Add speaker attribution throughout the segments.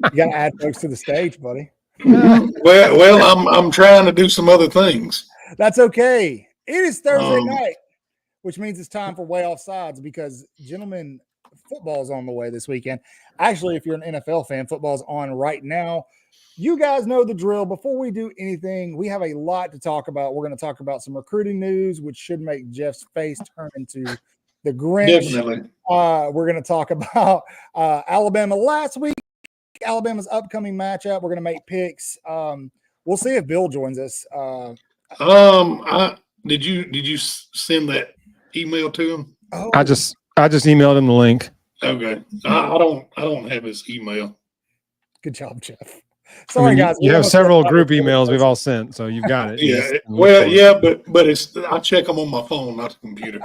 Speaker 1: You got to add folks to the stage, buddy.
Speaker 2: Well, I'm trying to do some other things.
Speaker 1: That's okay. It is Thursday night, which means it's time for Waaaay Offsides because, gentlemen, football's on the way this weekend. Actually, if you're an NFL fan, football's on right now. You guys know the drill. Before we do anything, we have a lot to talk about. We're going to talk about some recruiting news, which should make Jeff's face turn into the Grinch.
Speaker 2: Definitely.
Speaker 1: We're going to talk about Alabama last week, Alabama's upcoming matchup. We're going to make picks. We'll see if Bill joins us.
Speaker 2: Did you send that email to him?
Speaker 3: Oh. I just emailed him the link.
Speaker 2: Okay. I don't have his email.
Speaker 1: Good job, Jeff. Sorry, guys.
Speaker 3: You have several group emails we've all sent, so you've got it.
Speaker 2: Yeah. Well, yeah, but it's I check them on my phone, not the computer.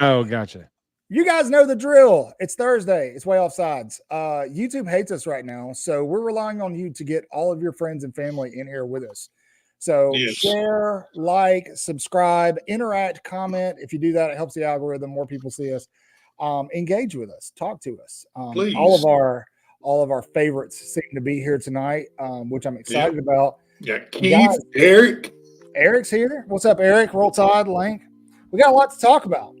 Speaker 3: Oh, gotcha.
Speaker 1: You guys know the drill. It's Thursday. It's Waaaay Offsides. YouTube hates us right now, so we're relying on you to get all of your friends and family in here with us. So share, like, subscribe, interact, comment. If you do that, it helps the algorithm. More people see us. Engage with us. Talk to us.
Speaker 2: Please.
Speaker 1: All of our favorites seem to be here tonight, which I'm excited about.
Speaker 2: Yeah, Keith, Eric.
Speaker 1: Eric's here. What's up, Eric? Roll Tide, Link. We got a lot to talk about.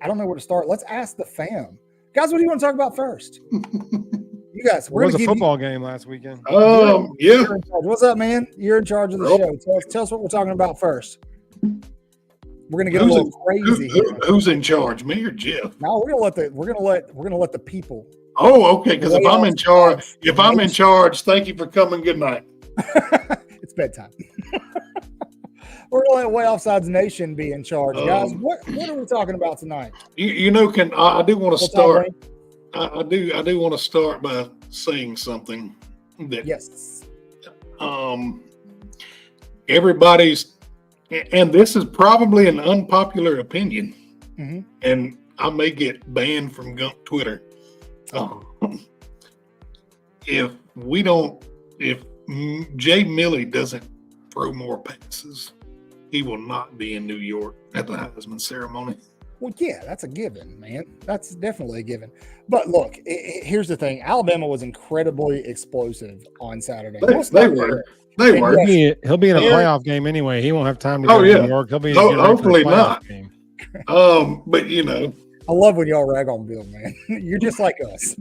Speaker 1: I don't know where to start. Let's ask the fam. Guys, what do you want to talk about first? You guys.
Speaker 3: There was a football game last weekend.
Speaker 2: Yeah.
Speaker 1: What's up, man? You're in charge of the show. Tell us what we're talking about first. We're gonna get a little crazy.
Speaker 2: Who's in charge, me or Jeff?
Speaker 1: No, we're gonna let the people.
Speaker 2: Oh, okay. Because if I'm in charge, thank you for coming. Good night.
Speaker 1: It's bedtime. We're gonna let Waaaay Offsides Nation be in charge, guys. What are we talking about tonight?
Speaker 2: I do want to start. I do want to start by saying something that everybody's, and this is probably an unpopular opinion, and I may get banned from Gump Twitter. If Jay Millie doesn't throw more passes, he will not be in New York at the Heisman ceremony.
Speaker 1: Well, yeah, that's a given, man. That's definitely a given. But look, here's the thing. Alabama was incredibly explosive on Saturday.
Speaker 2: They were.
Speaker 3: He'll be in a playoff game anyway. He won't have time to go to New York. He'll be
Speaker 2: hopefully not. Game. But
Speaker 1: I love when y'all rag on Bill, man. You're just like us.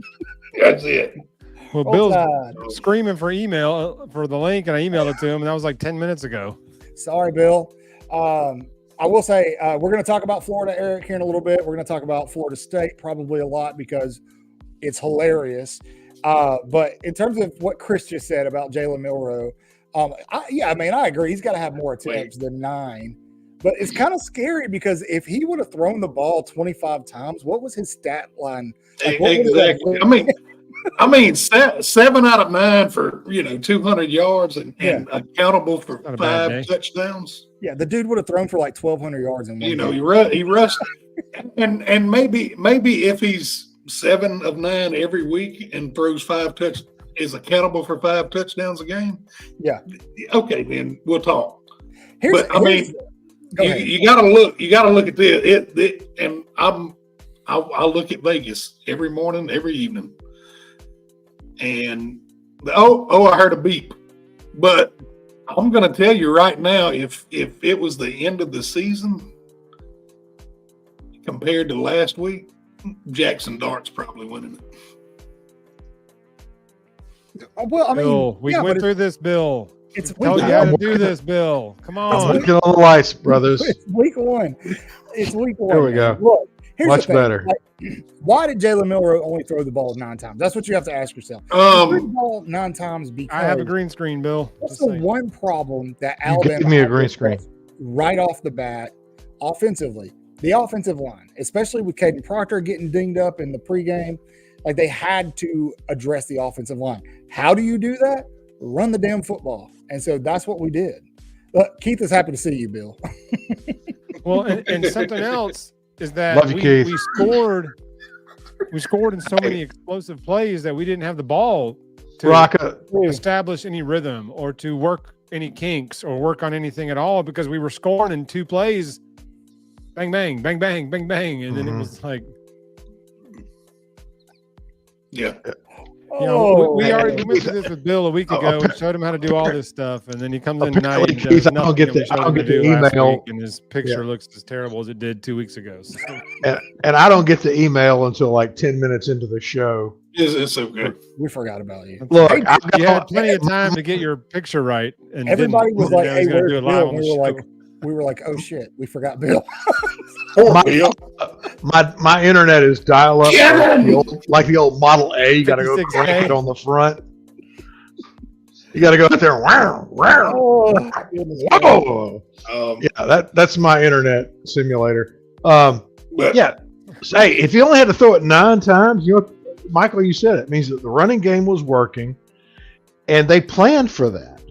Speaker 2: That's it.
Speaker 3: Well, Bill's screaming for the link, and I emailed it to him, and that was like 10 minutes ago.
Speaker 1: Sorry, Bill. I will say we're going to talk about Florida, Eric, here in a little bit. We're going to talk about Florida State probably a lot because it's hilarious. But in terms of what Chris just said about Jalen Milroe, I agree. He's got to have more attempts than 9. But it's kind of scary because if he would have thrown the ball 25 times, what was his stat line?
Speaker 2: Exactly. I mean, 7 out of 9 for 200 yards and accountable for 5 touchdowns.
Speaker 1: Yeah, the dude would have thrown for like 1,200 yards in one game.
Speaker 2: He rushed, and maybe if he's 7 of 9 every week and throws 5 touchdowns, is accountable for 5 touchdowns a game.
Speaker 1: Yeah.
Speaker 2: Okay, then we'll talk. You gotta look at this. And I'll look at Vegas every morning, every evening. And I heard a beep. But I'm going to tell you right now, if it was the end of the season compared to last week, Jackson Dart's probably winning it.
Speaker 3: Well, Bill, we went through this, Bill.
Speaker 1: It's
Speaker 3: tell you how to do this, Bill. Come on.
Speaker 4: Get on the lights, brothers.
Speaker 1: It's week 1.
Speaker 4: There we go.
Speaker 1: Look, here's
Speaker 4: much better.
Speaker 1: Why did Jalen Milroe only throw the ball 9 times? That's what you have to ask yourself. He threw the ball 9 times because
Speaker 3: I have a green screen, Bill.
Speaker 1: That's the one problem that Alabama
Speaker 4: give me a green screen
Speaker 1: right off the bat offensively. The offensive line, especially with Caden Proctor getting dinged up in the pregame, like they had to address the offensive line. How do you do that? Run the damn football. And so that's what we did. But Keith is happy to see you, Bill.
Speaker 3: Well, and something else is that we scored in so many explosive plays that we didn't have the ball to establish any rhythm or to work any kinks or work on anything at all because we were scoring in 2 plays. Bang, bang, bang, bang, bang, bang. And then it was like.
Speaker 2: Yeah.
Speaker 3: We already went through this with Bill a week ago and showed him how to do all this stuff, and then he comes in tonight and does nothing. I don't get the email, and his picture looks as terrible as it did 2 weeks ago. So.
Speaker 4: And I don't get the email until like 10 minutes into the show.
Speaker 2: It's so good.
Speaker 1: We forgot about you.
Speaker 4: Look,
Speaker 3: you had plenty of time to get your picture right, and
Speaker 1: everybody was like, "Hey, where's Bill?" We were like, "Oh shit, we forgot Bill."
Speaker 4: My internet is dial up like the old Model A. You got to go crank it on the front. You got to go out there. That's my internet simulator. Hey, if you only had to throw it 9 times, Michael, you said it means that the running game was working, and they planned for that.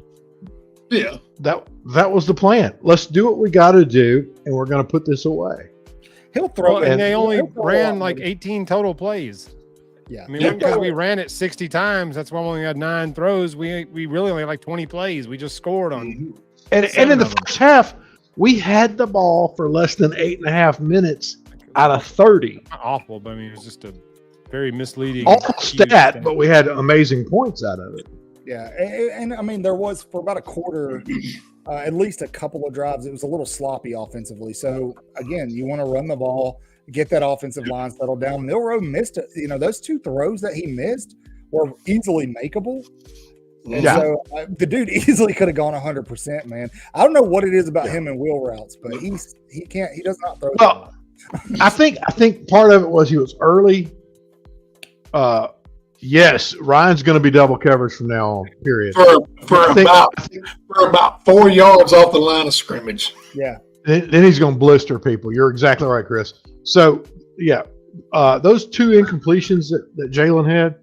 Speaker 2: Yeah,
Speaker 4: that was the plan. Let's do what we got to do, and we're going to put this away.
Speaker 1: He'll throw it.
Speaker 3: And they only ran like 18 total plays.
Speaker 1: Yeah.
Speaker 3: I mean, because we ran it 60 times, that's why we only had 9 throws. We really only had like 20 plays. We just scored on.
Speaker 4: And in the first half, we had the ball for less than 8.5 minutes out of 30.
Speaker 3: Not awful, but I mean, it was just a very misleading.
Speaker 4: Awful stat, but we had amazing points out of it.
Speaker 1: Yeah, and I mean, there was for about a quarter, at least a couple of drives, it was a little sloppy offensively. So, again, you want to run the ball, get that offensive line settled down. Milroe missed it. Those 2 throws that he missed were easily makeable. And so the dude easily could have gone 100%, man. I don't know what it is about him and wheel routes, but he does not throw.
Speaker 4: Well, I think part of it was he was early. Yes, Ryan's going to be double coverage from now on. Period.
Speaker 2: For about 4 yards off the line of scrimmage.
Speaker 1: Yeah.
Speaker 4: Then he's going to blister people. You're exactly right, Chris. So those 2 incompletions that Jalen had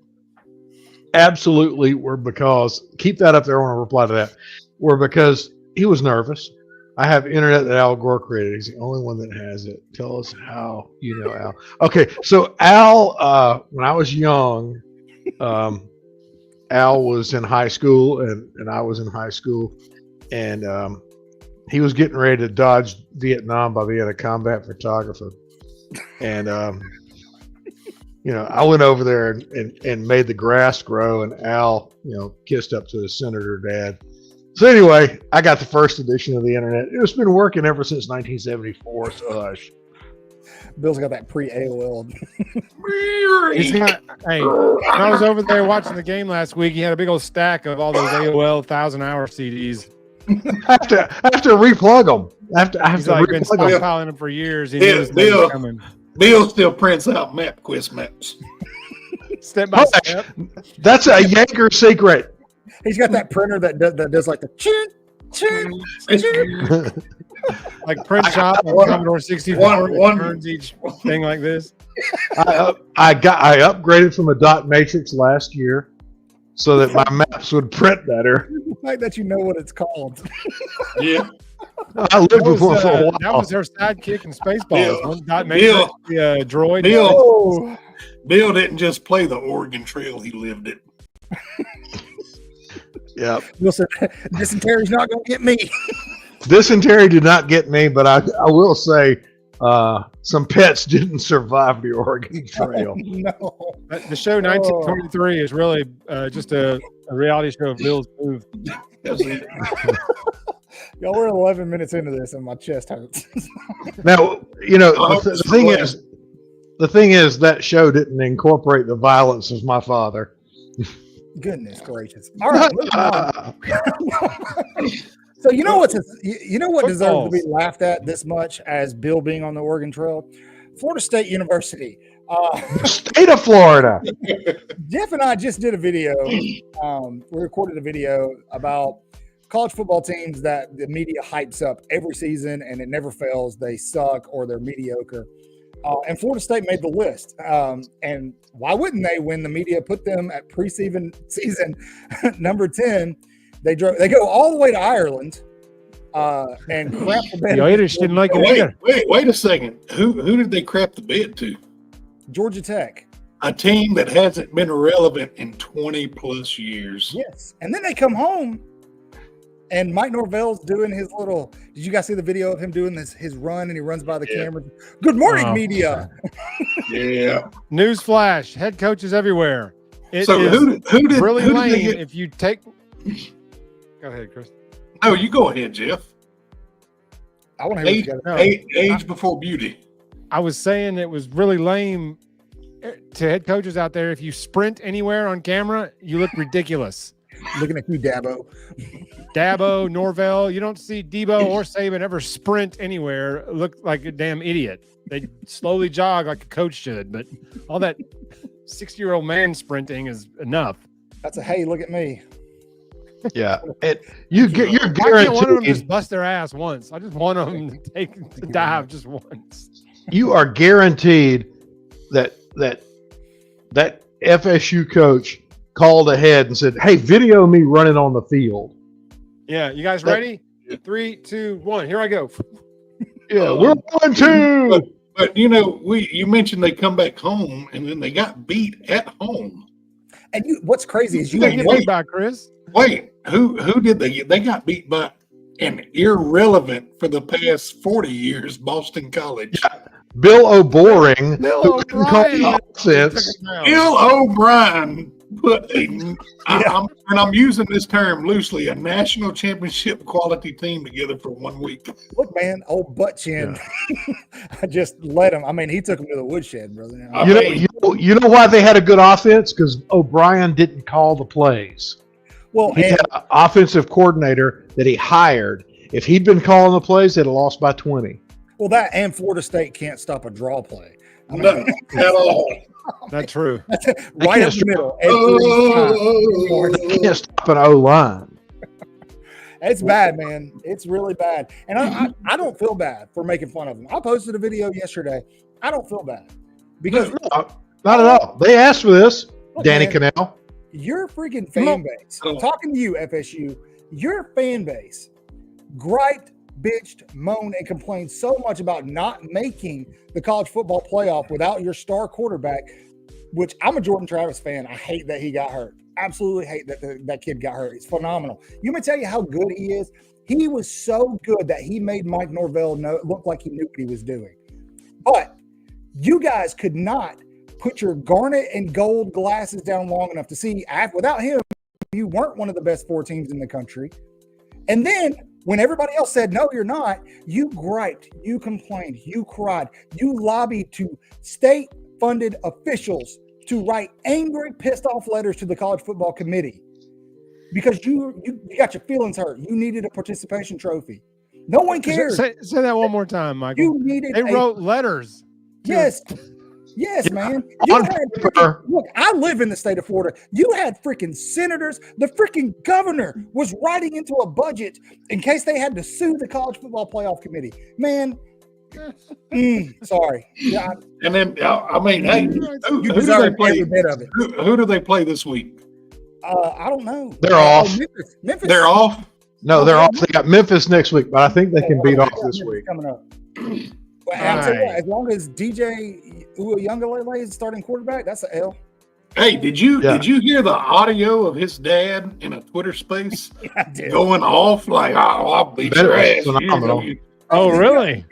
Speaker 4: absolutely were because keep that up there. I want to reply to that. Were because he was nervous. I have internet that Al Gore created. He's the only one that has it. Tell us how you know Al. Okay, so Al, when I was young. Al was in high school and I was in high school, and he was getting ready to dodge Vietnam by being a combat photographer. And I went over there and made the grass grow, and Al kissed up to his senator dad. So anyway, I got the first edition of the internet. It's been working ever since 1974. So hush.
Speaker 1: Bill's got that pre-AOL.
Speaker 3: Hey, when I was over there watching the game last week, he had a big old stack of all those AOL 1,000-hour CDs.
Speaker 4: I have to replug them. I have to
Speaker 3: been stockpiling them for years. He knew
Speaker 2: Bill still prints out MapQuest maps.
Speaker 3: Step by step.
Speaker 4: That's a Yanker secret.
Speaker 1: He's got that printer that does like the choo, choo, choo.
Speaker 3: Like print shop on Commodore 64. One turns each thing like this.
Speaker 4: I upgraded from a dot matrix last year so that my maps would print better.
Speaker 1: The fact that you know what it's called.
Speaker 2: Yeah.
Speaker 4: I lived with one for a while.
Speaker 3: That was her sidekick in Spaceballs. One dot matrix, the droid.
Speaker 2: Bill didn't just play the Oregon Trail; he lived it.
Speaker 4: Yep.
Speaker 1: Wilson, dysentery's not going to get me.
Speaker 4: Dysentery did not get me, but I will say some pets didn't survive the Oregon Trail.
Speaker 1: No.
Speaker 3: The show 1923 is really just a reality show of Bill's move.
Speaker 1: Y'all, we're 11 minutes into this and my chest hurts.
Speaker 4: Now, the thing is that show didn't incorporate the violence of my father.
Speaker 1: Goodness gracious. All right. So you know what deserves to be laughed at this much as Bill being on the Oregon Trail? Florida State University.
Speaker 4: State of Florida.
Speaker 1: Jeff and I just did a video. We recorded a video about college football teams that the media hypes up every season and it never fails. They suck or they're mediocre. And Florida State made the list. And why wouldn't they when the media put them at season number 10? They go all the way to Ireland and crap the bed.
Speaker 3: The Irish didn't like it either.
Speaker 2: Wait a second. Who did they crap the bed to?
Speaker 1: Georgia Tech.
Speaker 2: A team that hasn't been relevant in 20 plus years.
Speaker 1: Yes. And then they come home and Mike Norvell's doing his little. Did you guys see the video of him doing his run and he runs by the camera? Good morning, media.
Speaker 2: Yeah.
Speaker 3: Newsflash: head coaches everywhere.
Speaker 2: So who did
Speaker 3: really lame
Speaker 2: get?
Speaker 3: If you take. Go ahead, Chris.
Speaker 2: No, you go ahead, Jeff.
Speaker 1: I want to hear what you got.
Speaker 2: Age before beauty.
Speaker 3: I was saying it was really lame to head coaches out there. If you sprint anywhere on camera, you look ridiculous.
Speaker 1: Looking at you,
Speaker 3: Dabo, Norvell. You don't see Debo or Saban ever sprint anywhere. Look like a damn idiot. They slowly jog like a coach should, but all that 60-year-old man sprinting is enough.
Speaker 1: That's a hey, look at me.
Speaker 4: Yeah, you're guaranteed.
Speaker 3: I can't want them to just bust their ass once. I just want them to dive just once.
Speaker 4: You are guaranteed that FSU coach called ahead and said, "Hey, video me running on the field."
Speaker 3: Yeah, you guys ready? 3, 2, 1. Here I go.
Speaker 4: Yeah, we're going to.
Speaker 2: But you mentioned they come back home and then they got beat at home.
Speaker 1: And what's crazy is
Speaker 3: get beat by Chris.
Speaker 2: Wait, who did they get? They got beat by an irrelevant for the past 40 years Boston College.
Speaker 4: Yeah. Bill O'Boring, who couldn't call the offense.
Speaker 2: Bill O'Brien put I'm using this term loosely, a national championship quality team together for 1 week.
Speaker 1: Look, man, old butt chin. I just let him. I mean, he took him to the woodshed, brother.
Speaker 4: You know why they had a good offense? Because O'Brien didn't call the plays.
Speaker 1: Well,
Speaker 4: he had an offensive coordinator that he hired. If he'd been calling the plays, they'd have lost by 20.
Speaker 1: Well, that and Florida State can't stop a draw play.
Speaker 2: No, at all.
Speaker 3: That's true.
Speaker 1: Right in the middle.
Speaker 4: They can't stop an O-line.
Speaker 1: It's bad, man. It's really bad. And I don't feel bad for making fun of them. I posted a video yesterday. I don't feel bad. Because
Speaker 4: not at all. They asked for this, Danny Cannell.
Speaker 1: Your freaking fan base, I'm talking to you, FSU, your fan base griped, bitched, moaned, and complained so much about not making the college football playoff without your star quarterback, which I'm a Jordan Travis fan. I hate that he got hurt. Absolutely hate that kid got hurt. It's phenomenal. You may tell you how good he is. He was so good that he made Mike Norvell look like he knew what he was doing. But you guys could not put your garnet and gold glasses down long enough to see without him, you weren't one of the best 4 teams in the country. And then when everybody else said, no, you're not, you griped, you complained, you cried, you lobbied to state-funded officials to write angry, pissed-off letters to the college football committee because you got your feelings hurt. You needed a participation trophy. No one cares.
Speaker 3: Say that one more time, Michael.
Speaker 1: They
Speaker 3: wrote letters.
Speaker 1: Yes. Yes, man. Look, I live in the state of Florida. You had freaking senators. The freaking governor was writing into a budget in case they had to sue the college football playoff committee. Man, sorry. Yeah,
Speaker 2: and then, I mean, hey,
Speaker 1: you deserve every bit of it.
Speaker 2: Who do they play this week?
Speaker 1: I don't know.
Speaker 4: They're off.
Speaker 1: Memphis.
Speaker 2: They're off?
Speaker 4: No, they're off. They got Memphis next week, but I think they can beat off this week.
Speaker 1: Coming up. Well, I'll tell you what, as long as DJ Uiagalelei is starting quarterback, that's an L.
Speaker 2: Hey, did you hear the audio of his dad in a Twitter space going off like, I'll beat your ass.
Speaker 3: Oh, really?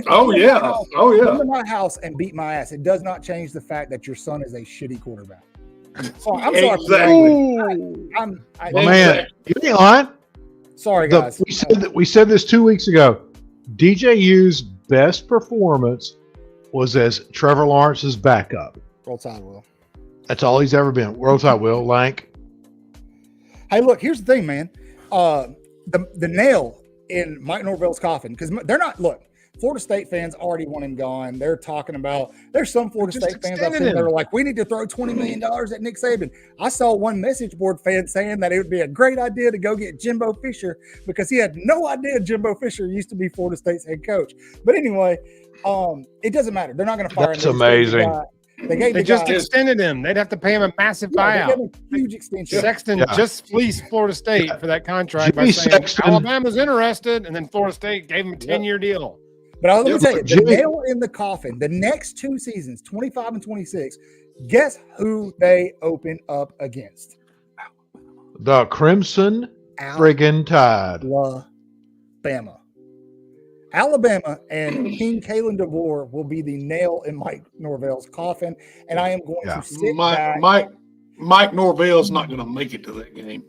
Speaker 2: Oh, yeah.
Speaker 1: Come to my house and beat my ass. It does not change the fact that your son is a shitty quarterback. So, I'm sorry.
Speaker 2: Exactly.
Speaker 4: Man, you ain't lying.
Speaker 1: Sorry, guys.
Speaker 4: We said this 2 weeks ago. DJU's best performance was as Trevor Lawrence's backup.
Speaker 1: Roll Tide, Will.
Speaker 4: That's all he's ever been. Roll Tide, Will. Lank.
Speaker 1: Hey, look, here's the thing, man. The nail in Mike Norvell's coffin, because they're not, look, Florida State fans already want him gone. They're talking about, there's some Florida State fans I've seen that are like, we need to throw $20 million at Nick Saban. I saw one message board fan saying that it would be a great idea to go get Jimbo Fisher because he had no idea Jimbo Fisher used to be Florida State's head coach. But anyway, it doesn't matter. They're not going to fire him.
Speaker 4: That's amazing.
Speaker 3: They just extended him. They'd have to pay him a massive buyout.
Speaker 1: Huge extension.
Speaker 3: Sexton just fleeced Florida State for that contract by saying Alabama's interested, and then Florida State gave him a 10-year deal.
Speaker 1: But let me tell you, the nail in the coffin, the next 2 seasons, 25 and 26, guess who they open up against?
Speaker 4: The Crimson friggin' Tide.
Speaker 1: Alabama and King Kalen DeVore will be the nail in Mike Norvell's coffin, and I am going to sit back.
Speaker 2: Mike Norvell's not going to make it to that game.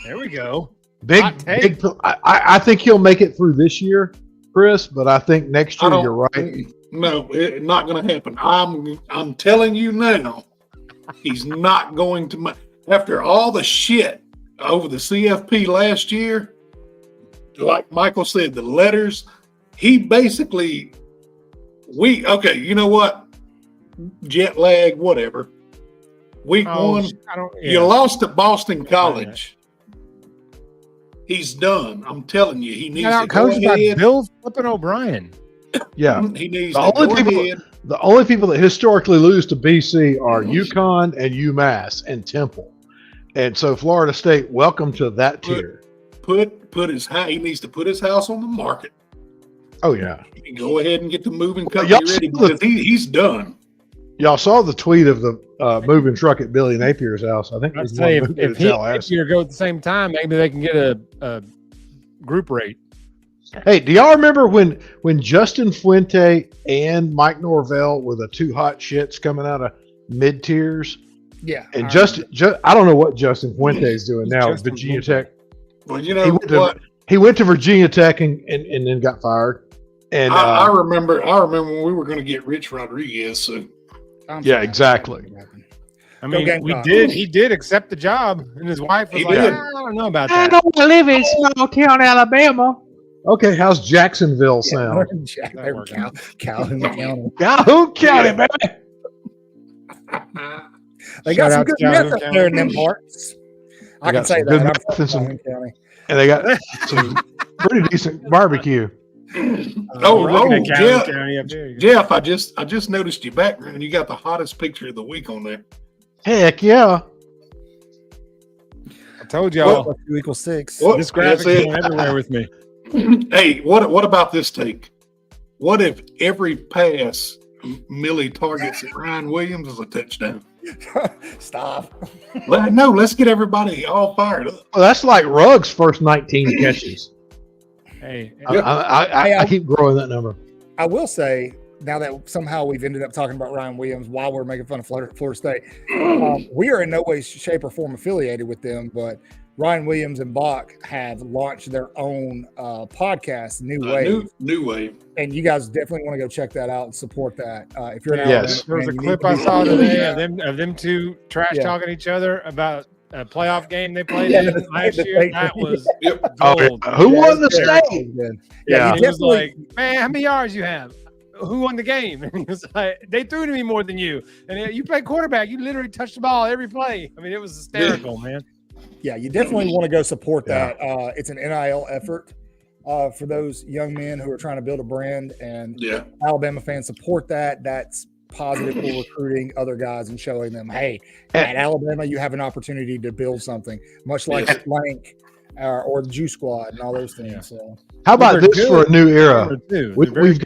Speaker 3: There we go.
Speaker 4: Big. I think he'll make it through this year, Chris. But I think next year you're right.
Speaker 2: No, it's not going to happen. I'm telling you now, he's not going to. After all the shit over the CFP last year, like Michael said, the letters, he basically, you know what? Jet lag, whatever. Week 1, you lost to Boston College. He's done. I'm telling you, he needs to go ahead.
Speaker 3: By Bill flipping O'Brien.
Speaker 4: Yeah,
Speaker 2: he needs to go ahead.
Speaker 4: The only people that historically lose to BC are UConn and UMass and Temple, and so Florida State. Welcome to that tier.
Speaker 2: He needs to put his house on the market.
Speaker 4: Oh yeah,
Speaker 2: he can go ahead and get the moving company ready because he's done.
Speaker 4: Y'all saw the tweet of the moving truck at Billy Napier's house. I think
Speaker 3: I'd say if he and Napier go at the same time, maybe they can get a group rate.
Speaker 4: Hey, do y'all remember when Justin Fuente and Mike Norvell were the two hot shits coming out of mid tiers?
Speaker 1: Yeah.
Speaker 4: And I don't know what Justin Fuente is doing now at Virginia Tech.
Speaker 2: Well, you know what?
Speaker 4: He went to Virginia Tech and then got fired. And
Speaker 2: I remember when we were going to get Rich Rodriguez. So.
Speaker 4: Yeah, exactly.
Speaker 3: I mean, he did accept the job, and his wife was I don't know about that.
Speaker 5: I don't live in small town Alabama.
Speaker 4: Okay, how's Jacksonville sound?
Speaker 1: Calhoun County.
Speaker 4: Calhoun County, baby.
Speaker 1: They got some good meth up there in them parts. I can say that. I'm from Calhoun County.
Speaker 4: And they got some pretty decent barbecue.
Speaker 2: Jeff, I just noticed your background. You got the hottest picture of the week on there.
Speaker 4: Heck yeah.
Speaker 3: I told y'all.
Speaker 1: 2 = 6.
Speaker 3: This graphic is going everywhere with me.
Speaker 2: Hey, what about this take? What if every pass Millie targets at Ryan Williams is a touchdown?
Speaker 1: Stop.
Speaker 2: No, let's get everybody all fired up.
Speaker 4: Well, that's like Ruggs' first 19 catches.
Speaker 3: Hey,
Speaker 4: I keep growing that number.
Speaker 1: I will say, now that somehow we've ended up talking about Ryan Williams while we're making fun of Florida State, we are in no way, shape, or form affiliated with them, but Ryan Williams and Bach have launched their own podcast, New Wave.
Speaker 2: New Wave.
Speaker 1: And you guys definitely want to go check that out and support that. If you're an
Speaker 4: Alabama
Speaker 3: there was a clip I saw today of them two trash talking each other about a playoff game they played in last year. That was gold.
Speaker 4: Who won the state?
Speaker 3: Yeah, he was like, man, how many yards you have? who won the game? And he was like, they threw to me more than you. And you play quarterback. You literally touched the ball every play. I mean, it was hysterical, man.
Speaker 1: Yeah, you definitely want to go support that. It's an NIL effort for those young men who are trying to build a brand. And Alabama fans support that. That's positive for recruiting other guys and showing them, hey, at Alabama, you have an opportunity to build something, much like Lank or the Juice Squad and all those things. So,
Speaker 4: how about this for a new era? We've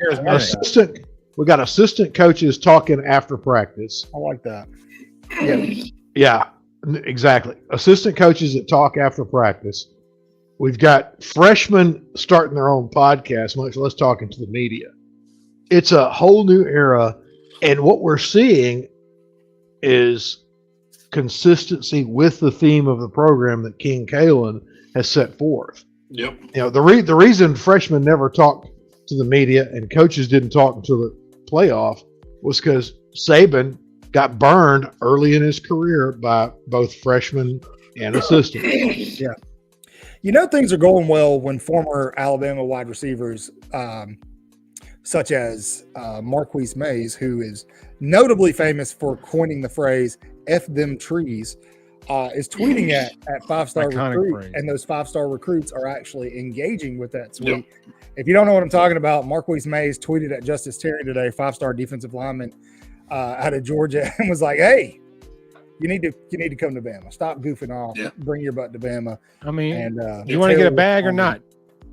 Speaker 4: got assistant coaches talking after practice.
Speaker 1: I like that.
Speaker 4: Yeah, exactly. Assistant coaches that talk after practice. We've got freshmen starting their own podcast, much less talking to the media. It's a whole new era. And what we're seeing is consistency with the theme of the program that King Kalen has set forth.
Speaker 2: Yep.
Speaker 4: You know, the reason freshmen never talked to the media and coaches didn't talk until the playoff was because Saban got burned early in his career by both freshmen and assistants.
Speaker 1: Yeah. You know, things are going well when former Alabama wide receivers, such as Marquise Mays, who is notably famous for coining the phrase "F them trees," is tweeting at 5-star recruits, and those 5-star recruits are actually engaging with that tweet. Yep. If you don't know what I'm talking about, Marquise Mays tweeted at Justice Terry today, 5-star defensive lineman out of Georgia, and was like, "Hey, you need to come to Bama. Stop goofing off. Yeah. Bring your butt to Bama."
Speaker 3: I mean, and, you want to get a bag or not?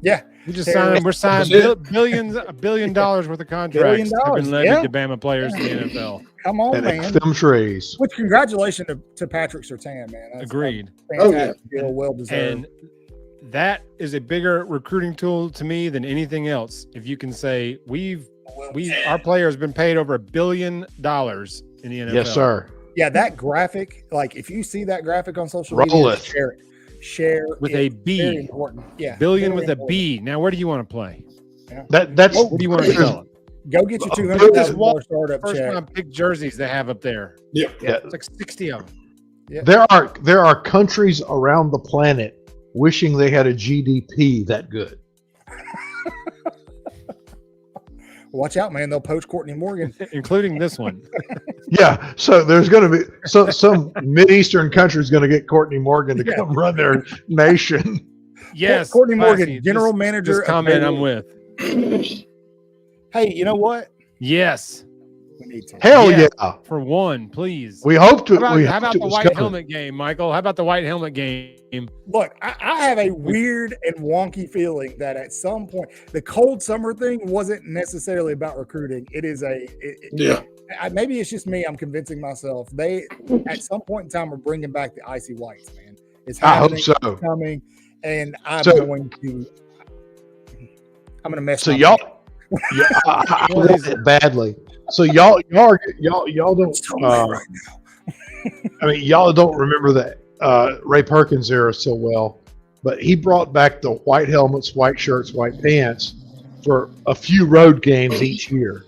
Speaker 1: Yeah.
Speaker 3: We just signed. We're signing $1 billion worth of contracts have been levied to Bama players in the NFL.
Speaker 1: Come on, man.
Speaker 4: Them trees.
Speaker 1: Which congratulations to Patrick Surtain, man. That's
Speaker 3: agreed.
Speaker 1: Fantastic deal, well deserved.
Speaker 3: And that is a bigger recruiting tool to me than anything else. If you can say our player has been paid over $1 billion in the NFL.
Speaker 4: Yes, sir.
Speaker 1: Yeah, that graphic. Like if you see that graphic on social media, share it. Share
Speaker 3: with a B.
Speaker 1: Very important. Yeah.
Speaker 3: Billion with a B. Now, where do you want to play?
Speaker 4: Yeah. That's
Speaker 3: what do you want to tell them?
Speaker 1: Go get your $200,000 startup
Speaker 3: first
Speaker 1: check.
Speaker 3: round pick jerseys they have up there.
Speaker 2: Yeah.
Speaker 3: It's like 60 of them.
Speaker 1: Yeah.
Speaker 4: There are countries around the planet wishing they had a GDP that good.
Speaker 1: Watch out, man. They'll poach Courtney Morgan.
Speaker 3: Including this one.
Speaker 4: Yeah. So there's going to be some Mideastern country is going to get Courtney Morgan to come run their nation.
Speaker 3: Yes.
Speaker 1: Courtney Morgan, general manager.
Speaker 3: This comment I'm with.
Speaker 1: Hey, you know what?
Speaker 3: Yes.
Speaker 1: We need to.
Speaker 4: Hell yeah.
Speaker 3: For one, please.
Speaker 4: We hope to.
Speaker 3: How about the white helmet game, Michael? How about the white helmet game?
Speaker 1: Look, I have a weird and wonky feeling that at some point, the cold summer thing wasn't necessarily about recruiting. It is maybe it's just me. I'm convincing myself they at some point in time are bringing back the icy whites, man. It's happening.
Speaker 4: I hope so.
Speaker 1: It's coming, and I'm going to mess.
Speaker 4: So y'all, I want it badly. So y'all don't.
Speaker 1: Right now.
Speaker 4: I mean, y'all don't remember that Ray Perkins era so well, but he brought back the white helmets, white shirts, white pants for a few road games each year.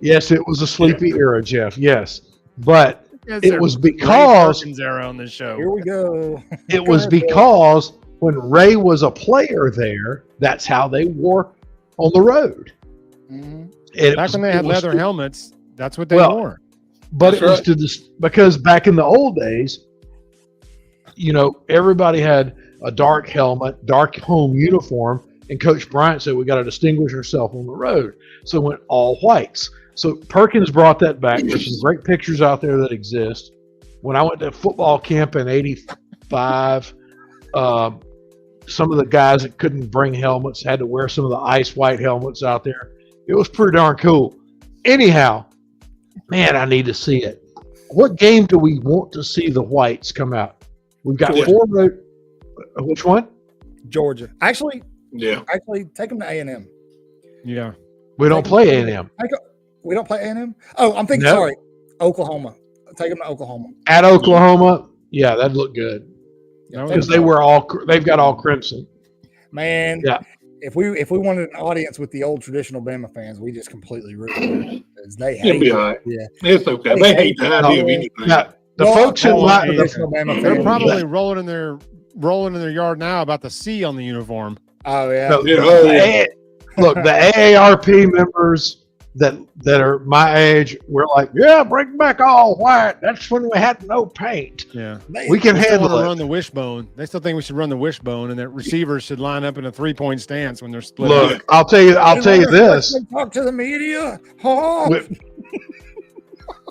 Speaker 4: Yes, it was a sleepy era, Jeff. Yes, but it was because
Speaker 3: Ray Perkins era on this show.
Speaker 1: Here we go.
Speaker 4: It was because when Ray was a player there, that's how they wore on the road.
Speaker 1: Mm-hmm.
Speaker 3: Back when they had leather helmets, that's what they wore.
Speaker 4: But it was because back in the old days, you know, everybody had a dark helmet, dark home uniform, and Coach Bryant said we got to distinguish ourselves on the road. So it went all whites. So Perkins brought that back. There's some great pictures out there that exist. When I went to football camp in '85, some of the guys that couldn't bring helmets had to wear some of the ice white helmets out there. It was pretty darn cool. Anyhow, man, I need to see it. What game do we want to see the whites come out? We've got four. Which one?
Speaker 1: Georgia. Actually, take them to A&M.
Speaker 3: Yeah.
Speaker 4: We don't play A&M.
Speaker 1: We don't play A&M? Oh, I'm thinking, sorry, Oklahoma. Take them to Oklahoma.
Speaker 4: At Oklahoma? Yeah, that'd look good. Because they've got all crimson.
Speaker 1: Man, if we wanted an audience with the old traditional Bama fans, we just completely ruined it. They hate it.
Speaker 2: Right. Yeah. It's okay. They hate the idea of anything.
Speaker 4: The folks in
Speaker 3: they're probably rolling in their yard now about the C on the uniform.
Speaker 1: Oh yeah.
Speaker 4: Look, the AARP members, that are my age, we're like, yeah, bring back all white. That's when we had no paint.
Speaker 3: Yeah,
Speaker 4: we can
Speaker 3: they still
Speaker 4: handle
Speaker 3: want to
Speaker 4: it.
Speaker 3: run the wishbone. They still think we should run the wishbone, and that receivers should line up in a 3-point stance when they're split.
Speaker 4: Look, I'll tell you this.
Speaker 1: Talk to the media. Oh.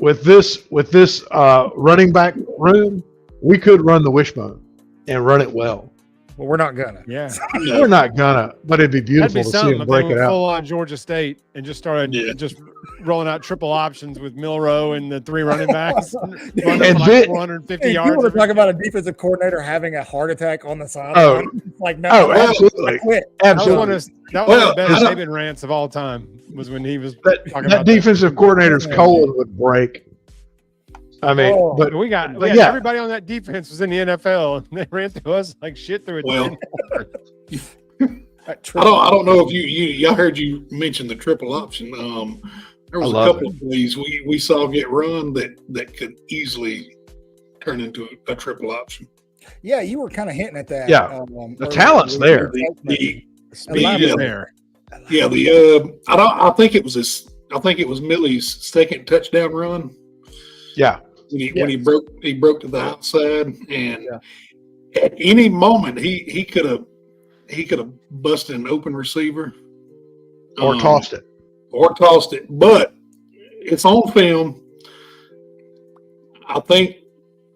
Speaker 4: With this running back room, we could run the wishbone and run it well.
Speaker 1: Well, we're not gonna.
Speaker 3: Yeah,
Speaker 4: we're not gonna, but it'd be beautiful to see them break it out.
Speaker 3: Full on Georgia State and just started just rolling out triple options with Milroe and the 3 running backs, running like 450 yards.
Speaker 1: You want to talk about a defensive coordinator having a heart attack on the sideline? Like, no,
Speaker 4: absolutely, absolutely.
Speaker 3: That was the best Saban rants of all time. Was when he was talking about
Speaker 4: that defensive coordinator's colon would break. I mean, but
Speaker 3: we got everybody on that defense was in the NFL, and they ran through us like shit through it.
Speaker 2: Well, I don't know if y'all heard you mention the triple option. There was a couple of plays we saw get run that could easily turn into a triple option.
Speaker 1: Yeah, you were kind of hinting at that.
Speaker 4: Yeah, the talent's there.
Speaker 2: The
Speaker 3: speed is there.
Speaker 2: Yeah, I think it was Millie's second touchdown run.
Speaker 4: Yeah.
Speaker 2: When he broke to the outside, and at any moment he could have busted an open receiver
Speaker 4: or tossed it.
Speaker 2: But it's on film. I think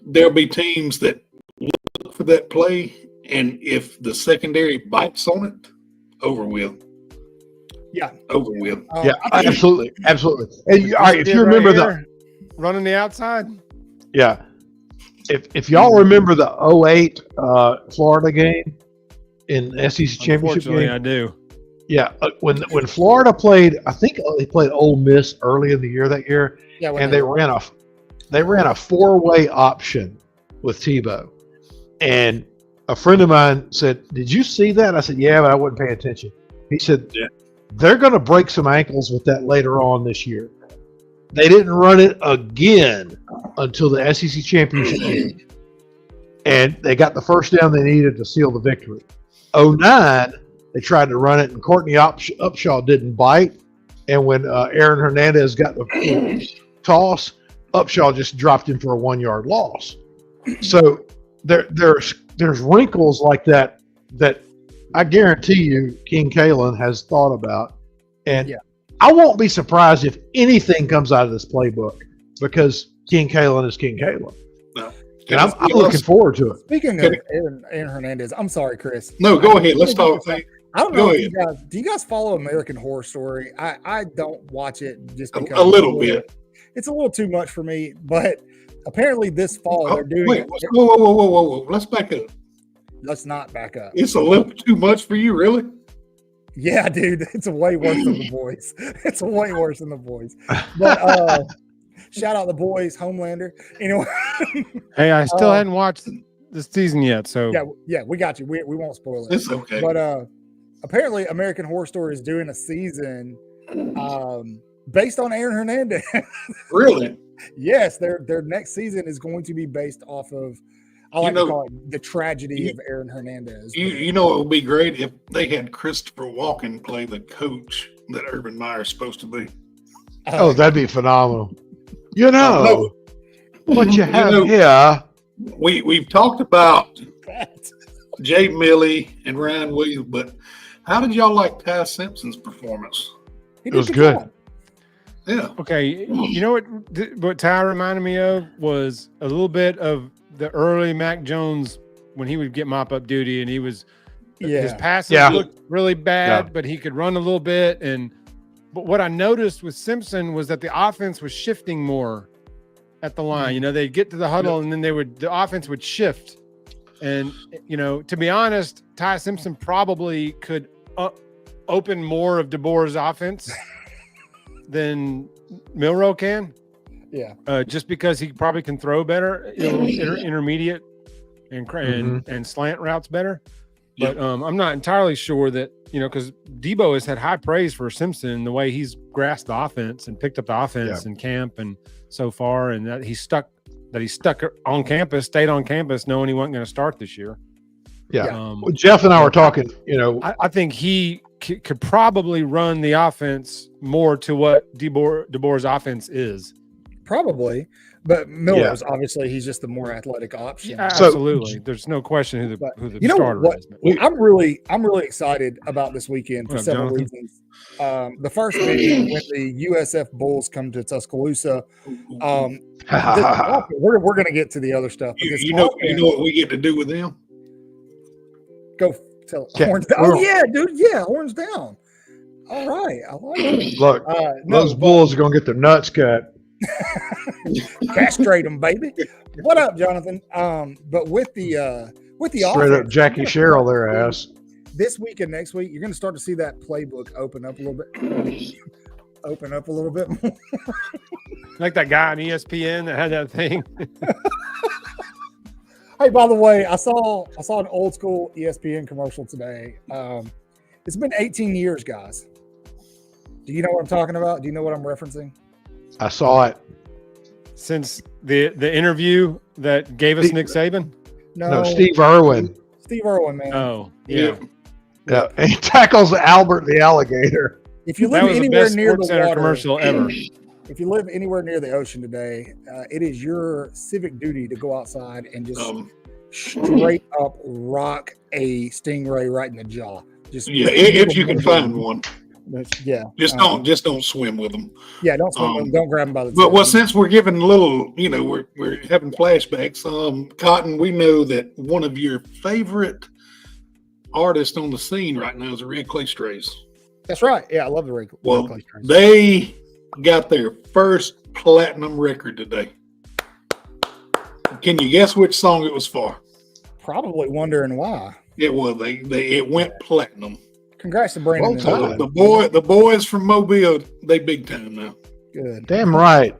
Speaker 2: there'll be teams that look for that play, and if the secondary bites on it, over with.
Speaker 1: Yeah,
Speaker 2: over with.
Speaker 4: Absolutely. And all right, if you remember
Speaker 3: running the outside.
Speaker 4: Yeah. If y'all remember the 2008 Florida game in the SEC championship game,
Speaker 3: I do.
Speaker 4: Yeah, when Florida played, I think they played Ole Miss early in the year that year, and they ran a 4-way option with Tebow. And a friend of mine said, "Did you see that?" I said, "Yeah, but I wasn't paying attention." He said, "They're going to break some ankles with that later on this year." They didn't run it again until the SEC championship game, and they got the first down they needed to seal the victory. 2009, they tried to run it, and Courtney Upshaw didn't bite. And when Aaron Hernandez got the toss, Upshaw just dropped in for a 1-yard loss. So there's wrinkles like that I guarantee you King Kalen has thought about, and I won't be surprised if anything comes out of this playbook, because King Kalen is King Kalen.
Speaker 2: No.
Speaker 4: And I'm looking forward to it.
Speaker 1: Speaking of Aaron Hernandez, I'm sorry, Chris.
Speaker 2: No, go ahead. Let's talk.
Speaker 1: I don't know if do you guys follow American Horror Story? I don't watch it just because
Speaker 2: a little bit.
Speaker 1: It's a little too much for me, but apparently this fall they're doing.
Speaker 2: Wait, whoa! Let's back up.
Speaker 1: Let's not back up.
Speaker 2: It's a little too much for you, really?
Speaker 1: Yeah, dude, it's way worse than the boys. It's way worse than the boys. But shout out the boys, Homelander. Anyway.
Speaker 3: Hey, I still hadn't watched this season yet, so
Speaker 1: yeah, we got you. We won't spoil it.
Speaker 2: It's okay.
Speaker 1: But apparently, American Horror Story is doing a season based on Aaron Hernandez.
Speaker 2: Really?
Speaker 1: Yes, their next season is going to be based off of. I like to call it the tragedy of Aaron Hernandez.
Speaker 2: You know, it would be great if they had Christopher Walken play the coach that Urban Meyer's supposed to be.
Speaker 4: Oh, that'd be phenomenal. What you have here.
Speaker 2: We've talked about Jay Milley and Ryan Williams, but how did y'all like Ty Simpson's performance?
Speaker 4: It was good.
Speaker 2: Yeah.
Speaker 3: Okay. You know what Ty reminded me of was a little bit of the early Mac Jones when he would get mop-up duty, and his passes looked really bad, but he could run a little bit. But what I noticed with Simpson was that the offense was shifting more at the line. They'd get to the huddle, and then the offense would shift. And to be honest, Ty Simpson probably could open more of DeBoer's offense than Milroe can. Yeah. Just because he probably can throw better, intermediate and slant routes better. But I'm not entirely sure that, because Debo has had high praise for Simpson, the way he's grasped the offense and picked up the offense in camp and so far, and that he's stuck on campus, stayed on campus knowing he wasn't going to start this year.
Speaker 4: Yeah. Jeff and I were talking,
Speaker 3: I think he could probably run the offense more to what DeBoer's offense is.
Speaker 1: Probably. But Miller's obviously he's just the more athletic option.
Speaker 3: Yeah, absolutely. There's no question who the starter is.
Speaker 1: I'm really excited about this weekend for several reasons. The first being when the USF Bulls come to Tuscaloosa. We're going to get to the other stuff.
Speaker 2: You know what we get to do with them?
Speaker 1: Go tell horns down. Oh yeah, dude. Yeah, horns down. All right, I like it.
Speaker 4: Look, those Bulls are going to get their nuts cut.
Speaker 1: Castrate them, baby. What up, Jonathan? But with the
Speaker 4: straight
Speaker 1: offense,
Speaker 4: up Jackie Sherrill their ass.
Speaker 1: This week and next week, you're going to start to see that playbook open up a little bit more.
Speaker 3: Like that guy on ESPN that had that thing.
Speaker 1: Hey, by the way, I saw an old school ESPN commercial today. It's been 18 years, guys. Do you know what I'm talking about? Do you know what I'm referencing?
Speaker 4: I saw it.
Speaker 3: Since the interview that gave us Nick Saban?
Speaker 4: No, Steve Irwin.
Speaker 1: Steve Irwin, man.
Speaker 3: Oh, yeah.
Speaker 4: Yeah, and he tackles Albert the alligator.
Speaker 1: If you live anywhere near the water,
Speaker 3: commercial ever.
Speaker 1: If you live anywhere near the ocean today, it is your civic duty to go outside and just straight up rock a stingray right in the jaw.
Speaker 2: If you can find one.
Speaker 1: Yeah.
Speaker 2: Just don't swim with them.
Speaker 1: Yeah, don't swim with them. Don't grab them by the
Speaker 2: tail. Well, since we're giving a little, we're having flashbacks. Cotton, we know that one of your favorite artists on the scene right now is the Red Clay Strays.
Speaker 1: That's right. Yeah, I love the Red Clay Strays.
Speaker 2: They got their first platinum record today. Can you guess which song it was for?
Speaker 1: Probably wondering why.
Speaker 2: It was. It went platinum.
Speaker 1: Congrats to Brandon.
Speaker 2: The boys from Mobile, they big time now.
Speaker 1: Good.
Speaker 4: Damn right.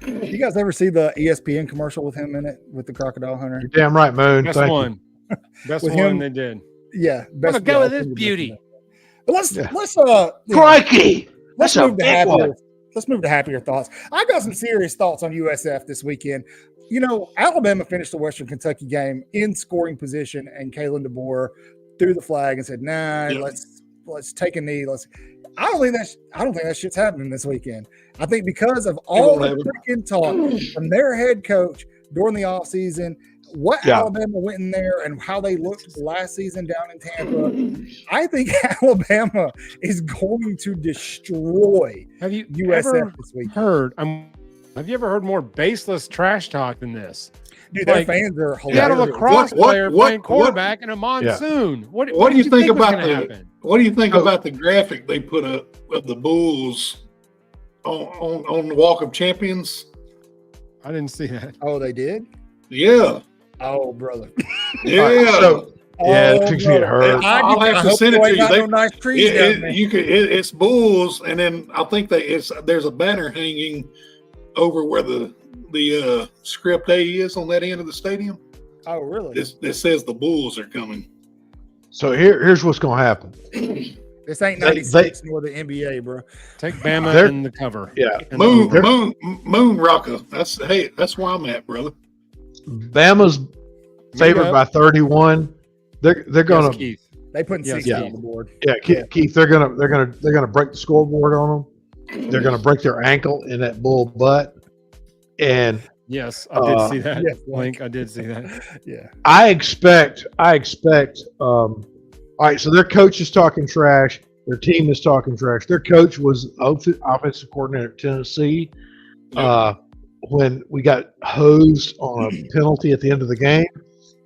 Speaker 1: You guys ever see the ESPN commercial with him in it with the crocodile hunter?
Speaker 4: You're damn right, Moon.
Speaker 3: Best one. Best one they did.
Speaker 1: Yeah.
Speaker 3: Let's go with this beauty.
Speaker 1: But let's
Speaker 4: crikey.
Speaker 1: Let's move to happier thoughts. I got some serious thoughts on USF this weekend. Alabama finished the Western Kentucky game in scoring position, and Kalen DeBoer threw the flag and said, let's take a knee. I don't think that shit's happening this weekend. I think because of all the freaking talk from their head coach during the offseason, Alabama went in there and how they looked last season down in Tampa, I think Alabama is going to destroy USF this week.
Speaker 3: Have you ever heard more baseless trash talk than this?
Speaker 1: Dude, their fans are hilarious.
Speaker 3: You had a lacrosse player playing quarterback in a monsoon. What do you think about
Speaker 2: the graphic they put up of the Bulls on the Walk of Champions?
Speaker 3: I didn't see that.
Speaker 1: Oh, they did?
Speaker 2: Yeah.
Speaker 1: Oh, brother.
Speaker 2: Yeah.
Speaker 4: It took me to hurt.
Speaker 2: I'll have to send it to you.
Speaker 1: Nice trees
Speaker 2: it's Bulls, and then I think there's a banner hanging over where the script A is on that end of the stadium.
Speaker 1: Oh, really?
Speaker 2: It says the Bulls are coming.
Speaker 4: So here's what's going to happen.
Speaker 1: This ain't 96 nor the NBA, bro.
Speaker 3: Take Bama in the cover.
Speaker 4: Yeah.
Speaker 2: Moon Rocker. That's where I'm at, brother.
Speaker 4: Bama's favored by 31. They're going to.
Speaker 1: They put 60 on the board.
Speaker 4: Yeah, Keith. They're gonna break the scoreboard on them. They're going to break their ankle in that bull butt. And
Speaker 3: yes, I did see that. Yes, Link, I did see that.
Speaker 1: Yeah.
Speaker 4: I expect all right, so their coach is talking trash. Their team is talking trash. Their coach was offensive coordinator at Tennessee. When we got hosed on a penalty at the end of the game,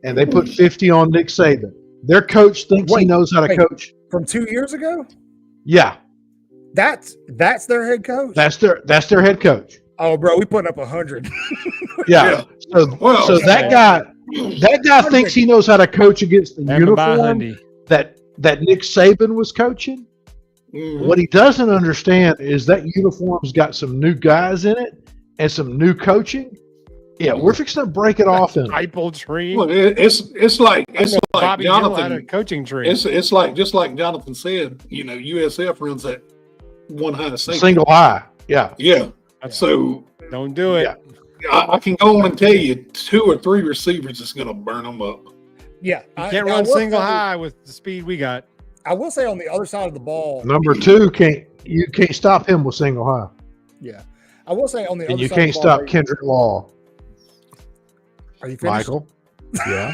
Speaker 4: and they put 50 on Nick Saban. Their coach thinks he knows how to coach.
Speaker 1: From 2 years ago?
Speaker 4: Yeah.
Speaker 1: That's their head coach?
Speaker 4: That's their head coach.
Speaker 1: Oh, bro, we putting up 100.
Speaker 4: Yeah. So that guy thinks he knows how to coach against the uniform that Nick Saban was coaching. Mm-hmm. What he doesn't understand is that uniform's got some new guys in it and some new coaching. Yeah, we're fixing to break it off in
Speaker 3: maple tree.
Speaker 2: Well, it's like
Speaker 3: Bobby
Speaker 2: Jonathan
Speaker 3: had a coaching tree.
Speaker 2: It's like just like Jonathan said. USF runs that one high
Speaker 4: single high. Yeah.
Speaker 2: Yeah. So
Speaker 3: don't do it.
Speaker 2: Yeah. I can go on and tell you 2 or 3 receivers is going to burn them up.
Speaker 1: Yeah,
Speaker 3: You can't run single high with the speed we got.
Speaker 1: I will say on the other side of the ball,
Speaker 4: Number 2 you can't stop him with single high.
Speaker 1: Yeah, I will say on the
Speaker 4: And
Speaker 1: other
Speaker 4: you
Speaker 1: side
Speaker 4: can't
Speaker 1: of the ball,
Speaker 4: stop Kendrick Law.
Speaker 1: Are you finished?
Speaker 4: Michael? Yeah.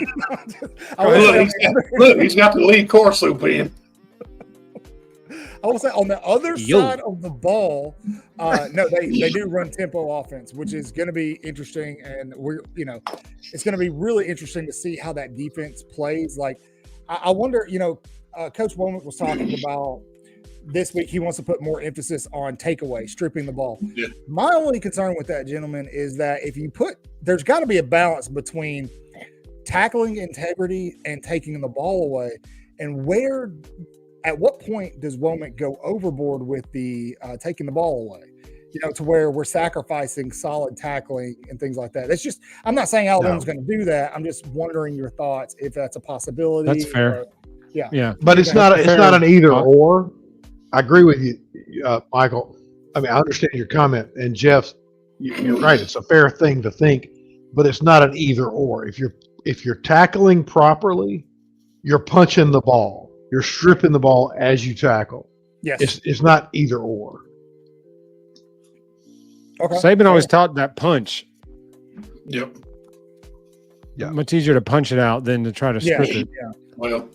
Speaker 2: Look, he's got the lead core soup in.
Speaker 1: I will say on the other side of the ball, no, they do run tempo offense, which is going to be interesting, and it's going to be really interesting to see how that defense plays. Like, I wonder, Coach Womack was talking about this week. He wants to put more emphasis on takeaway, stripping the ball.
Speaker 2: Yeah.
Speaker 1: My only concern with that, gentlemen, is that there's got to be a balance between tackling integrity and taking the ball away, and at what point does Womack go overboard with the taking the ball away? To where we're sacrificing solid tackling and things like that. That's just, I'm not saying Alabama's going to do that. I'm just wondering your thoughts if that's a possibility.
Speaker 3: That's fair.
Speaker 1: Yeah.
Speaker 4: But it's not an either or. I agree with you, Michael. I mean, I understand your comment, and Jeff, you're right. It's a fair thing to think, but it's not an either or. If you're tackling properly, you're punching the ball. You're stripping the ball as you tackle.
Speaker 1: Yes.
Speaker 4: It's not either or.
Speaker 1: Okay.
Speaker 3: Saban always taught that punch.
Speaker 2: Yep.
Speaker 4: Yeah.
Speaker 3: Much easier to punch it out than to try to strip it.
Speaker 1: Yeah.
Speaker 2: Well.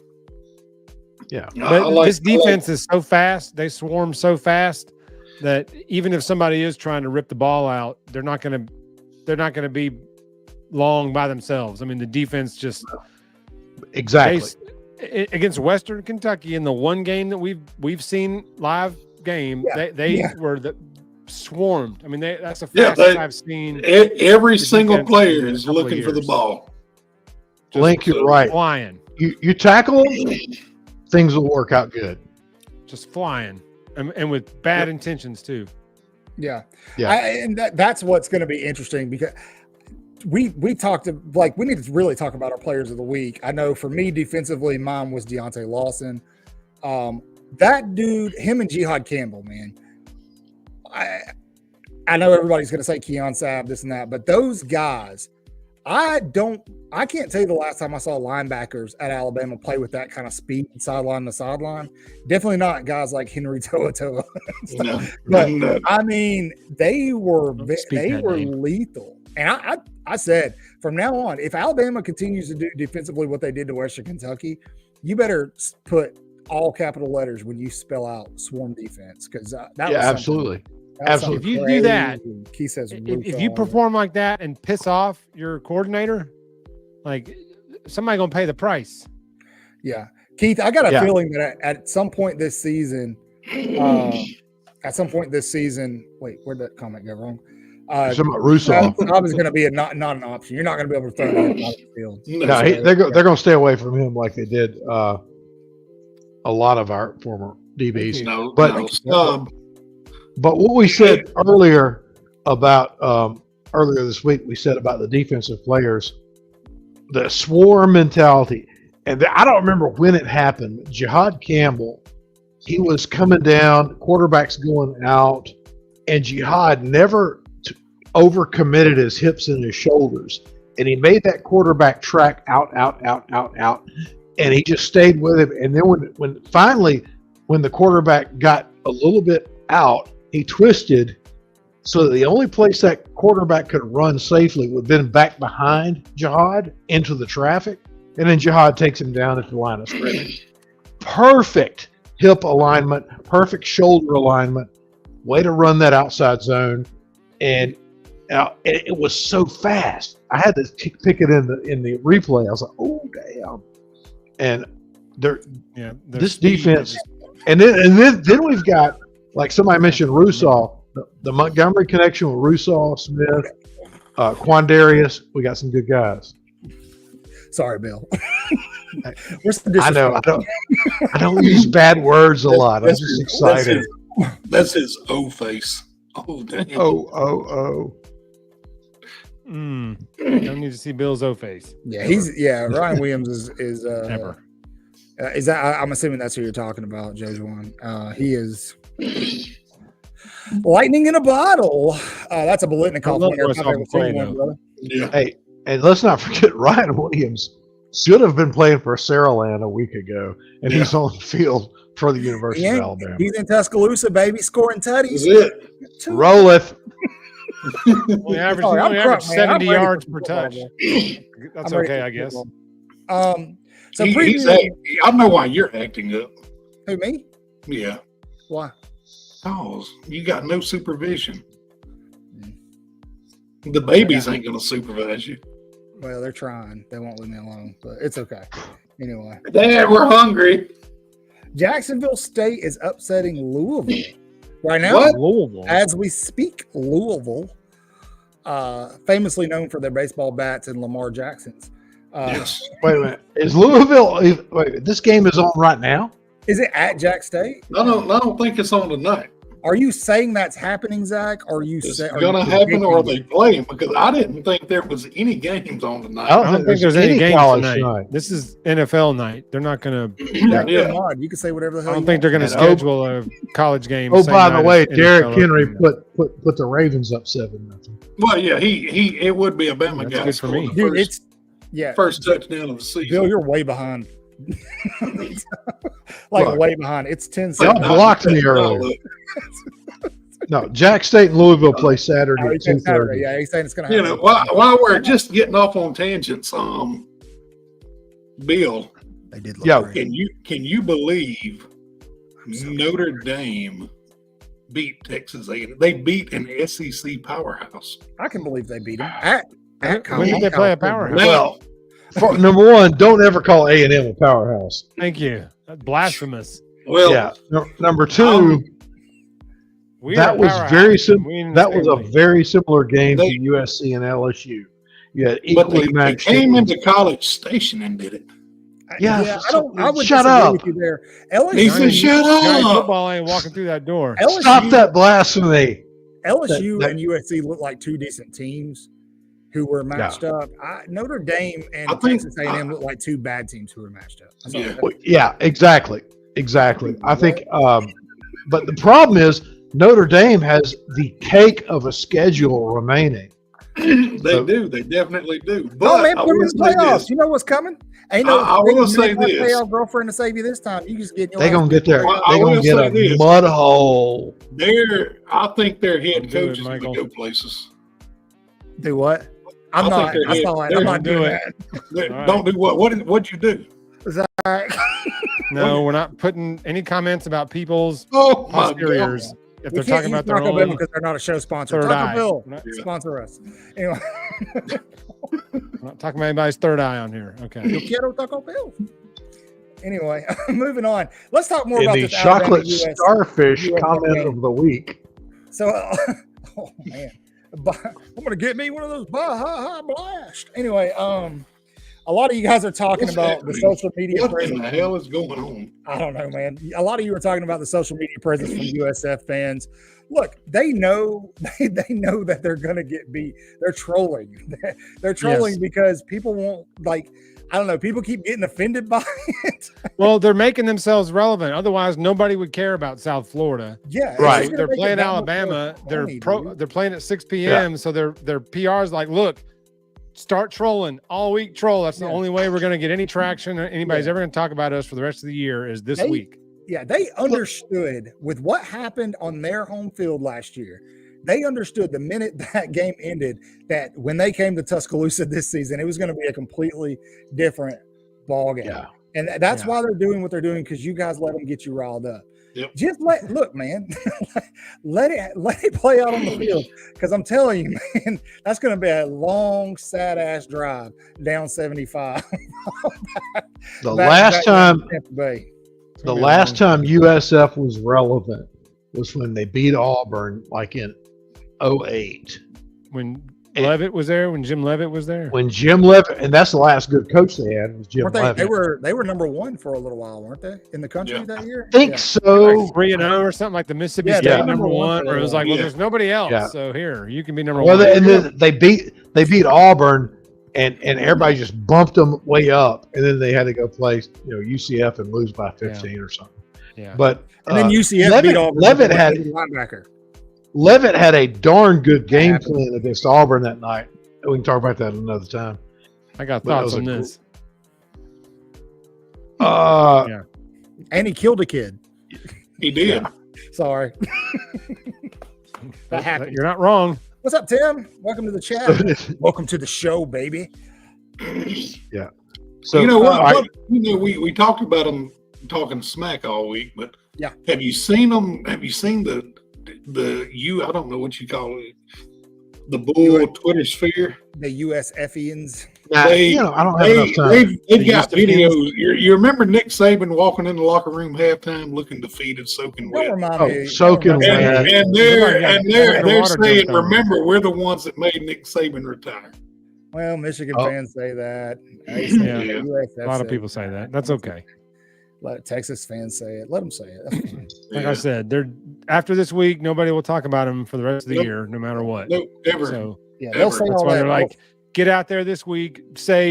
Speaker 4: Yeah.
Speaker 3: But this defense is so fast. They swarm so fast that even if somebody is trying to rip the ball out, they're not going to be long by themselves. I mean, the defense just
Speaker 4: exactly.
Speaker 3: Against Western Kentucky in the one game that we've seen live game, they were swarmed. I mean, that's the fastest I've seen.
Speaker 2: Every single player is looking for the ball.
Speaker 4: Link, you're right.
Speaker 3: Flying.
Speaker 4: You tackle them, things will work out good.
Speaker 3: Just flying, and with bad intentions too.
Speaker 1: Yeah.
Speaker 4: Yeah.
Speaker 1: That's what's going to be interesting, because we talked we need to really talk about our players of the week. I know for me defensively, mine was Deontay Lawson. That dude, him and Jihad Campbell, man. I know everybody's going to say Keon Sabb, this and that, but those guys, I can't tell you the last time I saw linebackers at Alabama play with that kind of speed, sideline to sideline. Definitely not guys like Henry To'oTo'o. But I mean, they were lethal. And I said, from now on, if Alabama continues to do defensively what they did to Western Kentucky, you better put all capital letters when you spell out swarm defense, because that was
Speaker 4: absolutely. Absolutely.
Speaker 3: If you do that,
Speaker 1: he says,
Speaker 3: if you perform like that and piss off your coordinator, like, somebody gonna pay the price.
Speaker 1: Yeah, Keith, I got a feeling that at some point this season, wait, where'd that comment go wrong?
Speaker 4: Some Russo.
Speaker 1: Bob is going to be not an option. You're not going to be able to throw him out of the field.
Speaker 4: No, they're going to stay away from him like they did a lot of our former DBs. But what we said earlier this week, we said about the defensive players, the swarm mentality, and I don't remember when it happened. Jihad Campbell, he was coming down, quarterback's going out, and Jihad never overcommitted his hips and his shoulders, and he made that quarterback track out, and he just stayed with him. And then when finally the quarterback got a little bit out, he twisted, so that the only place that quarterback could run safely would have been back behind Jihad into the traffic, and then Jihad takes him down at the line of scrimmage. Perfect hip alignment, perfect shoulder alignment, way to run that outside zone, and it was so fast. I had to pick it in the replay. I was like, oh damn! And this defense, and then we've got, like somebody mentioned, Russo, the Montgomery connection with Russo, Smith, Quandarius. We got some good guys.
Speaker 1: Sorry, Bill.
Speaker 4: I know. I don't use bad words a lot. I'm just excited.
Speaker 2: That's his O face. Oh damn.
Speaker 4: Oh.
Speaker 3: Don't need to see Bill's O face.
Speaker 1: Yeah, Ryan Williams is
Speaker 3: never.
Speaker 1: Is that? I'm assuming that's who you're talking about, Jojuan. He is lightning in a bottle. That's a Bolitnikoff winner.
Speaker 2: Yeah.
Speaker 4: Hey, and let's not forget Ryan Williams should have been playing for Saraland a week ago, and he's on the field for the University of Alabama.
Speaker 1: He's in Tuscaloosa, baby, scoring tutties.
Speaker 2: Is it?
Speaker 4: Rolleth.
Speaker 3: Only average 70 yards per touch. That's okay, I guess.
Speaker 1: So
Speaker 2: I know why you're acting up.
Speaker 1: Who, me?
Speaker 2: Yeah.
Speaker 1: Why?
Speaker 2: Oh, you got no supervision. The babies ain't going to supervise you.
Speaker 1: Well, they're trying. They won't leave me alone, but it's okay. Anyway.
Speaker 2: Dad, we're hungry.
Speaker 1: Jacksonville State is upsetting Louisville right now.
Speaker 2: What?
Speaker 3: Louisville.
Speaker 1: As we speak, Louisville, famously known for their baseball bats and Lamar Jacksons.
Speaker 2: Yes.
Speaker 4: Wait a minute. Is Louisville? Wait, this game is on right now?
Speaker 1: Is it at Jack State?
Speaker 2: I don't think it's on tonight.
Speaker 1: Are you saying that's happening, Zach? Or are you
Speaker 2: It's
Speaker 1: saying
Speaker 2: going to happen, or are they playing? Because I didn't think there was any games on tonight.
Speaker 4: I
Speaker 3: I don't think there's any games
Speaker 4: college
Speaker 3: tonight. This is NFL night. They're not going to.
Speaker 2: Yeah.
Speaker 1: You can say whatever the hell.
Speaker 3: I don't think they're going to
Speaker 4: And
Speaker 3: schedule a college game.
Speaker 4: Oh,
Speaker 3: same
Speaker 4: by the
Speaker 3: night
Speaker 4: way,
Speaker 3: as
Speaker 4: Derrick
Speaker 3: NFL
Speaker 4: Henry
Speaker 3: opening.
Speaker 4: put the Ravens up 7-0.
Speaker 2: Well, yeah, it would be a Bama
Speaker 3: That's
Speaker 2: guy
Speaker 3: good for me.
Speaker 2: scoring
Speaker 1: Dude,
Speaker 2: the first touchdown of the season.
Speaker 1: Bill, you're way behind.
Speaker 2: Look.
Speaker 1: Way behind. It's 10
Speaker 4: Y'all
Speaker 1: seconds.
Speaker 4: blocked me earlier. No, Jack State and Louisville play Saturday
Speaker 1: Oh,
Speaker 4: at
Speaker 1: he's saying
Speaker 4: 2:30.
Speaker 1: Saturday. Yeah, he's saying it's going to
Speaker 2: You
Speaker 1: happen.
Speaker 2: know, while we're just getting off on tangents, Bill,
Speaker 1: They did look
Speaker 4: Yeah.
Speaker 1: great.
Speaker 2: can you believe Notre Dame beat Texas A&M? They beat an SEC powerhouse.
Speaker 1: I can believe they beat him at
Speaker 3: When did they play a powerhouse?
Speaker 2: Now,
Speaker 4: Number one, don't ever call A&M a powerhouse.
Speaker 3: Thank you. That's blasphemous.
Speaker 2: well,
Speaker 4: Yeah. Number two,
Speaker 3: We are
Speaker 4: that
Speaker 3: a
Speaker 4: was
Speaker 3: powerhouse.
Speaker 4: very simple.
Speaker 3: We in the
Speaker 4: That was a
Speaker 3: family.
Speaker 4: very similar game
Speaker 2: They-
Speaker 4: to USC and LSU. You had
Speaker 2: but
Speaker 4: equally
Speaker 2: they
Speaker 4: matched
Speaker 2: came
Speaker 4: teams.
Speaker 2: into College Station and did it.
Speaker 4: Yeah,
Speaker 1: I would
Speaker 4: shut
Speaker 1: disagree
Speaker 4: up.
Speaker 1: with you there. LSU,
Speaker 2: He said, "Shut
Speaker 3: Johnny
Speaker 2: up."
Speaker 3: football ain't walking through that door.
Speaker 1: LSU,
Speaker 4: Stop that blasphemy.
Speaker 1: LSU
Speaker 4: that-
Speaker 1: and USC look like two decent teams who were matched up. Notre Dame and
Speaker 2: I think-
Speaker 1: Texas A&M look like two bad teams who were matched up. That's all
Speaker 2: Yeah.
Speaker 1: I'm saying.
Speaker 4: Well, yeah, exactly. I think, but the problem is Notre Dame has the cake of a schedule remaining.
Speaker 2: They do. They definitely do. But
Speaker 1: Oh man,
Speaker 2: I
Speaker 1: put them
Speaker 2: will
Speaker 1: in the
Speaker 2: say
Speaker 1: playoffs.
Speaker 2: this.
Speaker 1: You know what's coming? Ain't no.
Speaker 2: I will say
Speaker 1: ain't no
Speaker 2: this.
Speaker 1: playoff girlfriend to save you this time. You just get.
Speaker 4: They're gonna get there.
Speaker 2: Well, I
Speaker 4: They're gonna
Speaker 2: will
Speaker 4: get
Speaker 2: say
Speaker 4: a
Speaker 2: this.
Speaker 4: mud hole.
Speaker 2: I think their head
Speaker 3: Don't do it,
Speaker 2: coaches
Speaker 3: Michael.
Speaker 2: would go places.
Speaker 1: Do what?
Speaker 2: I
Speaker 1: I'm
Speaker 2: think
Speaker 1: not.
Speaker 2: they're
Speaker 1: I'm
Speaker 2: hit-
Speaker 1: not.
Speaker 2: they're
Speaker 1: I'm not doing
Speaker 3: doing
Speaker 1: that.
Speaker 3: All right.
Speaker 2: Don't do what? What'd you do?
Speaker 1: Zach.
Speaker 3: No, we're not putting any comments about people's
Speaker 2: Oh my
Speaker 3: posteriors
Speaker 2: God.
Speaker 3: if
Speaker 1: We
Speaker 3: they're
Speaker 1: can't
Speaker 3: talking about
Speaker 1: use
Speaker 3: their
Speaker 1: Taco Bell
Speaker 3: own
Speaker 1: because they're not a show sponsor.
Speaker 3: third
Speaker 1: Taco
Speaker 3: eye.
Speaker 1: Bell
Speaker 3: We're not,
Speaker 1: sponsor us. Anyway,
Speaker 3: we're not talking about anybody's third eye on here. Okay.
Speaker 1: yo quiero Taco Bell. Anyway, moving on. Let's talk more
Speaker 4: In
Speaker 1: about
Speaker 4: the
Speaker 1: this
Speaker 4: chocolate
Speaker 1: Alabama US.
Speaker 4: starfish
Speaker 1: US
Speaker 4: comment
Speaker 1: game.
Speaker 4: of the week.
Speaker 1: So, oh man, I'm gonna get me one of those Baja Blast. Anyway, a lot of you guys are talking
Speaker 2: What's
Speaker 1: about the
Speaker 2: happening?
Speaker 1: social media
Speaker 2: What in
Speaker 1: presence.
Speaker 2: the hell is going on?
Speaker 1: I don't know, man. A lot of you are talking about the social media presence from USF fans. Look, they know they know that they're gonna get beat. They're trolling. They're trolling
Speaker 3: Yes.
Speaker 1: because people won't like. I don't know. People keep getting offended by it.
Speaker 3: Well, they're making themselves relevant. Otherwise, nobody would care about South Florida.
Speaker 1: Yeah, it's
Speaker 4: Right.
Speaker 1: just gonna
Speaker 3: They're
Speaker 1: make it
Speaker 3: playing
Speaker 1: that much more
Speaker 3: Alabama.
Speaker 1: funny, dude.
Speaker 3: They're playing at 6 p.m. So their PR's like, look, start trolling all week. Troll. That's the
Speaker 1: Yeah.
Speaker 3: only way we're going to get any traction. Or anybody's ever going to talk about us for the rest of the year is this
Speaker 1: They-
Speaker 3: week.
Speaker 1: Yeah, they understood with what happened on their home field last year. They understood the minute that game ended that when they came to Tuscaloosa this season, it was going to be a completely different ball game.
Speaker 4: Yeah.
Speaker 1: And that's
Speaker 3: Yeah.
Speaker 1: why they're doing what they're doing, because you guys let them get you riled up.
Speaker 2: Yep.
Speaker 1: Just look, man, let it play out on the field. Because I'm telling you, man, that's going to be a long, sad ass drive down 75.
Speaker 4: The
Speaker 1: Back
Speaker 4: last
Speaker 1: down
Speaker 4: time
Speaker 1: to Tampa Bay.
Speaker 3: It's
Speaker 4: The
Speaker 3: gonna be a
Speaker 4: last
Speaker 3: long-
Speaker 4: time USF was relevant was when they beat Auburn, like in 08.
Speaker 3: when Levitt was there, when Jim Levitt was there.
Speaker 4: When Jim Levitt, and that's the last good coach they had was Jim
Speaker 1: Weren't they?
Speaker 4: Levitt.
Speaker 1: They were number one for a little while, weren't they? In the country
Speaker 2: Yeah.
Speaker 1: that year.
Speaker 4: I think
Speaker 1: Yeah.
Speaker 4: so.
Speaker 3: Like 3-0 or something like the Mississippi
Speaker 1: Yeah,
Speaker 3: State
Speaker 1: they were
Speaker 3: number
Speaker 1: number one
Speaker 3: one,
Speaker 1: for
Speaker 3: where it was like, well,
Speaker 2: Yeah.
Speaker 3: there's nobody else.
Speaker 4: Yeah.
Speaker 3: So here, you can be number
Speaker 4: Well,
Speaker 3: one.
Speaker 4: and then they beat Auburn, and everybody just bumped them way up, and then they had to go play UCF and lose by 15 or something.
Speaker 3: Yeah.
Speaker 4: But
Speaker 1: And then UCF
Speaker 4: Levitt-
Speaker 1: beat Auburn.
Speaker 4: Levitt
Speaker 1: with
Speaker 4: had-
Speaker 1: a linebacker.
Speaker 4: Levitt had a darn good game plan against Auburn that night. We can talk about that another time.
Speaker 3: I got
Speaker 4: But that
Speaker 3: thoughts
Speaker 4: was
Speaker 3: on
Speaker 4: a
Speaker 3: this.
Speaker 1: And he killed a kid.
Speaker 2: He did.
Speaker 4: Yeah.
Speaker 1: Sorry. That happened.
Speaker 3: You're not wrong.
Speaker 1: What's up, Tim? Welcome to the chat. Welcome to the show, baby.
Speaker 4: Yeah. So
Speaker 2: you know what? We talked about them talking smack all week, but
Speaker 1: yeah,
Speaker 2: have you seen them? Have you seen the I don't know what you call it, the bull Twitter sphere,
Speaker 1: the USFians?
Speaker 2: I
Speaker 4: don't have enough time.
Speaker 2: They've got videos. You remember Nick Saban walking in the locker room halftime, looking defeated, soaking wet.
Speaker 4: Soaking wet.
Speaker 2: And they're saying, "Remember, we're the ones that made Nick Saban retire."
Speaker 1: Well, Michigan fans say that.
Speaker 3: A lot of people say that. That's okay.
Speaker 1: Let Texas fans say it. Let them say it.
Speaker 3: Like I said, after this week, nobody will talk about them for the rest of the year, no matter what.
Speaker 2: No, ever.
Speaker 3: So
Speaker 1: they'll say
Speaker 3: that's
Speaker 1: all
Speaker 3: why
Speaker 1: that.
Speaker 3: they're like, get out there this week,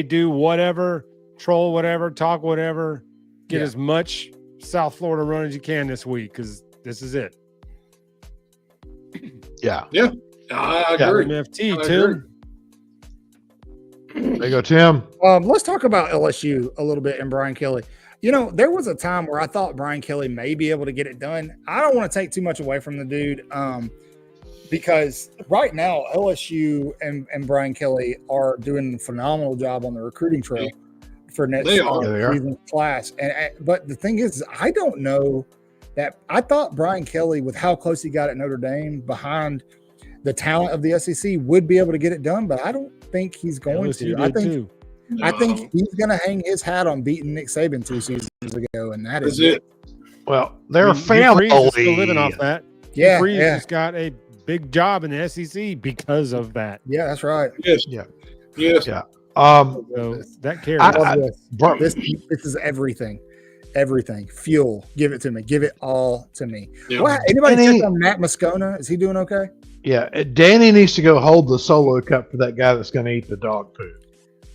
Speaker 3: do whatever, troll whatever, talk whatever, get as much South Florida run as you can this week, because this is it.
Speaker 2: Yeah. I agree.
Speaker 3: MFT, Tim.
Speaker 4: There you go, Tim.
Speaker 1: Let's talk about LSU a little bit and Brian Kelly. You know, there was a time where I thought Brian Kelly may be able to get it done. I don't want to take too much away from the dude because right now LSU and Brian Kelly are doing a phenomenal job on the recruiting trail for next season's class. But the thing is, I don't know that I thought Brian Kelly, with how close he got at Notre Dame behind the talent of the SEC, would be able to get it done, but I don't think he's going to. I think he's going to hang his hat on beating Nick Saban 2 seasons ago, and that is it.
Speaker 4: Well, they're a family.
Speaker 3: Still living off that.
Speaker 1: Yeah,
Speaker 3: Freeze has got a big job in the SEC because of that.
Speaker 1: Yeah, that's right.
Speaker 2: Yes.
Speaker 4: Yeah.
Speaker 3: So that carries.
Speaker 1: This is everything. Everything. Fuel. Give it to me. Give it all to me.
Speaker 2: Yeah.
Speaker 1: Anybody check on Matt Moscona? Is he doing okay?
Speaker 4: Yeah. Danny needs to go hold the solo cup for that guy that's going to eat the dog poo.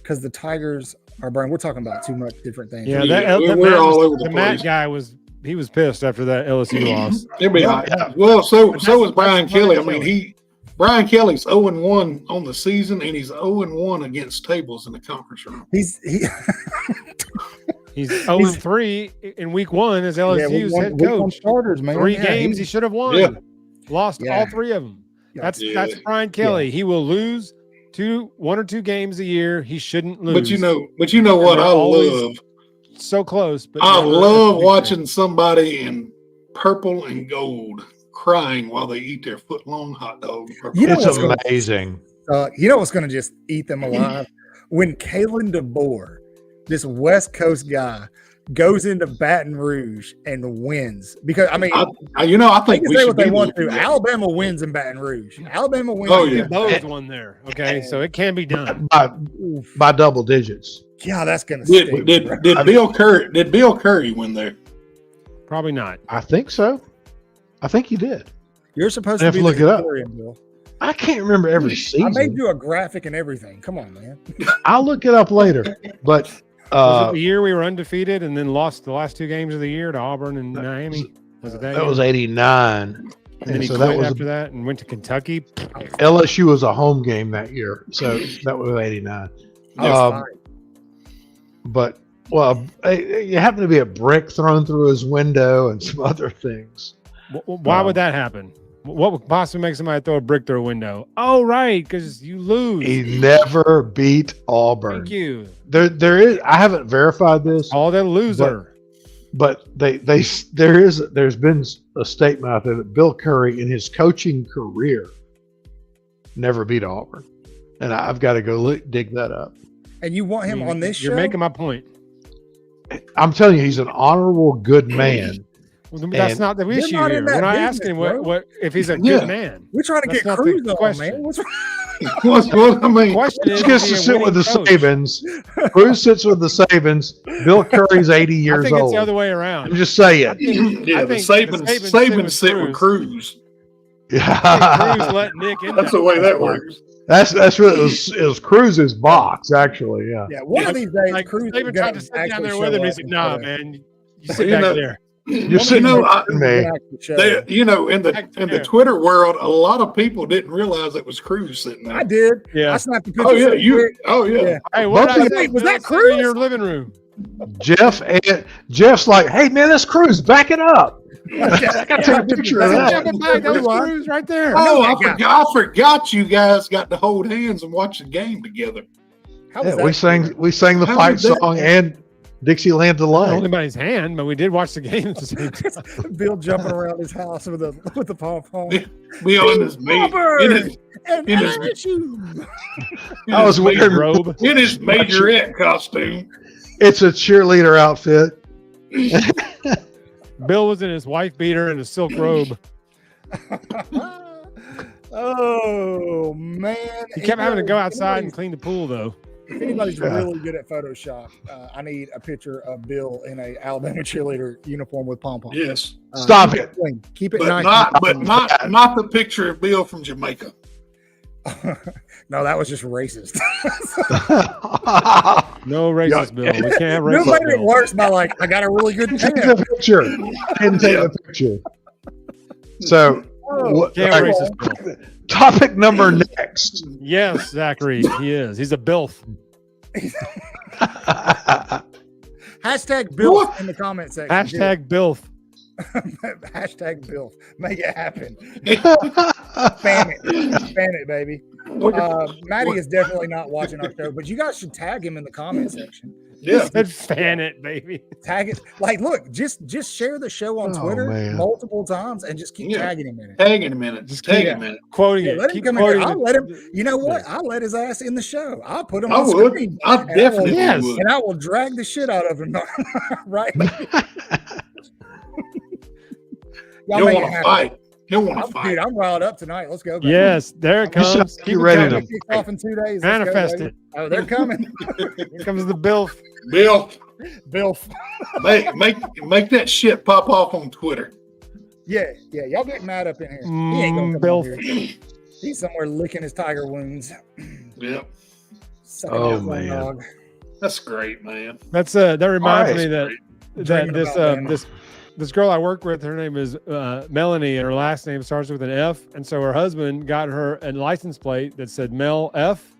Speaker 1: Because the Tigers are burning. We're talking about too much different things.
Speaker 3: Yeah,
Speaker 2: we're all over the place.
Speaker 3: Matt guy was pissed after that LSU loss.
Speaker 2: Well, so was Brian Kelly. I mean, Brian Kelly's 0-1 on the season, and he's 0-1 against tables in the conference room.
Speaker 3: He's 0-3 in week 1 as LSU's head coach.
Speaker 1: Starters, man.
Speaker 3: 3 games he should have won.
Speaker 2: Yeah.
Speaker 3: Lost all 3 of them. That's Brian Kelly. Yeah. He will lose 1 or 2 games a year. He shouldn't lose.
Speaker 2: But you know what I love?
Speaker 3: So close. But
Speaker 2: I love watching somebody in purple and gold crying while they eat their foot-long hot dog.
Speaker 4: It's amazing.
Speaker 1: You know what's going to just eat them alive? When Kalen DeBoer, this West Coast guy, goes into Baton Rouge and wins. Because, I mean,
Speaker 2: I think we
Speaker 1: say
Speaker 2: should
Speaker 1: what they want to. Alabama wins in Baton Rouge. Alabama wins.
Speaker 2: Oh, yeah.
Speaker 3: Both won there. Okay, so it can be done.
Speaker 4: By double digits.
Speaker 1: Yeah, that's going to stink.
Speaker 2: Did Bill Curry win there?
Speaker 3: Probably not.
Speaker 4: I think so. I think he did.
Speaker 1: You're supposed to be
Speaker 4: look it up.
Speaker 1: Bill.
Speaker 4: I can't remember every season.
Speaker 1: I made you a graphic and everything. Come on, man.
Speaker 4: I'll look it up later. But
Speaker 3: was it the year we were undefeated and then lost the last 2 games of the year to Auburn and Miami? Was it that
Speaker 4: was 89.
Speaker 3: And then he
Speaker 4: so
Speaker 3: quit after that and went to Kentucky.
Speaker 4: LSU was a home game that year, so that was 89. But you happen to be a brick thrown through his window and some other things.
Speaker 3: Why would that happen? What would possibly make somebody throw a brick through a window? Oh, right, because you lose.
Speaker 4: He never beat Auburn.
Speaker 3: Thank you.
Speaker 4: There is. I haven't verified this.
Speaker 3: Oh, that loser.
Speaker 4: But there's been a statement out there that Bill Curry in his coaching career never beat Auburn, and I've got to go dig that up.
Speaker 1: And you want him on this show?
Speaker 3: You're making my point.
Speaker 4: I'm telling you, he's an honorable, good man.
Speaker 3: Well, that's not the issue here. We're not asking what if he's a good man.
Speaker 1: We're trying to get Cruz on, man. What's
Speaker 2: what I mean?
Speaker 4: He gets to sit with the Sabans. Cruz sits with the Sabans. Bill Curry's 80 years old.
Speaker 3: I think it's the other way around.
Speaker 4: I'm just saying.
Speaker 2: Yeah, the Sabans sit with Cruz.
Speaker 4: Yeah,
Speaker 3: Cruz let Nick in.
Speaker 2: That's the way that works.
Speaker 4: That's really it was Cruz's box, actually. Yeah.
Speaker 1: Yeah. One of these days, Cruz.
Speaker 3: They've been trying to sit down there with him. He said, "Nah, man, you sit back there."
Speaker 4: You're sitting me.
Speaker 2: In the Twitter world, a lot of people didn't realize it was Cruz sitting there.
Speaker 1: I did.
Speaker 3: Yeah.
Speaker 1: I snapped the picture.
Speaker 2: Oh yeah. Oh yeah.
Speaker 3: Hey, what did I say?
Speaker 1: Was that Cruz
Speaker 3: in your living room?
Speaker 4: Jeff's like, hey man, this crew's back it up. I got to take a picture of that.
Speaker 3: That was Cruz right there.
Speaker 2: Oh, I forgot you guys got to hold hands and watch the game together.
Speaker 4: We sang the fight song and Dixieland
Speaker 3: Not
Speaker 4: Delight.
Speaker 3: anybody's hand, but we did watch the game at the same time.
Speaker 1: Bill jumping around his house with the pom pom.
Speaker 2: Bill in his
Speaker 4: I was wearing
Speaker 3: robe.
Speaker 2: in his majorette costume.
Speaker 4: It's a cheerleader outfit.
Speaker 3: Bill was in his wife beater and a silk robe.
Speaker 1: Oh man!
Speaker 3: He kept having to go outside and clean the pool, though.
Speaker 1: If anybody's really good at Photoshop, I need a picture of Bill in a Alabama cheerleader uniform with pom pom.
Speaker 2: Yes.
Speaker 4: Stop it.
Speaker 1: Keep it
Speaker 2: But
Speaker 1: nice.
Speaker 2: not the picture of Bill from Jamaica.
Speaker 1: No, that was just racist.
Speaker 3: No racist, Bill. We can't have
Speaker 1: You
Speaker 3: racist.
Speaker 1: made it
Speaker 3: Bill.
Speaker 1: worse by I got a really good
Speaker 4: Take
Speaker 1: tan.
Speaker 4: the picture. Didn't take the picture. So,
Speaker 3: Can't have racist, Bill.
Speaker 4: topic number next.
Speaker 3: Yes, Zachary, he is. He's a bilf.
Speaker 1: Hashtag Bill in the comment section.
Speaker 3: Hashtag bilf.
Speaker 1: Hashtag Bill. Make it happen. Fan it, baby. Maddie is definitely not watching our show, but you guys should tag him in the comment section.
Speaker 2: Yeah.
Speaker 3: Said fan it, baby.
Speaker 1: Tag it. Look, just share the show on Twitter
Speaker 4: man.
Speaker 1: multiple times and just keep tagging him in it.
Speaker 2: Tag in a minute. Just tag in a minute.
Speaker 3: Quoting
Speaker 1: Yeah,
Speaker 3: it.
Speaker 1: let him
Speaker 3: Keep
Speaker 1: come in
Speaker 3: quoting
Speaker 1: here. I'll
Speaker 3: it.
Speaker 1: let him. You know what? I'll let his ass in the show. I'll put him
Speaker 2: I
Speaker 1: on
Speaker 2: would.
Speaker 1: screen.
Speaker 2: I
Speaker 1: And
Speaker 2: definitely
Speaker 3: Yes.
Speaker 2: would.
Speaker 1: And I will drag the shit out of him. Right? Y'all
Speaker 2: He'll
Speaker 1: make it
Speaker 2: want to
Speaker 1: happen.
Speaker 2: fight. He'll want to fight.
Speaker 1: Dude, I'm riled up tonight. Let's go, baby.
Speaker 3: Yes, there it comes.
Speaker 4: sound like
Speaker 3: Keep
Speaker 4: you're
Speaker 3: it
Speaker 4: ready
Speaker 3: coming.
Speaker 4: to-
Speaker 1: Kick off in 2 days. Let's go,
Speaker 3: Manifest
Speaker 1: baby.
Speaker 3: it.
Speaker 1: Oh, they're coming.
Speaker 3: Here comes the bilf.
Speaker 2: Bill,
Speaker 1: Bill.
Speaker 2: make that shit pop off on Twitter.
Speaker 1: Yeah. Y'all get mad up in here. He ain't gonna come
Speaker 3: Bill.
Speaker 1: up here. He's somewhere licking his tiger wounds.
Speaker 2: Yep.
Speaker 1: Sucking
Speaker 4: Oh,
Speaker 1: his own
Speaker 4: man.
Speaker 1: dog.
Speaker 2: That's great, man.
Speaker 3: That reminds
Speaker 4: All right.
Speaker 3: me that
Speaker 1: Dreaming
Speaker 3: this
Speaker 1: about them.
Speaker 3: this girl I work with, her name is Melanie, and her last name starts with an F, and so her husband got her a license plate that said Mel F.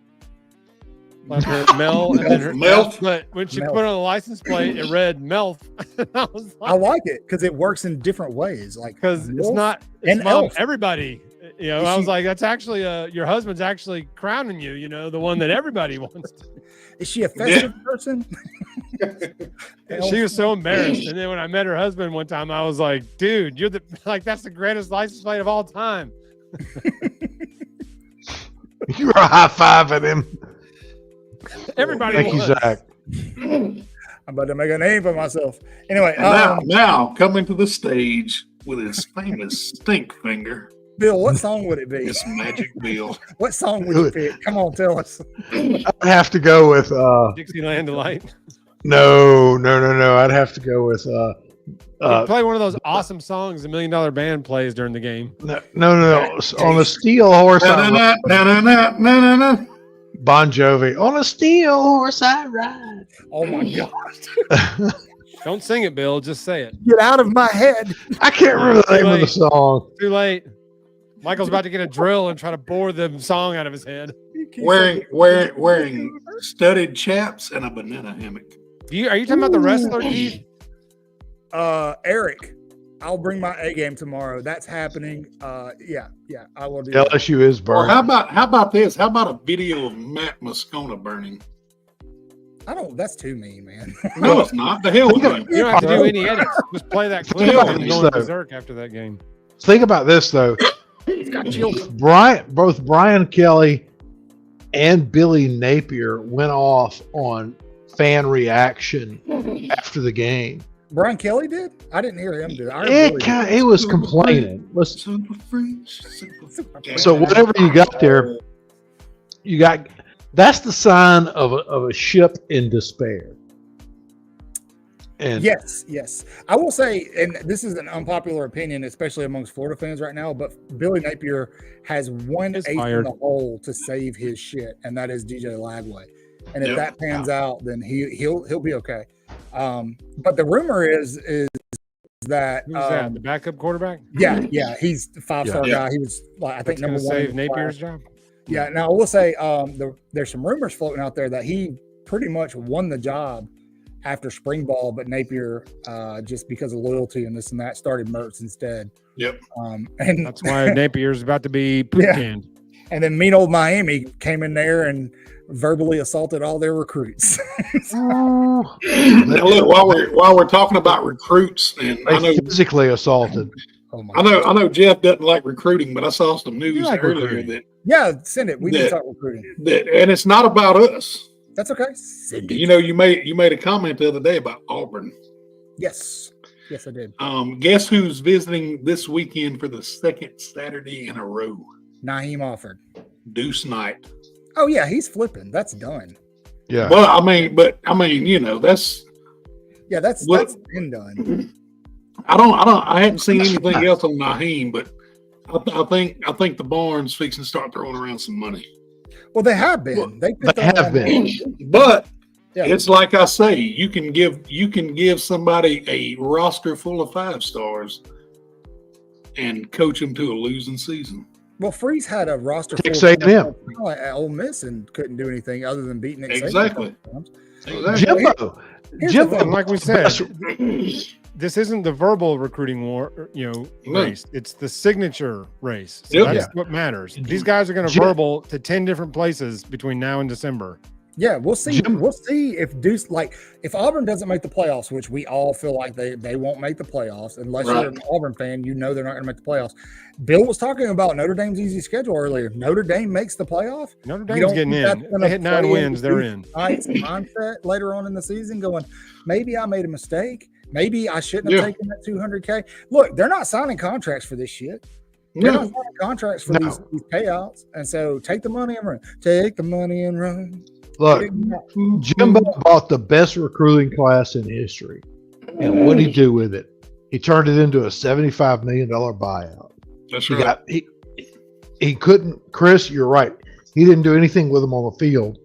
Speaker 3: Like her Mel and then her
Speaker 2: Melf.
Speaker 3: F, but when she
Speaker 1: Melf.
Speaker 3: put on the license plate, it read Melf. I was
Speaker 1: I
Speaker 3: like,
Speaker 1: like it because it works in different ways.
Speaker 3: because it's
Speaker 1: Wolf
Speaker 3: not
Speaker 1: and
Speaker 3: it's not
Speaker 1: elf.
Speaker 3: everybody. You know,
Speaker 1: Is
Speaker 3: I was
Speaker 1: she-
Speaker 3: like, that's actually your husband's actually crowning you. You know, the one that everybody wants.
Speaker 1: Is she a festive person?
Speaker 3: And she was so embarrassed. And then when I met her husband one time, I was like, dude, you're that's the greatest license plate of all time.
Speaker 4: You were high-fiving him.
Speaker 3: Everybody
Speaker 4: Thank you,
Speaker 3: was.
Speaker 4: Zach.
Speaker 1: I'm about to make a name for myself. Anyway,
Speaker 2: Now coming to the stage with his famous stink finger,
Speaker 1: Bill, what song would it be?
Speaker 2: it's Magic Bill.
Speaker 1: What song would you pick? Come on, tell us.
Speaker 4: I'd have to go with
Speaker 3: Dixieland Delight.
Speaker 4: no. I'd have to go with
Speaker 3: Play one of those awesome songs the $1 Million Band plays during the game.
Speaker 4: no. On a steel horse, I ride.
Speaker 2: Na-na-na-na-na-na-na.
Speaker 4: Bon Jovi. On a steel horse, I ride.
Speaker 1: Oh my God.
Speaker 3: Don't sing it, Bill. Just say it.
Speaker 1: Get out of my head.
Speaker 4: I can't remember the name of the song.
Speaker 3: Too late. Michael's about to get a drill and try to bore the song out of his head.
Speaker 2: Wearing studded chaps and a banana hammock.
Speaker 3: Are you talking about the wrestler, Keith?
Speaker 1: Eric, I'll bring my A game tomorrow. That's happening. Yeah, I will do that.
Speaker 4: LSU is
Speaker 2: Or
Speaker 4: burned.
Speaker 2: how about this? How about a video of Matt Moscona burning?
Speaker 1: That's too mean, man.
Speaker 2: No, it's not. The hell with you.
Speaker 3: You don't have to do any edits. Just play that clip
Speaker 4: Think about
Speaker 3: and
Speaker 4: this,
Speaker 3: go
Speaker 4: though.
Speaker 3: berserk after that game.
Speaker 4: Think about this though.
Speaker 1: Got children.
Speaker 4: Both Brian Kelly and Billy Napier went off on fan reaction after the game.
Speaker 1: Brian Kelly did? I didn't hear him do it.
Speaker 4: It was complaining.
Speaker 2: Super French, super
Speaker 4: So whatever you got there, that's the sign of a ship in despair. And
Speaker 1: Yes. I will say, and this is an unpopular opinion, especially amongst Florida fans right now, but Billy Napier has one
Speaker 3: He's
Speaker 1: ace in
Speaker 3: fired.
Speaker 1: the hole to save his shit, and that is DJ Lagway. And if
Speaker 2: Yep.
Speaker 1: that pans out, then he'll be okay. But the rumor is that
Speaker 3: Who's that? The backup quarterback?
Speaker 1: yeah, he's the 5-star
Speaker 2: Yeah.
Speaker 1: guy. He was I think
Speaker 3: That's going
Speaker 1: number
Speaker 3: to
Speaker 1: one.
Speaker 3: save
Speaker 1: in the
Speaker 3: Napier's
Speaker 1: class.
Speaker 3: job.
Speaker 1: Yeah. Now I will say there's some rumors floating out there that he pretty much won the job after spring ball, but Napier, just because of loyalty and this and that, started Mertz instead.
Speaker 2: Yep.
Speaker 1: And
Speaker 3: that's why Napier's about to be poop canned.
Speaker 1: And then mean old Miami came in there and verbally assaulted all their recruits.
Speaker 2: Now look, while we're talking about recruits, and I know
Speaker 4: physically assaulted.
Speaker 2: I know Jeff doesn't like recruiting, but I saw some news earlier that
Speaker 1: send it. We need to talk recruiting.
Speaker 2: And it's not about us.
Speaker 1: That's okay. Send it.
Speaker 2: You know, you made a comment the other day about Auburn.
Speaker 1: Yes, I did.
Speaker 2: Guess who's visiting this weekend for the second Saturday in a row?
Speaker 1: Naheem Offord.
Speaker 2: Deuce Knight.
Speaker 1: Oh yeah, he's flipping. That's done.
Speaker 4: Yeah.
Speaker 2: Well, I mean, you know, that's
Speaker 1: been done.
Speaker 2: I hadn't seen anything else on Naheem, but I think the Barnes fixing to start throwing around some money.
Speaker 1: Well, they have been. They
Speaker 4: have been.
Speaker 2: But it's like I say, you can give somebody a roster full of 5 stars and coach them to a losing season.
Speaker 1: Well, Freeze had a roster
Speaker 4: full of talent
Speaker 1: at Ole Miss and couldn't do anything other than beating it.
Speaker 2: Exactly.
Speaker 3: Jimbo, like we said, this isn't the verbal recruiting war, race. It's the signature race. So that's what matters. These guys are going to verbal to 10 different places between now and December.
Speaker 1: Yeah, we'll see. We'll see if Deuce, if Auburn doesn't make the playoffs, which we all feel like they won't make the playoffs unless you're an Auburn fan, they're not going to make the playoffs. Bill was talking about Notre Dame's easy schedule earlier. Notre Dame makes the playoff.
Speaker 3: Notre Dame's getting in. They hit 9 wins, they're in.
Speaker 1: Mindset later on in the season, going, maybe I made a mistake. Maybe I shouldn't have taken that $200K. Look, they're not signing contracts for this shit. They're not signing contracts for these payouts. And so take the money and run. Take the money and run.
Speaker 4: Look, Jimbo bought the best recruiting class in history. And what did he do with it? He turned it into a $75 million buyout.
Speaker 2: That's right.
Speaker 4: He couldn't, Chris, you're right. He didn't do anything with them on the field.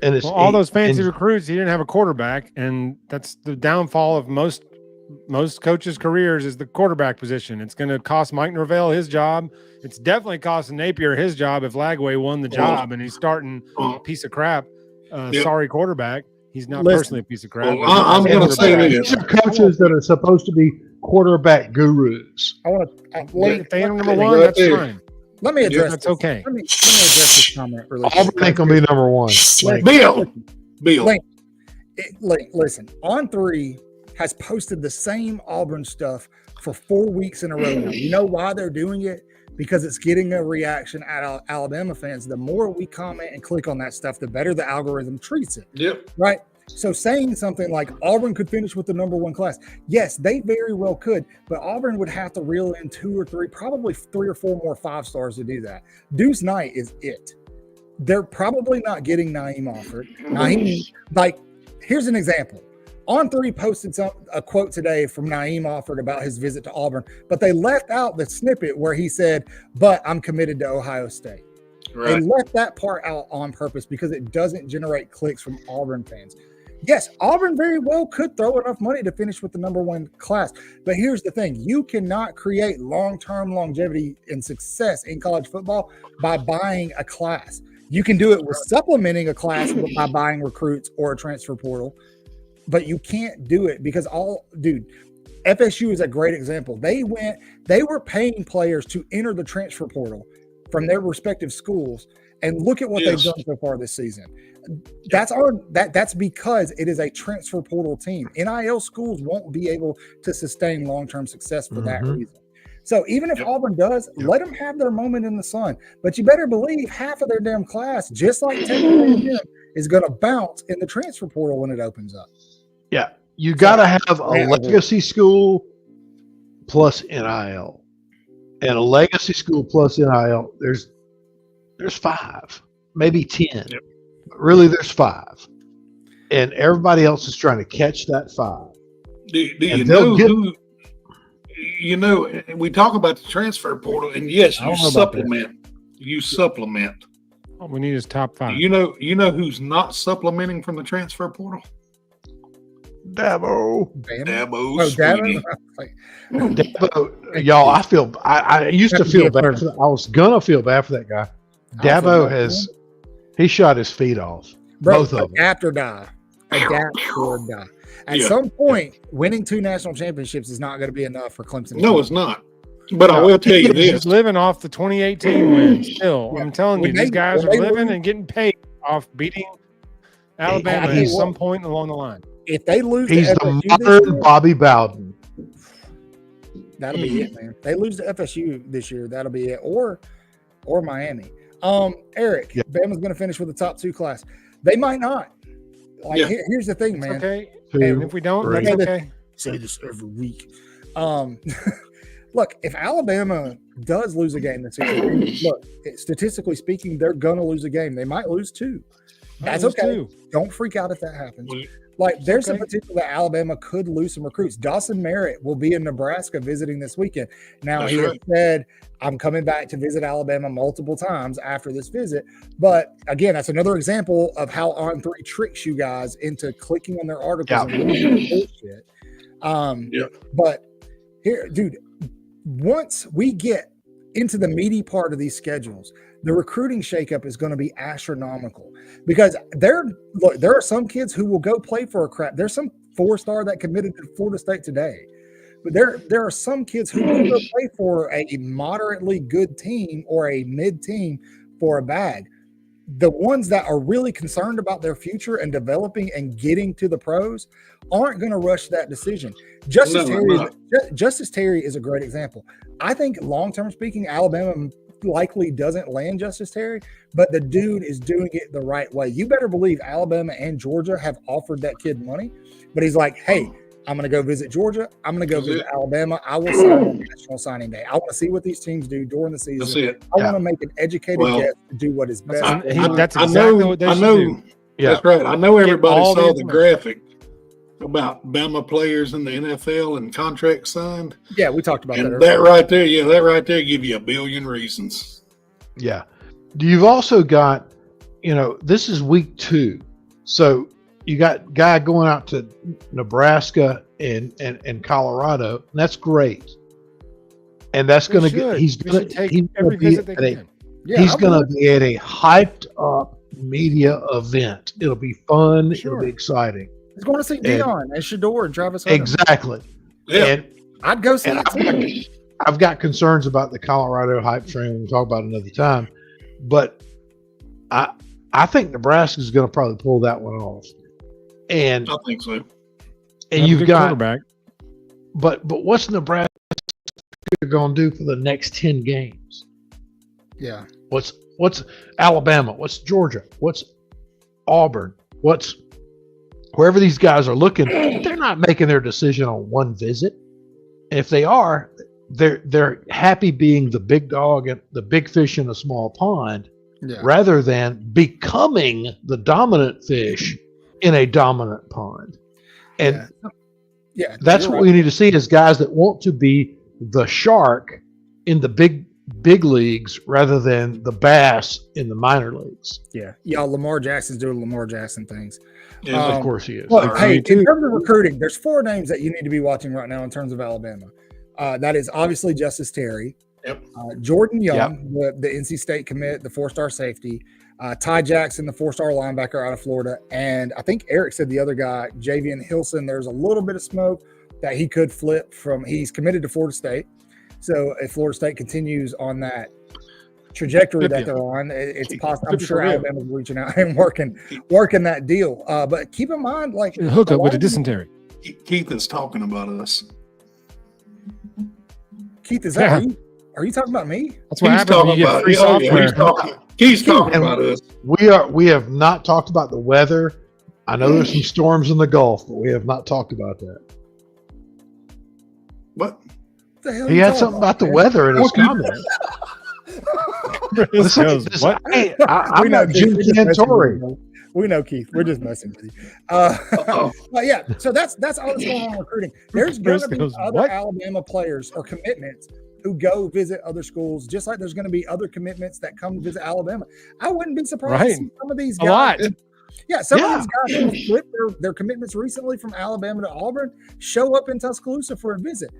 Speaker 4: And
Speaker 3: all those fancy recruits, he didn't have a quarterback. And that's the downfall of most coaches' careers is the quarterback position. It's going to cost Mike Norvell his job. It's definitely costing Napier his job if Lagway won the job and he's starting a piece of crap. Sorry, quarterback. He's not personally a piece of crap.
Speaker 2: Well, I'm going to say
Speaker 4: these are coaches that are supposed to be quarterback gurus.
Speaker 1: I want to
Speaker 3: they ain't number one. That's fine.
Speaker 1: Let me address.
Speaker 3: That's okay.
Speaker 1: Let me address this comment really quick.
Speaker 4: Auburn ain't going to be number one.
Speaker 2: Bill.
Speaker 1: Listen. On3 has posted the same Auburn stuff for 4 weeks in a row now. You know why they're doing it? Because it's getting a reaction at Alabama fans. The more we comment and click on that stuff, the better the algorithm treats it.
Speaker 2: Yep.
Speaker 1: Right? So saying something like Auburn could finish with the number 1 class. Yes, they very well could, but Auburn would have to reel in 2 or 3, probably 3 or 4 more 5 stars to do that. Deuce Knight is it. They're probably not getting Naheem Offord. Here's an example. On3 posted a quote today from Naheem Offord about his visit to Auburn, but they left out the snippet where he said, "But I'm committed to Ohio State." Right. They left that part out on purpose because it doesn't generate clicks from Auburn fans. Yes, Auburn very well could throw enough money to finish with the number 1 class, but here's the thing: you cannot create long-term longevity and success in college football by buying a class. You can do it with supplementing a class by buying recruits or a transfer portal. But you can't do it because FSU is a great example. They were paying players to enter the transfer portal from their respective schools, and look at what they've done so far this season. That's because it is a transfer portal team. NIL schools won't be able to sustain long-term success for that reason. So even if Auburn does, let them have their moment in the sun. But you better believe half of their damn class, just like Texas A&M, is going to bounce in the transfer portal when it opens up.
Speaker 4: Yeah, you got to have a legacy school plus NIL, and a legacy school plus NIL. There's 5, maybe 10. Yep. But really, there's 5, and everybody else is trying to catch that 5.
Speaker 2: Do you know who? You know, we talk about the transfer portal, and yes, you supplement. You supplement.
Speaker 3: All we need is top 5.
Speaker 2: You know who's not supplementing from the transfer portal?
Speaker 4: Dabo.
Speaker 2: Dabo,
Speaker 4: y'all. I used to feel bad. I was gonna feel bad for that guy. Dabo he shot his feet off.
Speaker 1: Bro,
Speaker 4: both of them.
Speaker 1: Adapt or die. Adapt or die. At some point, winning 2 national championships is not going to be enough for Clemson.
Speaker 2: No, it's not. But I will tell you this.
Speaker 3: He's living off the 2018 win still.
Speaker 1: Yeah.
Speaker 3: I'm telling you, these guys are living and getting paid off beating Alabama at some point along the line.
Speaker 1: If they lose,
Speaker 4: He's
Speaker 1: to
Speaker 4: the
Speaker 1: FSU
Speaker 4: modern Bobby Bowden.
Speaker 1: that'll be it, man. They lose to FSU this year, that'll be it, or Miami. Eric, Bama's going to finish with the top 2 class. They might not. Like, here's the thing, man.
Speaker 3: Okay, and if we don't, that's okay.
Speaker 1: Say this every week. Look, if Alabama does lose a game this season, look, statistically speaking, they're going to lose a game. They might lose 2. That's okay. Don't freak out if that happens. Like, there's some potential that Alabama could lose some recruits. Dawson Merritt will be in Nebraska visiting this weekend. Now, he has said, I'm coming back to visit Alabama multiple times after this visit. But, again, that's another example of how On3 tricks you guys into clicking on their articles and reading bullshit. But here, dude, once we get into the meaty part of these schedules, the recruiting shakeup is going to be astronomical because there are some kids who will go play for a crap. There's some 4-star that committed to Florida State today, but there are some kids who will go play for a moderately good team or a mid team for a bag. The ones that are really concerned about their future and developing and getting to the pros aren't going to rush that decision. Justice Terry is a great example. I think long-term speaking, Alabama likely doesn't land Justice Terry, but the dude is doing it the right way. You better believe Alabama and Georgia have offered that kid money, but he's like, hey, I'm going to go visit Georgia. I'm going to go visit Alabama. I will sign on National Signing Day. I want to see what these teams do during the season.
Speaker 2: That's it.
Speaker 1: I want to make an educated guess to do what is best.
Speaker 3: That's exactly what they should do.
Speaker 2: That's right. I know everybody saw the graphic about Bama players in the NFL and contracts signed.
Speaker 1: Yeah, we talked about that earlier.
Speaker 2: That right there give you a billion reasons.
Speaker 4: Yeah. You've also got, this is week 2. So you got guy going out to Nebraska and Colorado, and that's great. And that's going to get, he's going to be at a hyped up media event. It'll be fun. It'll be exciting.
Speaker 1: He's going to see Dion and Shador and Travis Hunter.
Speaker 4: Exactly.
Speaker 2: Yeah.
Speaker 1: And I'd go see it.
Speaker 4: I've got concerns about the Colorado hype train. We'll talk about it another time. But I think Nebraska is going to probably pull that one off. And
Speaker 2: I think so.
Speaker 4: And you've got
Speaker 3: quarterback.
Speaker 4: But what's Nebraska going to do for the next 10 games?
Speaker 1: Yeah.
Speaker 4: What's Alabama? What's Georgia? What's Auburn? What's wherever these guys are looking? They're not making their decision on one visit. And if they are, they're happy being the big dog and the big fish in a small pond, rather than becoming the dominant fish in a dominant pond. And that's what we need to see is guys that want to be the shark in the big leagues rather than the bass in the minor leagues.
Speaker 1: Yeah, Lamar Jackson's doing Lamar Jackson things.
Speaker 4: Of course he is.
Speaker 1: Look, hey, in terms of recruiting, there's 4 names that you need to be watching right now in terms of Alabama. That is obviously Justice Terry, Jordan Young, the NC State commit, the 4-star safety, Ty Jackson, the 4-star linebacker out of Florida, and I think Eric said the other guy, Javian Hilson. There's a little bit of smoke that he could flip from. He's committed to Florida State. So if Florida State continues on that trajectory that they're on, it's possible. I'm sure Alabama's reaching out and working that deal. But keep in mind, like
Speaker 3: hook up with the dysentery.
Speaker 2: Keith is talking about us.
Speaker 1: Keith, is that are you talking about me?
Speaker 3: That's what happens when you get free software.
Speaker 2: He's talking about us.
Speaker 4: We have not talked about the weather. I know there's some storms in the Gulf, but we have not talked about that.
Speaker 2: What?
Speaker 4: He had something about the weather in his comments. I'm not Jim Cantori.
Speaker 1: We know, Keith. We're just messing with you. But yeah, so that's all that's going on in recruiting. There's going to be other Alabama players or commitments who go visit other schools, just like there's going to be other commitments that come visit Alabama. I wouldn't be surprised to see some of these guys. Of these guys who flipped their commitments recently from Alabama to Auburn show up in Tuscaloosa for a visit.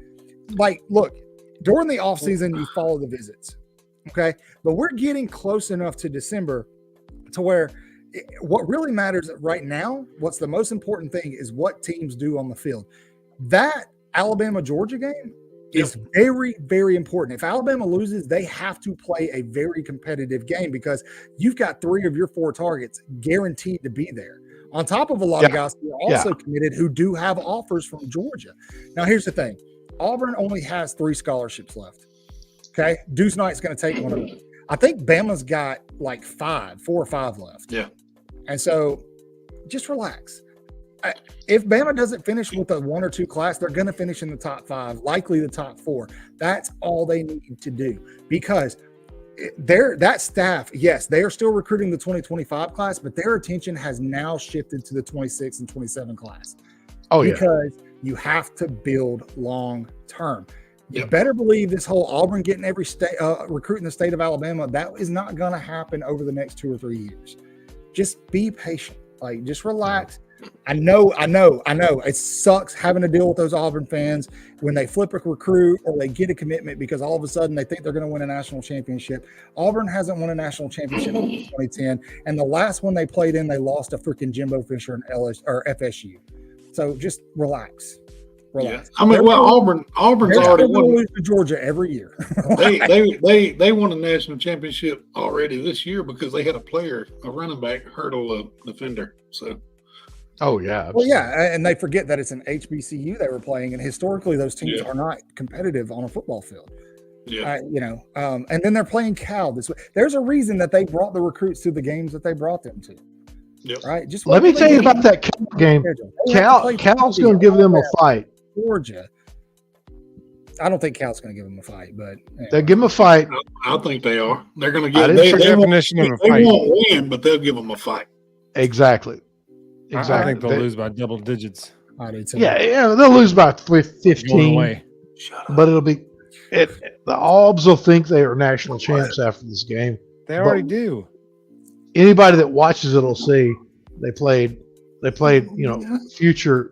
Speaker 1: Like, look, during the offseason, you follow the visits, okay? But we're getting close enough to December to where what really matters right now, what's the most important thing is what teams do on the field. That Alabama-Georgia game is very, very important. If Alabama loses, they have to play a very competitive game because you've got 3 of your 4 targets guaranteed to be there. On top of a lot of guys who are also committed who do have offers from Georgia. Now, here's the thing. Auburn only has 3 scholarships left. Okay? Deuce Knight's going to take one of them. I think Bama's got like 4 or 5 left.
Speaker 2: Yeah.
Speaker 1: And so just relax. If Bama doesn't finish with a 1 or 2 class, they're going to finish in the top 5, likely the top 4. That's all they need to do because that staff, yes, they are still recruiting the 2025 class, but their attention has now shifted to the 26 and 27 class. Because you have to build long term. You better believe this whole Auburn getting every state recruit in the state of Alabama, that is not going to happen over the next 2 or 3 years. Just be patient. Like, just relax. I know. It sucks having to deal with those Auburn fans when they flip a recruit or they get a commitment because all of a sudden they think they're going to win a national championship. Auburn hasn't won a national championship since 2010, and the last one they played in, they lost to freaking Jimbo Fisher and FSU. So just relax.
Speaker 2: Yeah. I mean, Auburn's already won.
Speaker 1: Lose to Georgia every year.
Speaker 2: they won a national championship already this year because they had a running back hurdle a defender. So.
Speaker 4: Oh yeah.
Speaker 1: Well, yeah, and they forget that it's an HBCU they were playing, and historically those teams are not competitive on a football field.
Speaker 2: Yeah.
Speaker 1: And then they're playing Cal this way. There's a reason that they brought the recruits to the games that they brought them to.
Speaker 2: Yep.
Speaker 1: Right. Just
Speaker 4: let me tell you about that Cal game. Cal's going to give them a fight.
Speaker 1: Georgia. I don't think Cal's going to give them a fight, but
Speaker 4: they'll give them a fight.
Speaker 2: I think they are. They're going to give them
Speaker 3: a fight.
Speaker 2: They won't win, but they'll give them a fight.
Speaker 4: Exactly.
Speaker 3: I think they'll lose by double digits.
Speaker 1: I do too.
Speaker 4: Yeah, they'll lose by 15. But it'll be the Aubs will think they are national champs after this game.
Speaker 3: They already do.
Speaker 4: Anybody that watches it will see they played, future,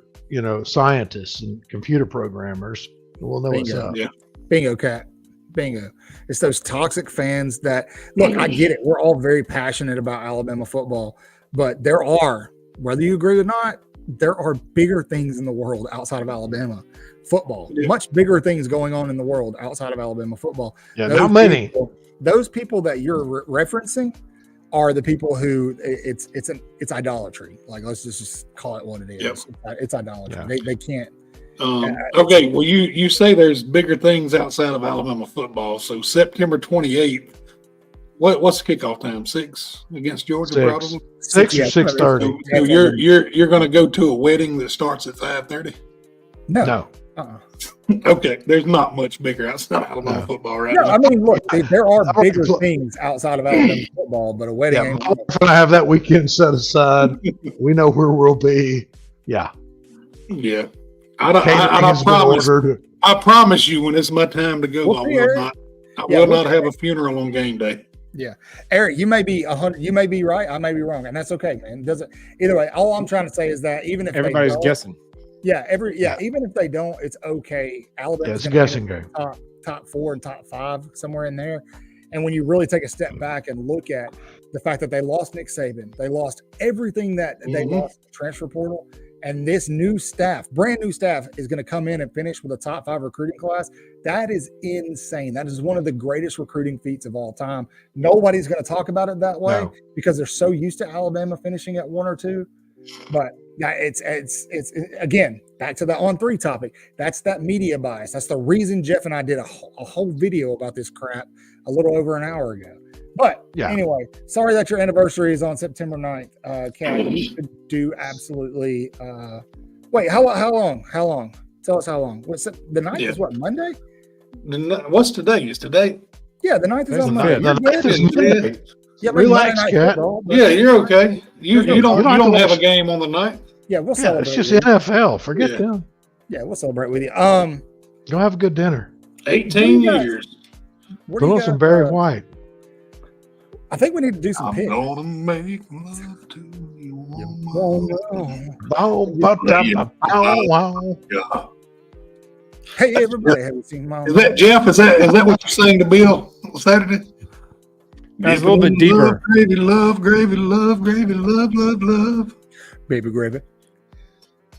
Speaker 4: scientists and computer programmers. We'll know what's up.
Speaker 2: Yeah.
Speaker 1: Bingo, Cat. Bingo. It's those toxic fans that look, I get it. We're all very passionate about Alabama football, but there are, whether you agree or not, there are bigger things in the world outside of Alabama football. Yeah. Much bigger things going on in the world outside of Alabama football.
Speaker 4: Yeah, not many.
Speaker 1: Those people that you're referencing are the people who it's idolatry. Like, let's just call it what it is. Yep. It's idolatry. Yeah. They can't.
Speaker 2: Okay, well, you say there's bigger things outside of Alabama football. So September 28th, what's the kickoff time? 6 against Georgia, 6. Probably
Speaker 4: 6 or 6:30.
Speaker 2: So you're going to go to a wedding that starts at 5:30?
Speaker 1: No.
Speaker 2: Okay, there's not much bigger outside of Alabama football right now.
Speaker 1: I mean, look, there are bigger things outside of Alabama football, but a wedding.
Speaker 4: Yeah, I'm going to have that weekend set aside. We know where we'll be. Yeah.
Speaker 2: Yeah. I promise you, when it's my time to go, I will not have a funeral on game day.
Speaker 1: Yeah, Eric, you may be 100. You may be right. I may be wrong, and that's okay, man. Either way. All I'm trying to say is that even if
Speaker 3: everybody's guessing,
Speaker 1: even if they don't, it's okay. Alabama's
Speaker 4: a guessing game.
Speaker 1: Top 4 and top 5, somewhere in there. And when you really take a step back and look at the fact that they lost Nick Saban, they lost everything that they lost in the transfer portal. And this new staff, brand new staff, is going to come in and finish with a top 5 recruiting class. That is insane. That is one of the greatest recruiting feats of all time. Nobody's going to talk about it that way because they're so used to Alabama finishing at 1 or 2. But it's again, back to the on-3 topic. That's that media bias. That's the reason Jeff and I did a whole video about this crap a little over an hour ago. But anyway, sorry that your anniversary is on September 9th. Kat, you could do absolutely wait, how long? Tell us how long. What's the 9th is what, Monday?
Speaker 2: What's today? Is today?
Speaker 1: Yeah, the 9th is on Monday.
Speaker 4: The 9th is Monday.
Speaker 1: Yeah,
Speaker 4: relax, Kat.
Speaker 2: Yeah, you're okay. You don't have a game on the 9th?
Speaker 1: Yeah, we'll celebrate.
Speaker 4: It's just NFL. Forget them.
Speaker 1: Yeah, we'll celebrate with you.
Speaker 4: Go have a good dinner.
Speaker 2: 18 years.
Speaker 4: Put on some Barry White.
Speaker 1: I think we need to do some picks.
Speaker 2: I'm gonna make love to you.
Speaker 1: Hey, everybody, have you seen Mom?
Speaker 2: Is that Jeff? Is that what you're saying to Bill on Saturday?
Speaker 3: That's a little bit deeper.
Speaker 2: Gravy, love, gravy, love, gravy, love, love, love.
Speaker 1: Baby gravy.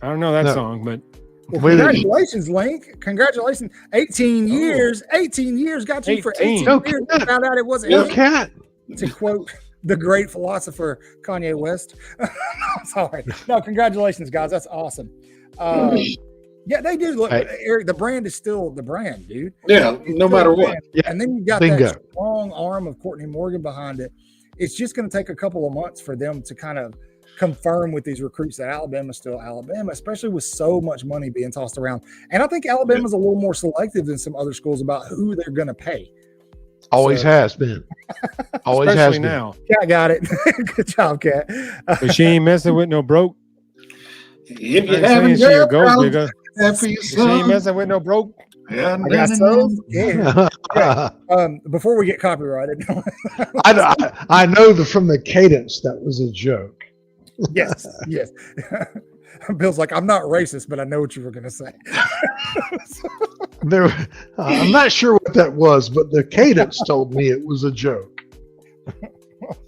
Speaker 3: I don't know that song, but
Speaker 1: Well, congratulations, Link. Congratulations. 18 years. 18 years. Got you for 18 years. Found out it wasn't
Speaker 4: No cat.
Speaker 1: To quote the great philosopher Kanye West. Sorry. No, congratulations, guys. That's awesome. Yeah, they do. Look, Eric, the brand is still the brand, dude.
Speaker 2: Yeah, no matter what.
Speaker 4: Yeah.
Speaker 1: And then you got that strong arm of Courtney Morgan behind it. It's just going to take a couple of months for them to kind of confirm with these recruits that Alabama's still Alabama, especially with so much money being tossed around. And I think Alabama's a little more selective than some other schools about who they're going to pay.
Speaker 4: Always has been. Always
Speaker 3: especially
Speaker 4: has been.
Speaker 3: now.
Speaker 1: Cat got it. Good job, Cat.
Speaker 3: But she ain't messing with no broke.
Speaker 2: If you
Speaker 3: haven't
Speaker 2: haven't
Speaker 3: she ain't messing with no broke.
Speaker 2: Yeah,
Speaker 1: I got so scared. Before we get copyrighted.
Speaker 4: I know from the cadence that was a joke.
Speaker 1: Yes. Bill's like, I'm not racist, but I know what you were going to say.
Speaker 4: I'm not sure what that was, but the cadence told me it was a joke.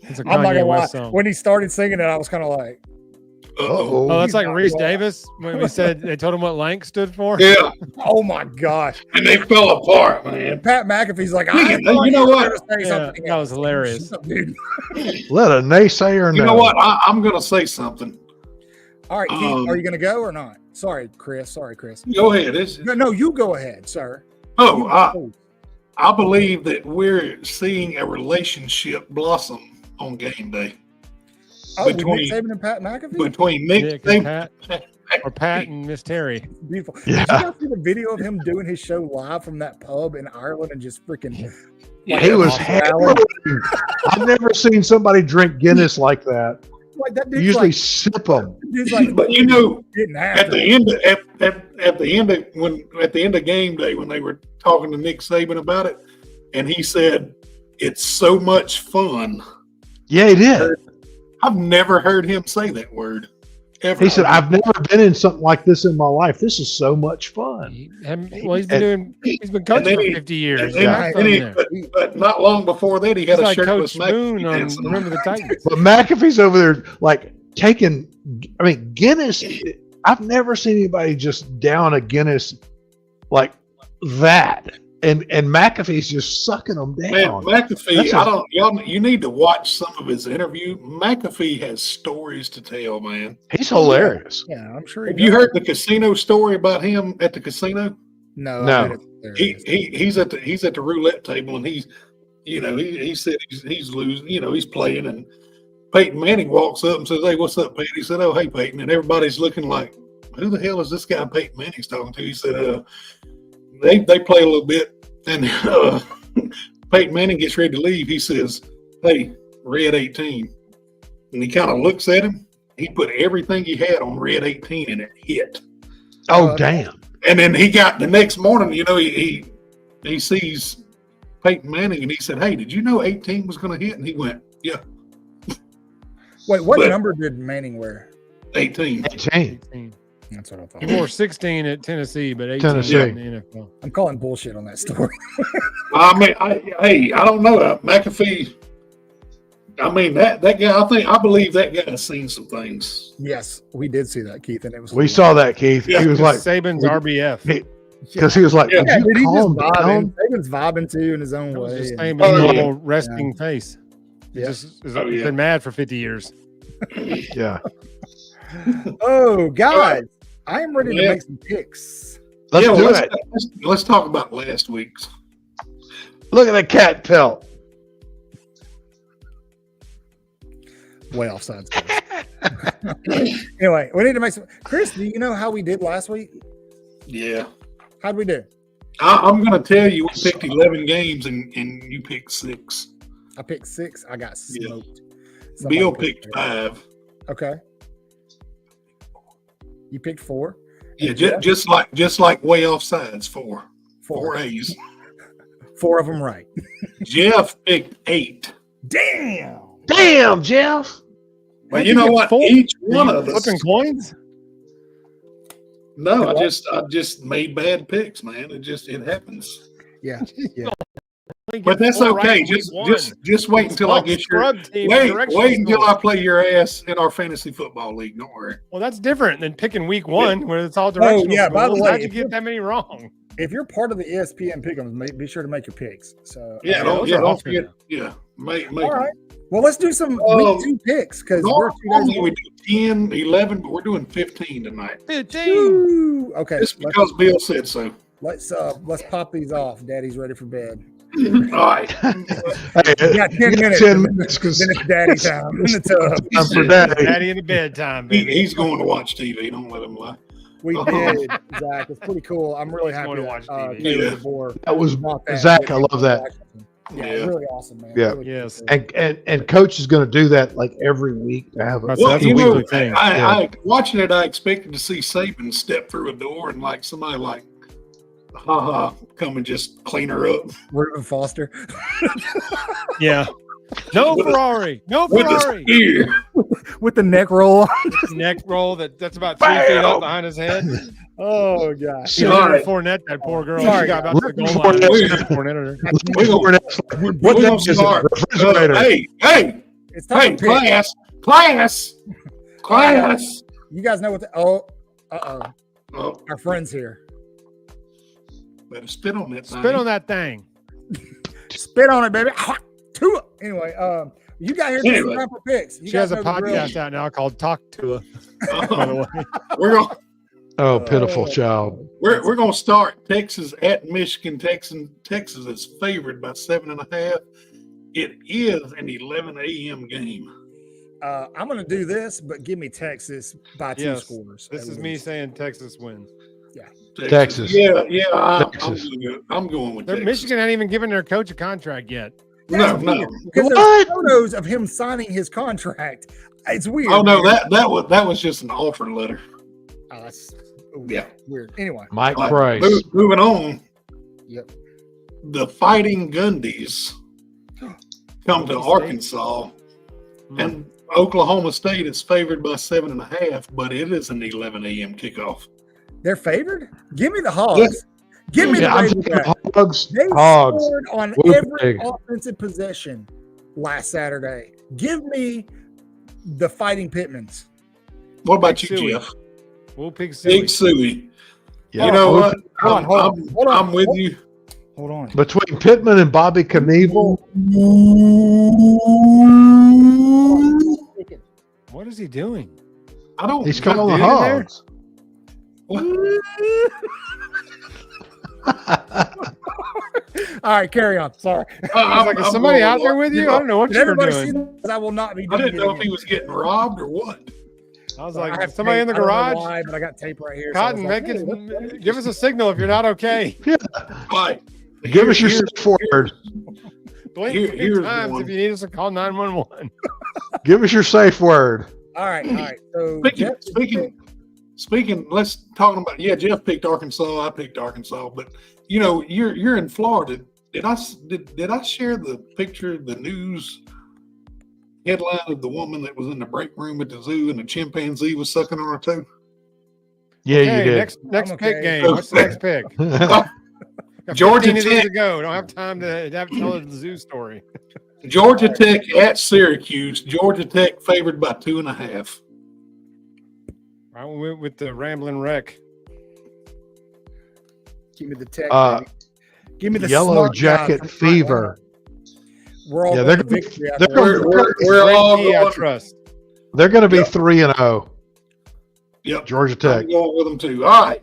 Speaker 3: It's a
Speaker 1: I'm not
Speaker 3: Kanye
Speaker 1: gonna lie.
Speaker 3: West song.
Speaker 1: When he started singing it, I was kind of like,
Speaker 2: Uh-oh.
Speaker 3: Oh, that's like Reese Davis when we said they told him what Lank stood for.
Speaker 2: Yeah,
Speaker 1: oh my gosh.
Speaker 2: and they fell apart, man.
Speaker 1: And Pat McAfee's like,
Speaker 2: You know what?
Speaker 3: Yeah, that was hilarious.
Speaker 1: Dude.
Speaker 4: Let a naysayer know.
Speaker 2: You know what? I'm going to say something.
Speaker 1: All right, Keith, are you going to go or not? Sorry, Chris.
Speaker 2: Go ahead.
Speaker 1: No, you go ahead, sir.
Speaker 2: I believe that we're seeing a relationship blossom on game day.
Speaker 1: Between Nick Saban and Pat McAfee?
Speaker 2: Between Nick
Speaker 3: Saban or Pat and Miss Terry.
Speaker 1: Beautiful.
Speaker 4: Yeah.
Speaker 1: Did you guys see the video of him doing his show live from that pub in Ireland and just freaking
Speaker 4: he was hammered. I've never seen somebody drink Guinness like that.
Speaker 1: like that dude's
Speaker 4: Usually
Speaker 1: like,
Speaker 4: sip them.
Speaker 1: dude's like,
Speaker 2: But you know,
Speaker 1: didn't have
Speaker 2: at the end of game day when they were talking to Nick Saban about it, and he said it's so much fun.
Speaker 4: Yeah, he did.
Speaker 2: I've never heard him say that word ever.
Speaker 4: He said, "I've never been in something like this in my life. This is so much fun."
Speaker 3: He's been coaching for 50 years.
Speaker 2: But not long before that, he had
Speaker 3: He's
Speaker 2: a
Speaker 3: like
Speaker 2: shirtless
Speaker 3: Coach Moon on Remember the Titans.
Speaker 4: But McAfee's over there like taking. I mean, Guinness. I've never seen anybody just down a Guinness like that. And McAfee's just sucking them down.
Speaker 2: Man, McAfee, you need to watch some of his interview. McAfee has stories to tell, man.
Speaker 4: He's hilarious.
Speaker 1: Yeah, I'm sure.
Speaker 2: Have you heard the casino story about him at the casino?
Speaker 1: No.
Speaker 2: He's at the roulette table, and he said he's losing. He's playing, and Peyton Manning walks up and says, "Hey, what's up, Peyton?" He said, "Oh, hey, Peyton," and everybody's looking like, "Who the hell is this guy Peyton Manning's talking to?" He said, They play a little bit, and Peyton Manning gets ready to leave. He says, "Hey, red 18," and he kind of looks at him. He put everything he had on red 18, and it hit.
Speaker 4: Oh, damn!
Speaker 2: And then he got the next morning. He sees Peyton Manning, and he said, "Hey, did you know 18 was going to hit?" And he went, "Yeah."
Speaker 1: Wait, what number did Manning wear?
Speaker 2: 18.
Speaker 4: 18.
Speaker 1: That's what I thought.
Speaker 3: He wore 16 at Tennessee, but 18
Speaker 4: Tennessee.
Speaker 3: in the NFL.
Speaker 1: I'm calling bullshit on that story.
Speaker 2: I mean, I don't know. McAfee, I mean, that guy, I believe that guy's seen some things.
Speaker 1: Yes, we did see that, Keith, and it was.
Speaker 4: We saw that, Keith.
Speaker 2: Yeah.
Speaker 4: He was like
Speaker 3: Saban's RBF.
Speaker 4: because he was like,
Speaker 2: Yeah,
Speaker 4: "Did
Speaker 1: dude,
Speaker 4: you
Speaker 1: he's
Speaker 4: calm
Speaker 1: just vibing.
Speaker 4: down?"
Speaker 1: Saban's vibing too in his own
Speaker 3: It was
Speaker 1: way.
Speaker 3: just
Speaker 1: and-
Speaker 3: Saban's
Speaker 2: Oh, yeah.
Speaker 3: normal resting face. He
Speaker 1: Yeah.
Speaker 3: just has
Speaker 2: Oh, yeah.
Speaker 3: been mad for 50 years.
Speaker 4: Yeah.
Speaker 1: Oh, guys, I am ready to make some picks.
Speaker 4: Let's do it.
Speaker 2: Let's talk about last week's.
Speaker 4: Look at the cat pelt.
Speaker 1: Way offsides. Anyway, we need to make some. Chris, do you know how we did last week?
Speaker 2: Yeah.
Speaker 1: How'd we do?
Speaker 2: I'm going to tell you, we picked 11 games and you picked 6.
Speaker 1: I picked 6. I got smoked.
Speaker 2: Bill picked 5.
Speaker 1: Okay. You picked 4.
Speaker 2: Yeah, just like way offsides, 4. 4 A's.
Speaker 1: 4 of them right.
Speaker 2: Jeff picked 8.
Speaker 1: Damn,
Speaker 4: Jeff.
Speaker 2: But you know what?
Speaker 3: 4?
Speaker 2: Each one of us.
Speaker 3: Flipping coins?
Speaker 2: No, I just made bad picks, man. It happens.
Speaker 1: Yeah.
Speaker 2: But that's okay. Just wait until I get your wait until I play your ass in our fantasy football league. Don't worry.
Speaker 3: Well, that's different than picking week one where it's all directional.
Speaker 1: Oh, yeah. By the way,
Speaker 3: how'd you get that many wrong?
Speaker 1: If you're part of the ESPN Pick'ems, be sure to make your picks. So
Speaker 2: don't forget. Yeah, make
Speaker 1: all right. Well, let's do some week 2 picks because
Speaker 2: normally we do 10, 11, but we're doing 15 tonight.
Speaker 3: 15.
Speaker 1: Okay.
Speaker 2: Just because Bill said so.
Speaker 1: Let's pop these off. Daddy's ready for bed.
Speaker 2: All right.
Speaker 4: Hey,
Speaker 1: Yeah, 10 minutes.
Speaker 4: 10 minutes because
Speaker 1: then it's daddy time in the tub.
Speaker 4: time for daddy.
Speaker 3: Daddy in the bedtime, baby.
Speaker 2: He's going to watch TV. Don't let him lie.
Speaker 1: We did, Zach. It's pretty cool. I'm really happy
Speaker 3: going to
Speaker 1: that
Speaker 3: watch TV.
Speaker 1: Caleb DeBoer
Speaker 4: That was
Speaker 1: bought that.
Speaker 4: Zach. I love that.
Speaker 1: Yeah,
Speaker 2: Yeah.
Speaker 1: really awesome, man.
Speaker 4: Yeah.
Speaker 1: Really
Speaker 3: Yes.
Speaker 1: cool.
Speaker 4: And coach is going to do that like every week to have a
Speaker 3: Well, that's a
Speaker 2: you know,
Speaker 3: weekly thing.
Speaker 2: I watching it. I expected to see Saban step through a door and like somebody like, come and just clean her up
Speaker 1: Reuben Foster.
Speaker 3: Yeah. No Ferrari. No
Speaker 2: with a
Speaker 3: Ferrari.
Speaker 2: spear.
Speaker 1: With the neck roll.
Speaker 3: Neck roll that's about 3 feet up behind his head.
Speaker 1: Oh, gosh.
Speaker 3: She
Speaker 2: All right.
Speaker 3: Fournette, that poor girl.
Speaker 1: Sorry.
Speaker 3: She got about to the goal line.
Speaker 2: We're gonna start. Hey,
Speaker 1: It's time to pick.
Speaker 2: class.
Speaker 1: You guys know what the
Speaker 2: Oh,
Speaker 1: our friends here.
Speaker 2: better spit on that thing.
Speaker 3: Spit on that thing.
Speaker 1: Spit on it, baby. Tua. Anyway, you got here
Speaker 2: Anyway.
Speaker 1: time for picks. You
Speaker 3: She has
Speaker 1: guys
Speaker 3: a
Speaker 1: know the drill.
Speaker 3: podcast out now called Talk to Her, by the way.
Speaker 2: We're gonna
Speaker 4: Oh, pitiful child.
Speaker 2: we're gonna start Texas at Michigan. Texas is favored by 7.5. It is an 11 a.m. game.
Speaker 1: I'm going to do this, but give me Texas by 2
Speaker 3: Yes.
Speaker 1: scores.
Speaker 3: This is me saying Texas wins.
Speaker 4: Texas.
Speaker 2: Yeah.
Speaker 4: Texas.
Speaker 2: I'm going with Texas.
Speaker 3: Michigan hadn't even given their coach a contract yet.
Speaker 2: No.
Speaker 1: Because there's photos of him signing his contract. It's weird.
Speaker 2: Oh no, that was just an offer letter.
Speaker 1: Oh, that's
Speaker 2: Yeah.
Speaker 1: weird. Anyway,
Speaker 4: Mike
Speaker 2: All
Speaker 4: Price.
Speaker 2: right, moving on.
Speaker 1: Yep.
Speaker 2: The Fighting Gundies come to
Speaker 3: State.
Speaker 2: Arkansas, and Oklahoma State is favored by 7.5, but it is an 11 a.m. kickoff.
Speaker 1: they're favored. Give me the Hogs. Give me the
Speaker 4: I'm taking
Speaker 1: Razorbacks.
Speaker 4: Hogs.
Speaker 1: They
Speaker 4: Hogs.
Speaker 1: scored on
Speaker 4: Whoop
Speaker 1: every
Speaker 4: big.
Speaker 1: offensive possession last Saturday. Give me the Fighting Pittmans.
Speaker 2: What about
Speaker 3: Big
Speaker 2: you,
Speaker 3: Suey.
Speaker 2: Jeff?
Speaker 3: We'll pick
Speaker 2: Big
Speaker 3: Suey.
Speaker 2: Suey.
Speaker 4: Yeah.
Speaker 2: You know
Speaker 4: Hold
Speaker 2: what?
Speaker 1: Hold on.
Speaker 2: I'm with you.
Speaker 1: Hold on.
Speaker 4: Between Pittman and Bobby Knievel,
Speaker 3: What is he doing?
Speaker 2: I don't.
Speaker 4: he's calling the
Speaker 3: dude in there?
Speaker 4: Hogs.
Speaker 1: All right, carry on. Sorry.
Speaker 3: I was like, is somebody out there with you? I don't know what
Speaker 1: Did
Speaker 3: you're
Speaker 1: everybody see
Speaker 3: doing.
Speaker 1: that? I will not be
Speaker 2: I
Speaker 1: doing
Speaker 2: didn't know
Speaker 1: it
Speaker 2: if he was getting robbed or what.
Speaker 3: I was
Speaker 1: I
Speaker 3: like,
Speaker 1: have
Speaker 3: is somebody in the
Speaker 1: tape. I don't know
Speaker 3: garage?
Speaker 1: why, but I got tape right here. so I was
Speaker 3: Cotton,
Speaker 1: like,
Speaker 3: make
Speaker 1: hey,
Speaker 3: it, give us a signal if you're not okay.
Speaker 2: Right.
Speaker 4: Give us your
Speaker 2: Here's-
Speaker 4: safe word.
Speaker 3: Blink
Speaker 2: Here-
Speaker 3: 3
Speaker 2: here's
Speaker 3: times
Speaker 2: one.
Speaker 3: if you need us to call 911.
Speaker 4: Give us your safe word.
Speaker 1: All right. So
Speaker 2: Speaking, let's talk about. Yeah, Jeff picked Arkansas. I picked Arkansas, but you know, you're in Florida. Did I share the picture, the news headline of the woman that was in the break room at the zoo and the chimpanzee was sucking on her toe?
Speaker 4: Yeah,
Speaker 3: Okay,
Speaker 4: you did.
Speaker 3: next
Speaker 1: I'm
Speaker 3: pick
Speaker 1: okay.
Speaker 3: game. What's the next pick? Got
Speaker 2: Georgia
Speaker 3: 15 of these
Speaker 2: Tech.
Speaker 3: to go. Don't have time to tell the zoo story.
Speaker 2: Georgia Tech at Syracuse. Georgia Tech favored by 2.5.
Speaker 3: I went with the rambling wreck.
Speaker 1: Give me the tech.
Speaker 4: Uh,
Speaker 1: baby. Give me the
Speaker 4: Yellow
Speaker 1: smart guy
Speaker 4: Jacket
Speaker 1: from
Speaker 4: Fever.
Speaker 1: We're all
Speaker 4: Yeah,
Speaker 1: going
Speaker 4: they're
Speaker 1: to victory out
Speaker 4: they're
Speaker 1: there.
Speaker 4: gonna-
Speaker 2: We're all
Speaker 3: Frankie, I
Speaker 2: going.
Speaker 3: trust.
Speaker 4: They're going to be
Speaker 2: Yep.
Speaker 4: 3-0.
Speaker 2: Yep,
Speaker 4: Georgia Tech.
Speaker 2: I'm going with them too. All right.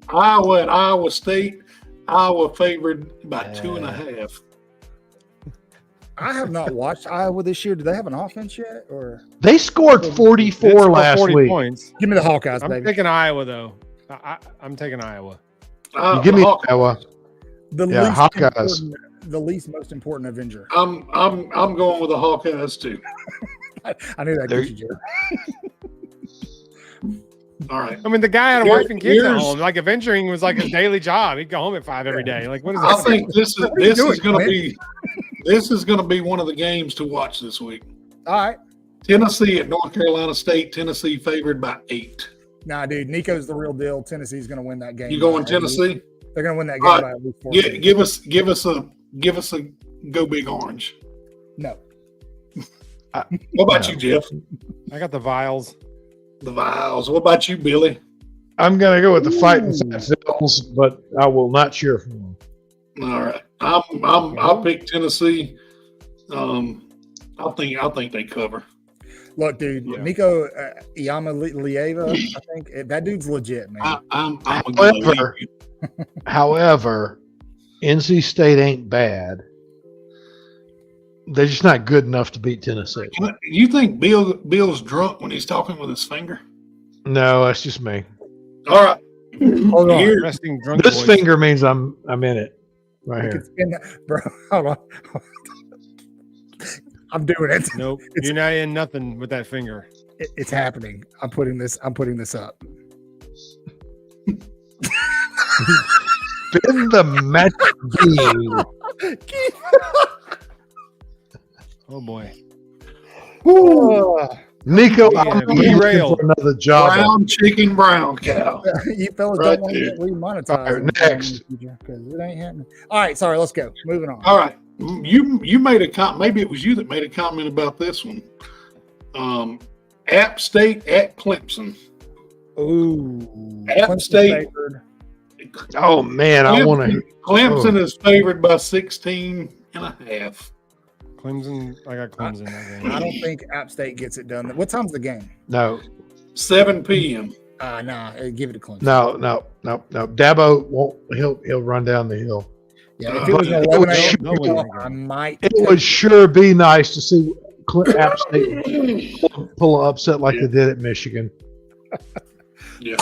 Speaker 2: Iowa at Iowa State. Iowa favored by 2.5.
Speaker 1: I have not watched Iowa this year. Do they have an offense yet? Or
Speaker 4: They scored 44
Speaker 3: It's for
Speaker 4: last
Speaker 3: 40
Speaker 4: week.
Speaker 3: points.
Speaker 1: give me the Hawkeyes,
Speaker 3: I'm
Speaker 1: baby.
Speaker 3: picking Iowa though. I'm taking Iowa.
Speaker 4: You give me Iowa.
Speaker 1: The
Speaker 4: Yeah,
Speaker 1: least
Speaker 4: Hawkeyes.
Speaker 1: important- the least most important Avenger.
Speaker 2: I'm going with the Hawkeyes too.
Speaker 1: I knew that.
Speaker 4: There-
Speaker 1: Get you, Joe.
Speaker 2: All right.
Speaker 3: I mean, the guy had a
Speaker 2: Here-
Speaker 3: wife and kids at
Speaker 2: here's-
Speaker 3: home. Like avenging was like his daily job. He'd go home at 5 every day. Like, what is
Speaker 2: I
Speaker 3: that?
Speaker 2: think this
Speaker 1: What are you
Speaker 2: is
Speaker 1: doing,
Speaker 2: going to
Speaker 1: man?
Speaker 2: be one of the games to watch this week.
Speaker 1: All right.
Speaker 2: Tennessee at North Carolina State. Tennessee favored by 8.
Speaker 1: Nah, dude. Nico's the real deal. Tennessee's going to win that game.
Speaker 2: You going
Speaker 1: by at least-
Speaker 2: Tennessee?
Speaker 1: They're going to win that game
Speaker 2: All right.
Speaker 1: by at least 4.
Speaker 2: Give us give us a go big orange.
Speaker 1: No.
Speaker 2: What about you, Jeff?
Speaker 3: I got the vials.
Speaker 2: The Vials. What about you, Billy?
Speaker 4: I'm going to go with the Fighting Seminoles, but I will not cheer for them.
Speaker 2: All right. I'll pick Tennessee. I think they cover.
Speaker 1: Look, dude, Nico Iamaleava, I think that dude's legit, man.
Speaker 4: However, NC State ain't bad. They're just not good enough to beat Tennessee.
Speaker 2: You think Bill's drunk when he's talking with his finger?
Speaker 4: No, that's just me.
Speaker 2: All right.
Speaker 3: Hold on.
Speaker 2: Here.
Speaker 3: Resting drunk
Speaker 4: This
Speaker 3: voice.
Speaker 4: finger means I'm in it right here.
Speaker 1: Bro, hold on. I'm doing it.
Speaker 3: Nope. You're not in nothing with that finger.
Speaker 1: It's happening. I'm putting this up.
Speaker 4: Spin the magic key.
Speaker 3: Oh boy.
Speaker 4: Nico,
Speaker 3: Yeah,
Speaker 4: I'm looking
Speaker 3: derailed.
Speaker 4: for another job.
Speaker 2: Brown chicken, brown cow.
Speaker 1: You fellas
Speaker 2: Right
Speaker 1: don't want to
Speaker 2: there.
Speaker 1: get remonetized.
Speaker 4: All right, next.
Speaker 1: Because it ain't happening. All right, sorry, let's go. Moving on.
Speaker 2: All right. You made a comment. Maybe it was you that made a comment about this one. App State at Clemson.
Speaker 1: Ooh.
Speaker 2: App
Speaker 1: Clemson
Speaker 2: State.
Speaker 1: favored.
Speaker 4: Oh man, I want to.
Speaker 2: Clemson is favored by 16 and a half.
Speaker 3: Clemson. I got Clemson that game.
Speaker 1: I don't think App State gets it done. What time's the game?
Speaker 4: No,
Speaker 2: 7 p.m.
Speaker 1: Nah, give it to Clemson.
Speaker 4: no. Dabo won't. He'll run down the hill.
Speaker 1: Yeah, if it was an
Speaker 4: It
Speaker 1: 11
Speaker 4: would
Speaker 1: a.m.
Speaker 4: sure-
Speaker 1: kickoff, I might.
Speaker 4: It would sure be nice to see App State pull an upset like they did at Michigan.
Speaker 2: Yeah.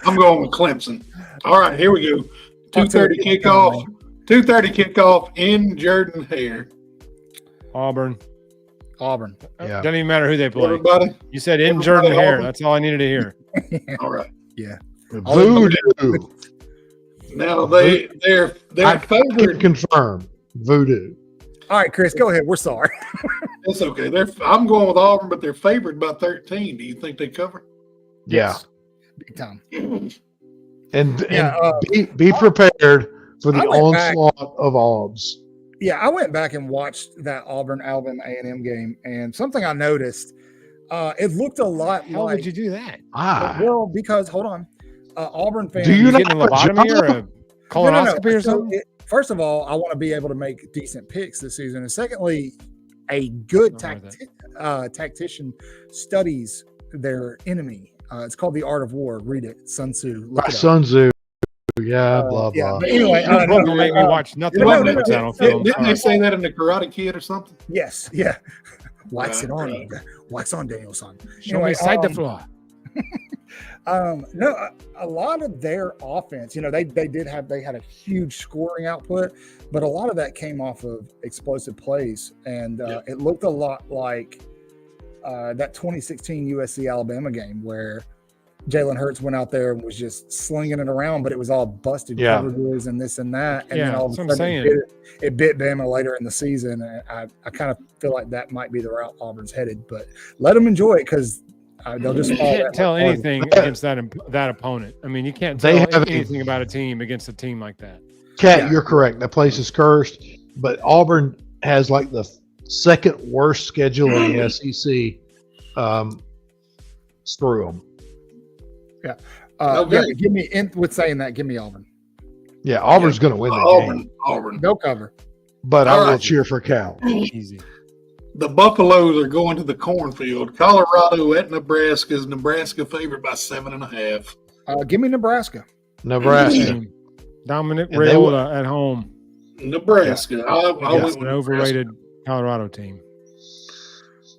Speaker 2: I'm going with Clemson. All right, here we go. 2:30 kickoff. 2:30 kickoff in Jordan Hare.
Speaker 3: Auburn.
Speaker 4: Yeah.
Speaker 3: Doesn't even matter who they play.
Speaker 2: Everybody.
Speaker 3: You said in
Speaker 2: Everybody
Speaker 3: Jordan Hare.
Speaker 2: Auburn.
Speaker 3: That's all I needed to hear.
Speaker 2: All right.
Speaker 1: Yeah.
Speaker 4: Voodoo.
Speaker 2: Now they're
Speaker 4: I can
Speaker 2: favored.
Speaker 4: confirm. Voodoo.
Speaker 1: All right, Chris, go ahead. We're sorry.
Speaker 2: It's okay. I'm going with Auburn, but they're favored by 13. Do you think they cover?
Speaker 4: Yeah.
Speaker 1: Big time.
Speaker 4: And
Speaker 1: Yeah,
Speaker 4: be prepared for the
Speaker 1: I went back-
Speaker 4: onslaught of Aubs.
Speaker 1: Yeah, I went back and watched that Auburn-Alabama A&M game, and something I noticed, it looked a lot
Speaker 3: How
Speaker 1: like.
Speaker 3: would you do that?
Speaker 1: Well, because hold on, Auburn fans.
Speaker 4: Do you
Speaker 3: You
Speaker 4: not
Speaker 3: getting a
Speaker 4: have a
Speaker 3: lobotomy or
Speaker 4: job?
Speaker 3: a colonoscopy or
Speaker 1: So
Speaker 3: something?
Speaker 1: first of all, I want to be able to make decent picks this season, and secondly, a good
Speaker 3: Don't know
Speaker 1: tactician studies their enemy. It's called The Art of War. Read it, Sun Tzu. Look
Speaker 4: By
Speaker 1: it up.
Speaker 4: Sun Tzu. Yeah, blah,
Speaker 1: Yeah,
Speaker 4: blah.
Speaker 1: but anyway,
Speaker 3: This book will make me watch nothing
Speaker 1: no,
Speaker 3: but
Speaker 1: no,
Speaker 3: that on film.
Speaker 2: Didn't they say that in the Karate Kid or something?
Speaker 1: yes, yeah. Wax it on,
Speaker 2: Right.
Speaker 1: wax on, Danielson.
Speaker 3: Show me side the floor.
Speaker 1: No, a lot of their offense, they had a huge scoring output, but a lot of that came off of explosive plays, and it looked a lot like that 2016 USC Alabama game where Jalen Hurts went out there and was just slinging it around, but it was all busted coverages and this and that, and then all of a sudden it bit Bama later in the season. And I kind of feel like that might be the route Auburn's headed, but let them enjoy it because they'll just
Speaker 3: You
Speaker 1: fall
Speaker 3: can't
Speaker 1: that
Speaker 3: tell
Speaker 1: much
Speaker 3: anything
Speaker 1: harder.
Speaker 3: against that opponent. I mean, you can't
Speaker 4: They
Speaker 3: tell
Speaker 4: have
Speaker 3: anything about a team against a team like that.
Speaker 4: Kat,
Speaker 1: Yeah.
Speaker 4: you're correct. That place is cursed, but Auburn has like the second worst schedule in the SEC. Screw them.
Speaker 2: Okay.
Speaker 1: Give me give me Auburn.
Speaker 4: Yeah, Auburn's going to win that game,
Speaker 2: Auburn.
Speaker 1: They'll cover.
Speaker 4: but
Speaker 2: All
Speaker 4: I will
Speaker 2: right.
Speaker 4: cheer for Cal.
Speaker 3: Easy.
Speaker 2: The Buffaloes are going to the cornfield. Colorado at Nebraska. Is Nebraska favored by 7.5?
Speaker 1: Give me Nebraska.
Speaker 4: Nebraska.
Speaker 3: Dominic
Speaker 4: And they
Speaker 3: Raiola at home
Speaker 2: Nebraska. I went
Speaker 3: against
Speaker 2: with
Speaker 3: an overrated Colorado team.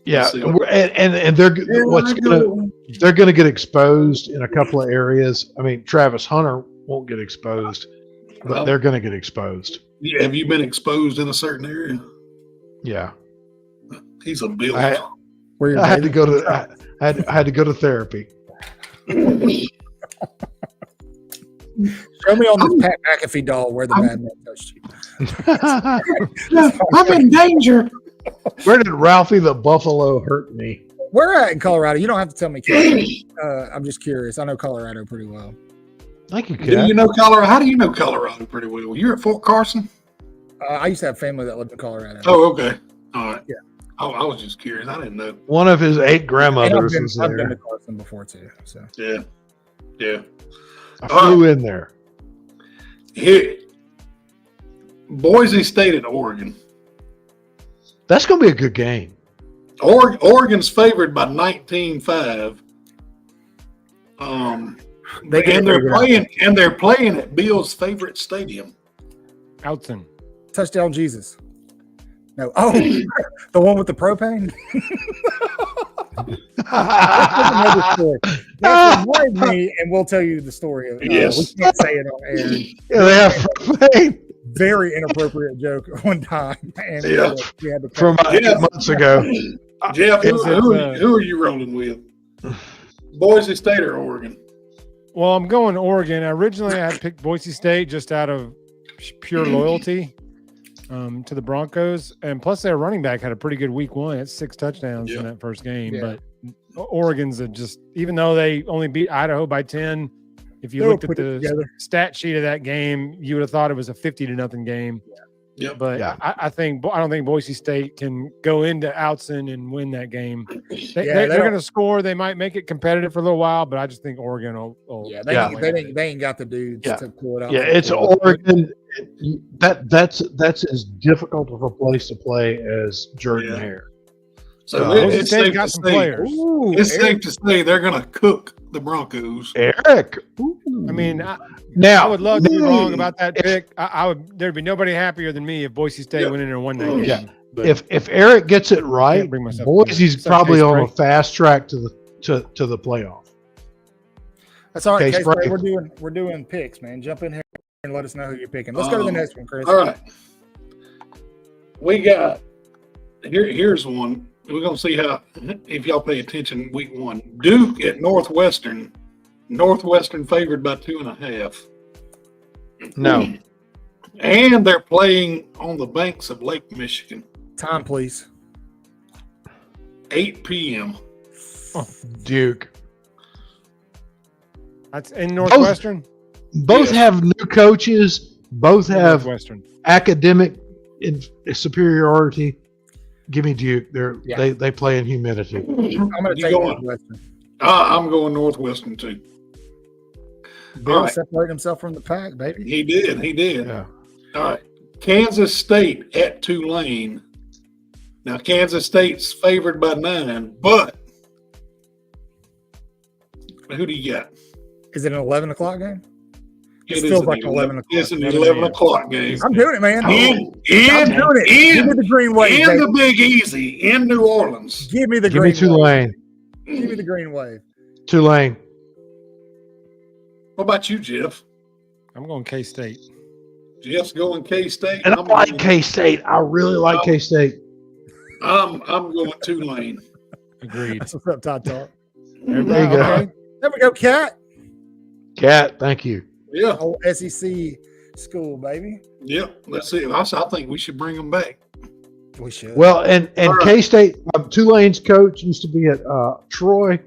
Speaker 4: Yeah,
Speaker 2: See.
Speaker 4: and they're they're going to get exposed in a couple of areas. I mean, Travis Hunter won't get exposed, but
Speaker 2: Well,
Speaker 4: they're going to get exposed.
Speaker 2: Yeah, have you been exposed in a certain area?
Speaker 4: Yeah,
Speaker 2: He's a bill.
Speaker 1: Where you're
Speaker 4: I had to
Speaker 1: David?
Speaker 4: go to I had to go to therapy.
Speaker 1: Show me on this Pat McAfee doll where the bad man touched you.
Speaker 2: I'm in danger.
Speaker 4: Where did Ralphie the Buffalo hurt me?
Speaker 1: Where at in Colorado? You don't have to tell me. Kid. I'm just curious. I know Colorado pretty well.
Speaker 4: Thank you,
Speaker 2: Do
Speaker 4: Kat.
Speaker 2: you know Colorado? How do you know Colorado pretty well? You're at Fort Carson?
Speaker 1: I used to have family that lived in Colorado.
Speaker 2: Oh, okay. All right.
Speaker 1: Yeah.
Speaker 2: I was just curious. I didn't know.
Speaker 4: One of his 8
Speaker 1: And
Speaker 4: grandmothers was
Speaker 1: I've been to
Speaker 4: there.
Speaker 1: Carson before too. So
Speaker 2: Yeah. Yeah.
Speaker 4: I flew in there.
Speaker 2: Here, Boise State at Oregon.
Speaker 4: That's going to be a good game.
Speaker 2: Oregon's favored by 19-5. They're playing at Bill's favorite stadium.
Speaker 3: Outson.
Speaker 1: touchdown Jesus. No. Oh, the one with the propane. That's another story. Yes, remind me, and we'll tell you the story of.
Speaker 2: Yes.
Speaker 1: We can't say it on air.
Speaker 4: Yeah, they have propane.
Speaker 1: Very inappropriate joke one time, and
Speaker 2: Yeah.
Speaker 1: we had to cut
Speaker 4: From
Speaker 1: it.
Speaker 4: 8 months ago.
Speaker 2: Jeff,
Speaker 3: Is it,
Speaker 2: who are you rolling with? Boise State or Oregon?
Speaker 3: Well, I'm going Oregon. Originally, I had picked Boise State just out of pure loyalty to the Broncos, and plus their running back had a pretty good week 1. It's 6 touchdowns in that first game.
Speaker 1: Yeah.
Speaker 3: But Oregon's just, even though they only beat Idaho by 10, if you looked at the stat sheet of that game, you would have thought it was a 50-0 game.
Speaker 2: Yep.
Speaker 3: But I don't think Boise State can go into Outson and win that game. They're going to score. They might make it competitive for a little while, but I just think Oregon will.
Speaker 1: They ain't got the dudes to pull it out.
Speaker 4: Yeah, it's Oregon. That's as difficult of a place to play as Jordan Hare.
Speaker 2: So
Speaker 3: it's safe got some players.
Speaker 2: It's safe to say they're going to cook the Broncos.
Speaker 4: Eric.
Speaker 3: I mean, I would love to be wrong about that pick. There'd be nobody happier than me if Boise State went in there and won that game.
Speaker 4: Yeah. If Eric gets it right, Boise's probably on a fast track to the playoff.
Speaker 1: That's all right,
Speaker 4: Case
Speaker 1: Case. We're doing picks, man. Jump in here and let us know who you're picking. Let's go to the next one, Chris.
Speaker 2: All right. We got here's one. We're gonna see if y'all pay attention week 1. Duke at Northwestern. Northwestern favored by 2.5.
Speaker 4: No.
Speaker 2: And they're playing on the banks of Lake Michigan.
Speaker 1: Time, please.
Speaker 2: 8 p.m.
Speaker 4: Duke.
Speaker 3: That's in Northwestern.
Speaker 4: Both have new coaches. Both have
Speaker 3: Northwestern
Speaker 4: academic superiority. Give me Duke. They play in humidity.
Speaker 1: I'm going to take Northwestern.
Speaker 2: I'm going Northwestern too.
Speaker 1: Bill separated himself from the pack, baby.
Speaker 2: He did.
Speaker 4: Yeah.
Speaker 2: All right. Kansas State at Tulane. Now, Kansas State's favored by 9, but who do you got?
Speaker 1: Is it an 11 o'clock game?
Speaker 2: It
Speaker 1: feels like 11 o'clock.
Speaker 2: It's an 11 o'clock game.
Speaker 1: I'm doing it, man.
Speaker 2: I'm doing it.
Speaker 1: Give me the Green Wave.
Speaker 2: In the Big Easy, in New Orleans.
Speaker 1: Give me the
Speaker 4: Give
Speaker 1: Green
Speaker 4: me Tulane.
Speaker 1: Wave. Give me the Green Wave.
Speaker 4: Tulane.
Speaker 2: What about you, Jeff?
Speaker 3: I'm going K-State.
Speaker 2: Jeff's going K-State.
Speaker 4: And I like K-State. I really like K-State.
Speaker 2: I'm going Tulane.
Speaker 3: Agreed.
Speaker 1: That's what's up, Todd Talk.
Speaker 4: There you go.
Speaker 1: Okay. There we go, Cat.
Speaker 4: Cat, thank you.
Speaker 2: Yeah.
Speaker 1: Old SEC school, baby.
Speaker 2: Yep. That's it. I think we should bring them back.
Speaker 1: We should.
Speaker 4: Well, and K-State, Tulane's coach used to be at Troy.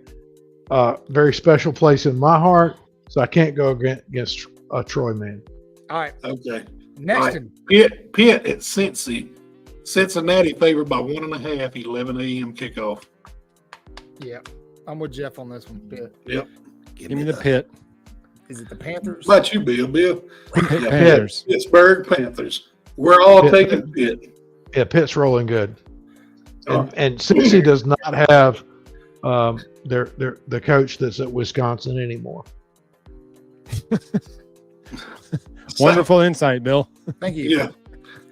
Speaker 4: Very special place in my heart. So I can't go against a Troy man.
Speaker 1: All right.
Speaker 2: Okay.
Speaker 1: Next one.
Speaker 2: Pitt at Cincy. Cincinnati favored by 1.5, 11 a.m. kickoff.
Speaker 1: Yeah. I'm with Jeff on this one. Pitt.
Speaker 2: Yep.
Speaker 3: Give me the Pitt.
Speaker 1: Is it the Panthers?
Speaker 2: What about you, Bill?
Speaker 3: Panthers.
Speaker 2: Pittsburgh Panthers. We're all taking Pitt.
Speaker 4: Yeah, Pitt's rolling good. And Cincy does not have the coach that's at Wisconsin anymore.
Speaker 3: Wonderful insight, Bill.
Speaker 1: Thank you.
Speaker 2: Yeah.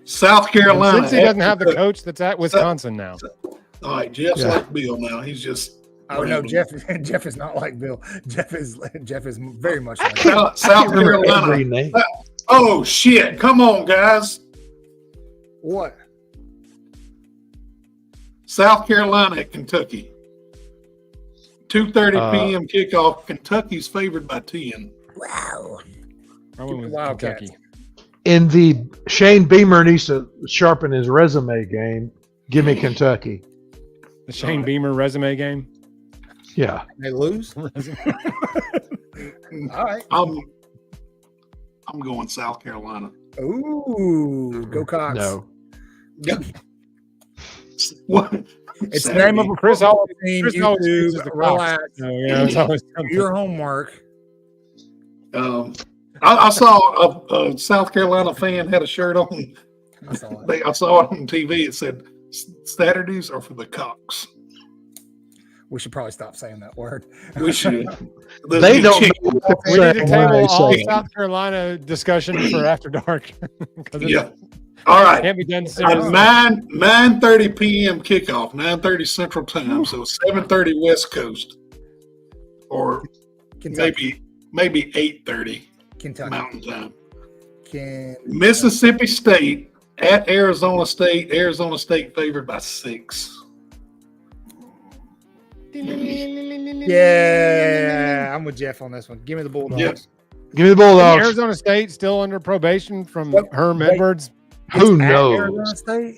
Speaker 2: South Carolina.
Speaker 3: Since he doesn't have the coach that's at Wisconsin now.
Speaker 2: All right, Jeff's like Bill now. He's just.
Speaker 1: Oh no, Jeff is not like Bill. Jeff is very much like
Speaker 2: South Carolina. Oh shit! Come on, guys.
Speaker 1: What?
Speaker 2: South Carolina at Kentucky. 2:30 p.m. kickoff. Kentucky's favored by 10.
Speaker 1: Wow.
Speaker 3: I went with Kentucky.
Speaker 4: In the Shane Beamer needs to sharpen his resume game. Give me Kentucky.
Speaker 3: The Shane Beamer resume game.
Speaker 4: Yeah.
Speaker 1: They lose. All right.
Speaker 2: I'm going South Carolina.
Speaker 1: Ooh, go Cox.
Speaker 4: No.
Speaker 2: What?
Speaker 1: It's the name of a
Speaker 3: Chris
Speaker 1: football
Speaker 3: always-
Speaker 1: team.
Speaker 3: Chris always
Speaker 1: YouTube,
Speaker 3: uses the Cox.
Speaker 1: relax.
Speaker 3: No, yeah, it's always
Speaker 1: Do
Speaker 3: something.
Speaker 1: your homework.
Speaker 2: I saw a South Carolina fan had a shirt on.
Speaker 1: I saw it.
Speaker 2: I saw it on TV. It said Saturdays are for the cocks.
Speaker 1: We should probably stop saying that word.
Speaker 2: We should.
Speaker 4: They don't know what
Speaker 3: We
Speaker 4: they're
Speaker 3: need to
Speaker 4: saying when
Speaker 3: table
Speaker 4: they
Speaker 3: all
Speaker 4: say it.
Speaker 3: South Carolina discussion for after dark. 'Cause it
Speaker 2: Yeah. All right.
Speaker 3: can't be done
Speaker 2: At
Speaker 3: seriously.
Speaker 2: 9:30 p.m. kickoff, 9:30 Central Time, so 7:30 West Coast, or
Speaker 1: Kentucky.
Speaker 2: maybe 8:30
Speaker 1: Kentucky.
Speaker 2: Mountain Time.
Speaker 1: Can
Speaker 2: Mississippi State at Arizona State. Arizona State favored by 6.
Speaker 1: Yeah, I'm with Jeff on this one. Give me the Bulldogs.
Speaker 2: Yeah.
Speaker 4: Give me the Bulldogs.
Speaker 3: Arizona State still under probation from
Speaker 1: What?
Speaker 3: Herm
Speaker 1: Wait.
Speaker 3: Edwards.
Speaker 4: Who
Speaker 1: At
Speaker 4: knows?
Speaker 1: Arizona State?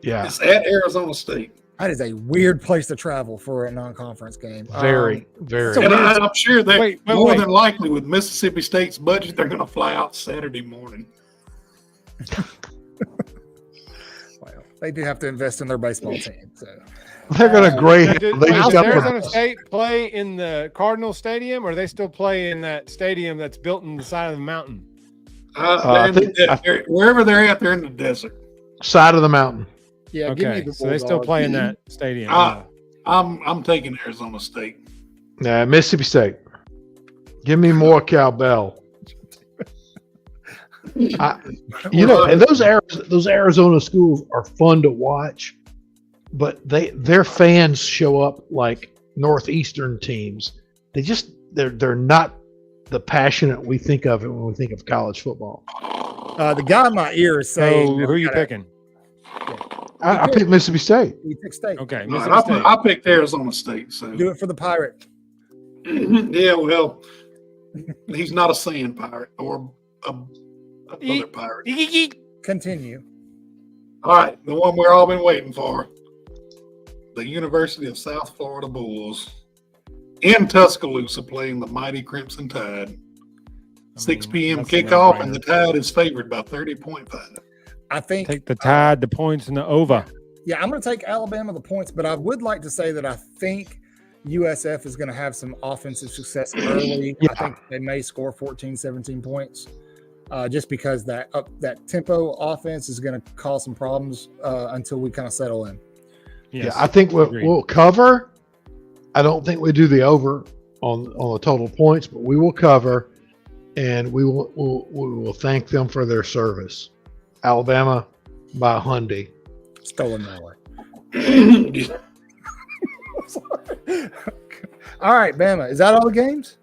Speaker 4: Yeah.
Speaker 2: It's at Arizona State.
Speaker 1: That is a weird place to travel for a non-conference game.
Speaker 4: Very, very.
Speaker 1: so-
Speaker 2: And I'm sure that
Speaker 3: Wait,
Speaker 2: more
Speaker 3: wait.
Speaker 2: than likely with Mississippi State's budget, they're going to fly out Saturday morning.
Speaker 1: Well, they do have to invest in their baseball team. So
Speaker 4: They're going to grade.
Speaker 3: Does
Speaker 4: They just got
Speaker 3: Arizona State play in the Cardinal Stadium, or they still play in that stadium that's built in the side of the mountain?
Speaker 2: They're in the wherever they're at, they're in the desert.
Speaker 4: side of the mountain.
Speaker 1: yeah, give me
Speaker 3: Okay,
Speaker 1: the
Speaker 3: so they still
Speaker 1: Bulldogs.
Speaker 3: play in that stadium.
Speaker 2: I'm taking Arizona State.
Speaker 4: Yeah, Mississippi State. Give me more cowbell. And those Arizona schools are fun to watch, but their fans show up like Northeastern teams. They're not the passionate we think of it when we think of college football.
Speaker 1: The guy in my ear is saying,
Speaker 3: So who are you picking?
Speaker 4: I picked Mississippi State.
Speaker 1: You pick State.
Speaker 3: Okay,
Speaker 2: No,
Speaker 3: Mississippi State.
Speaker 2: I picked Arizona State. So
Speaker 1: Do it for the Pirate.
Speaker 2: yeah, well, he's not a sand pirate or another pirate.
Speaker 1: Continue.
Speaker 2: All right, the one we're all been waiting for. The University of South Florida Bulls in Tuscaloosa playing the mighty Crimson Tide. 6 p.m.
Speaker 3: that's a
Speaker 2: kickoff,
Speaker 3: no-brainer.
Speaker 2: and the Tide is favored by 30.5.
Speaker 1: I think
Speaker 3: Take the Tide, the points, and the over.
Speaker 1: Yeah, I'm going to take Alabama the points, but I would like to say that I think USF is going to have some offensive success early.
Speaker 4: Yeah.
Speaker 1: I think they may score 14, 17 points just because that tempo offense is going to cause some problems until we kind of settle in.
Speaker 3: Yes.
Speaker 4: Yeah, I think
Speaker 3: Agreed.
Speaker 4: we'll cover. I don't think we do the over on the total points, but we will cover, and we will thank them for their service. Alabama by Hyundai.
Speaker 1: Stolen valor. All right, Bama. Is that all the games?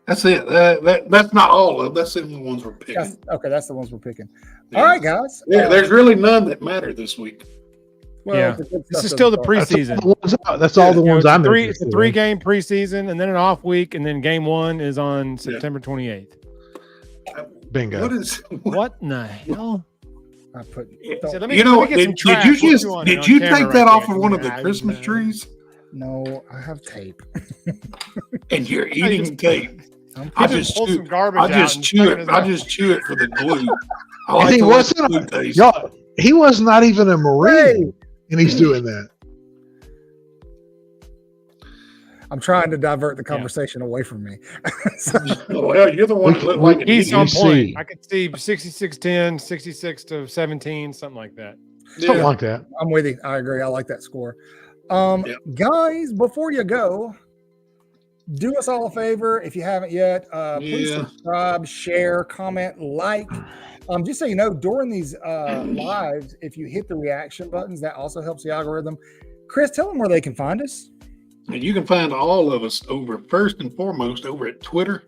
Speaker 2: That's it. That's not all of them. That's the only ones we're picking.
Speaker 1: That's the ones we're picking.
Speaker 2: Yeah.
Speaker 1: All right, guys.
Speaker 2: There's really none that matter this week.
Speaker 3: Yeah.
Speaker 1: the good
Speaker 3: This
Speaker 1: stuff
Speaker 3: is still the
Speaker 1: doesn't
Speaker 3: preseason.
Speaker 4: That's all the ones I'm
Speaker 3: It's a
Speaker 4: interested in.
Speaker 3: 3-game preseason, and then an off week, and then game 1 is on September 28th.
Speaker 4: Bingo.
Speaker 3: What in the hell?
Speaker 1: I put.
Speaker 3: So let
Speaker 2: You know,
Speaker 3: let me get some
Speaker 2: did
Speaker 3: trash
Speaker 2: you
Speaker 3: put
Speaker 2: just
Speaker 3: on
Speaker 2: did
Speaker 3: on
Speaker 2: you
Speaker 3: camera
Speaker 2: take
Speaker 3: right
Speaker 2: that off
Speaker 3: there.
Speaker 2: of one of the
Speaker 1: I
Speaker 2: Christmas
Speaker 1: know.
Speaker 2: trees?
Speaker 1: No, I have tape.
Speaker 2: And you're eating tape.
Speaker 3: I just pulled some garbage
Speaker 2: I just
Speaker 3: out and
Speaker 2: chew
Speaker 3: stuck
Speaker 2: it.
Speaker 3: in
Speaker 2: I
Speaker 3: his
Speaker 2: just chew it for the glue. I
Speaker 4: And
Speaker 2: like
Speaker 4: he
Speaker 2: the
Speaker 4: wasn't
Speaker 2: glue taste.
Speaker 4: Y'all, he was not even a Marine, and he's doing that.
Speaker 1: I'm trying to divert the conversation away from me. So,
Speaker 2: Well, you're the one that looked like an
Speaker 3: He's
Speaker 2: idiot.
Speaker 3: on point.
Speaker 4: see.
Speaker 3: I could see 66-10, 66-17, something like that.
Speaker 4: Something like that.
Speaker 1: I'm with you. I agree. I like that score.
Speaker 2: Yep.
Speaker 1: Guys, before you go, do us all a favor if you haven't yet. Please
Speaker 2: Yeah.
Speaker 1: subscribe, share, comment, like. Just so you know, during these lives, if you hit the reaction buttons, that also helps the algorithm. Chris, tell them where they can find us.
Speaker 2: And you can find all of us first and foremost over at Twitter.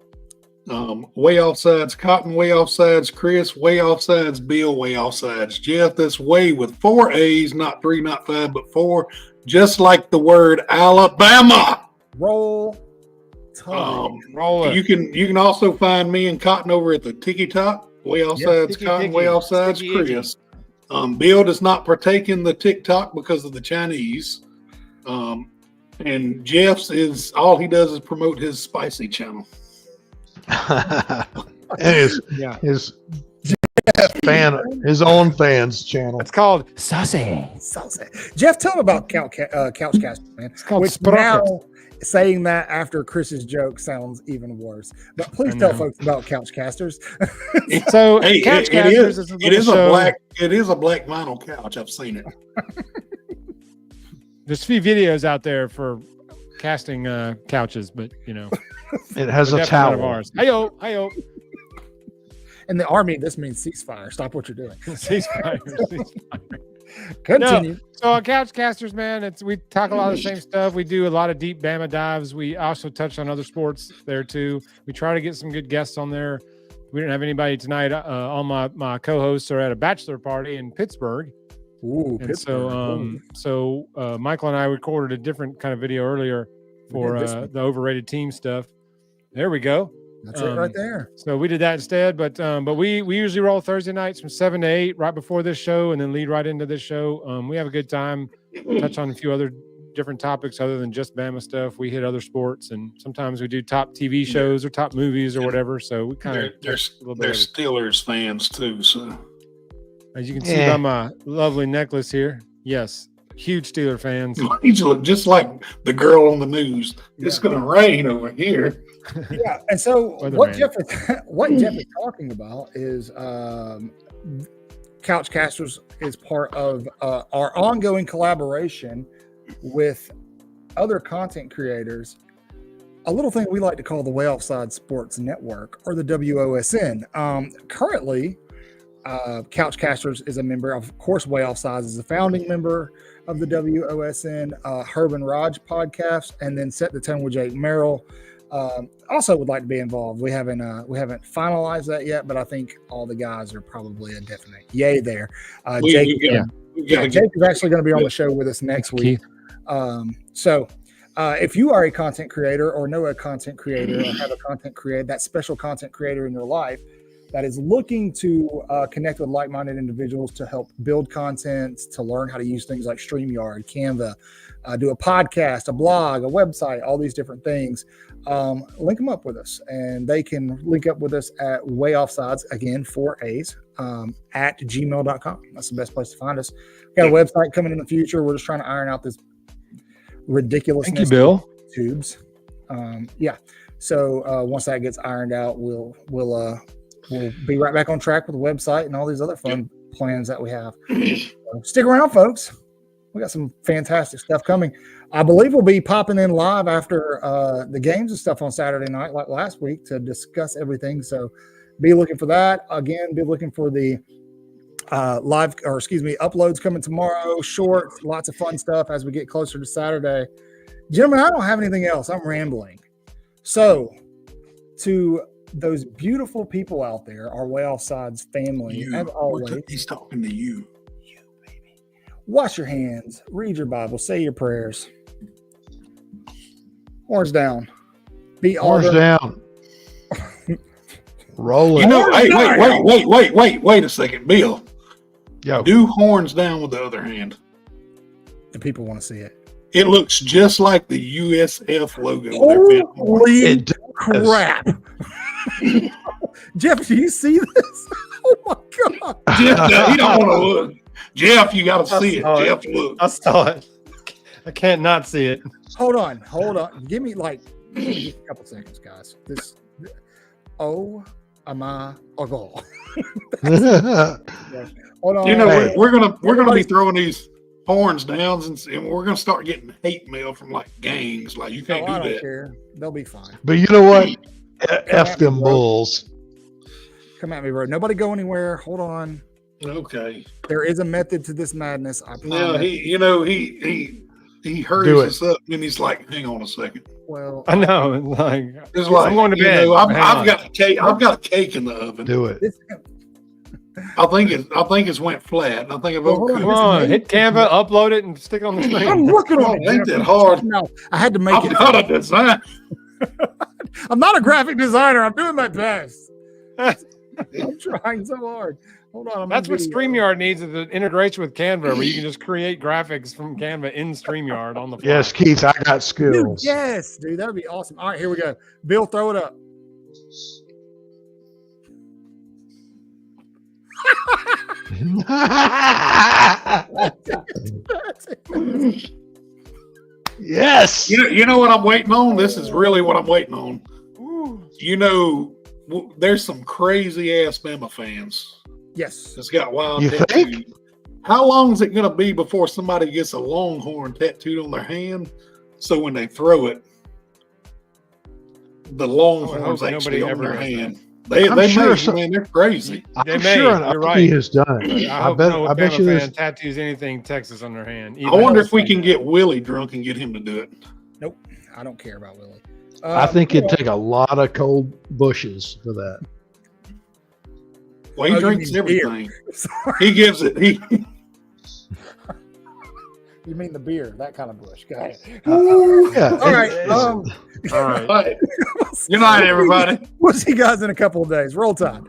Speaker 2: Way Offsides Cotton, Way Offsides Chris, Way Offsides Bill, Way Offsides Jeff. That's Way with 4 A's, not 3, not 5, but 4. Just like the word Alabama.
Speaker 1: Roll Tide.
Speaker 3: Roll it.
Speaker 2: You can also find me and Cotton over at the TikTok. Way Offsides
Speaker 3: Tiki
Speaker 2: Cotton,
Speaker 3: Tiki.
Speaker 2: Way Offsides
Speaker 3: Tiki
Speaker 2: Chris. Bill does not partake in the TikTok because of the Chinese. And Jeff's is all he does is promote his spicy channel.
Speaker 4: And his his own fans channel.
Speaker 3: It's called Saucy.
Speaker 1: Jeff, tell him about Couchcaster, man.
Speaker 3: It's called
Speaker 1: Which
Speaker 3: Sprocket.
Speaker 1: now, saying that after Chris's joke sounds even worse. But please tell folks about Couchcasters.
Speaker 3: So
Speaker 2: Hey,
Speaker 3: Couchcasters
Speaker 2: it is a black vinyl couch. I've seen it.
Speaker 3: There's a few videos out there for casting couches, but
Speaker 4: It has a
Speaker 3: definitely none of
Speaker 4: towel.
Speaker 3: ours. Hi-yo.
Speaker 1: In the Army, this means ceasefire. Stop what you're doing.
Speaker 3: Ceasefire.
Speaker 1: Continue.
Speaker 3: So on Couchcasters, man, we talk a lot of the same stuff. We do a lot of deep Bama dives. We also touch on other sports there too. We try to get some good guests on there. We didn't have anybody tonight. All my co-hosts are at a bachelor party in Pittsburgh.
Speaker 1: Ooh,
Speaker 3: And
Speaker 1: Pittsburgh.
Speaker 3: so Michael and I recorded a different kind of video earlier for the overrated team stuff. There we go.
Speaker 1: That's it right there.
Speaker 3: So we did that instead, but we usually roll Thursday nights from 7 to 8 right before this show, and then lead right into this show. We have a good time, touch on a few other different topics other than just Bama stuff. We hit other sports, and sometimes we do top TV shows or top movies or whatever. So we kind of
Speaker 2: they're Steelers fans too. So
Speaker 3: as you can see by my lovely necklace here, yes, huge Steeler fans.
Speaker 2: you look just like the girl on the news. It's going to rain over here.
Speaker 1: Yeah, and so what Jeff is talking about is Couchcasters is part of our ongoing collaboration with other content creators. A little thing we like to call the Waaaay Offsides Sports Network, or the WOSN. Currently, Couchcasters is a member. Of course, Waaaay Offsides is a founding member of the WOSN, Herb and Raj podcast, and then Set the Tone with Jake Merrill. Also would like to be involved. We haven't finalized that yet, but I think all the guys are probably a definite yay there. Jake is actually going to be on the show with us next week. So if you are a content creator or know a content creator or have a content creator, that special content creator in your life that is looking to connect with like-minded individuals to help build content, to learn how to use things like StreamYard, Canva, do a podcast, a blog, a website, all these different things, link them up with us, and they can link up with us at Waaaay Offsides, again, 4 A's, at gmail.com. That's the best place to find us. We've got a website coming in the future. We're just trying to iron out this ridiculousness.
Speaker 3: Thank you, Bill.
Speaker 1: Tubes. So once that gets ironed out, we'll be right back on track with the website and all these other fun plans that we have. So stick around, folks. We got some fantastic stuff coming. I believe we'll be popping in live after the games and stuff on Saturday night, like last week, to discuss everything. So be looking for that. Again, be looking for the uploads coming tomorrow, shorts, lots of fun stuff as we get closer to Saturday. Gentlemen, I don't have anything else. I'm rambling. So to those beautiful people out there, our Waaaay Offsides family, as always.
Speaker 2: He's talking to you.
Speaker 1: Wash your hands, read your Bible, say your prayers. Horns down. Be
Speaker 4: Horns down. Rolling.
Speaker 2: Wait a second, Bill.
Speaker 4: Yo.
Speaker 2: Do horns down with the other hand.
Speaker 1: The people want to see it.
Speaker 2: It looks just like the USF logo.
Speaker 1: Holy crap. Jeff, do you see this? Oh my God.
Speaker 2: Jeff, he don't want to look. Jeff, you got to see it. Jeff, look.
Speaker 3: I saw it. I can't not see it.
Speaker 1: Hold on. Give me a couple seconds, guys. Oh my God. Hold on.
Speaker 2: You know, we're gonna be throwing these horns down, and we're gonna start getting hate mail from like gangs. Like, you can't do
Speaker 1: I
Speaker 2: that.
Speaker 1: don't care. They'll be fine.
Speaker 4: But you know what? F them bulls.
Speaker 1: Come at me, bro. Nobody go anywhere. Hold on.
Speaker 2: Okay.
Speaker 1: There is a method to this madness. I
Speaker 2: Now
Speaker 1: promise.
Speaker 2: he hurries us up, and he's like, "Hang on a second."
Speaker 1: Well,
Speaker 3: I know.
Speaker 2: It's like,
Speaker 3: I'm going to bed.
Speaker 2: I've got a cake. I've got a cake in the oven.
Speaker 4: Do it.
Speaker 2: I think it's went flat. I think
Speaker 3: Come on, hit Canva, upload it, and stick it on the screen.
Speaker 1: I'm working on it.
Speaker 2: Ain't that hard?
Speaker 1: No, I had to make
Speaker 2: I'm
Speaker 1: it.
Speaker 2: not a designer.
Speaker 1: I'm not a graphic designer. I'm doing my best. I'm trying so hard. Hold on.
Speaker 3: That's what StreamYard needs, is an integration with Canva where you can just create graphics from Canva in StreamYard on the fly.
Speaker 4: Yes, Keith, I got
Speaker 1: Dude,
Speaker 4: skills.
Speaker 1: yes, dude. That would be awesome. All right, here we go. Bill, throw it up.
Speaker 4: Yes.
Speaker 2: You know what I'm waiting on? This is really what I'm waiting on. You know, there's some crazy ass Bama fans
Speaker 1: Yes.
Speaker 2: that's got wild
Speaker 4: You
Speaker 2: tattoos.
Speaker 4: think?
Speaker 2: How long is it going to be before somebody gets a Longhorn tattooed on their hand? So when they throw it, the Longhorn's actually on their hand. They man, they're crazy.
Speaker 4: I'm sure an
Speaker 3: You're
Speaker 4: OP
Speaker 3: right.
Speaker 4: has done it. I bet you there's.
Speaker 3: tattoos anything Texas on their hand.
Speaker 2: I wonder if we can get Willie drunk and get him to do it.
Speaker 1: Nope. I don't care about Willie.
Speaker 4: I think it'd take a lot of cold bushes for that.
Speaker 2: Well, he drinks everything. He gives it.
Speaker 1: You mean the beer, that kind of bush. Got it.
Speaker 4: Yeah.
Speaker 1: All right.
Speaker 3: All right.
Speaker 2: Good night, everybody.
Speaker 1: We'll see you guys in a couple of days. Roll Tide.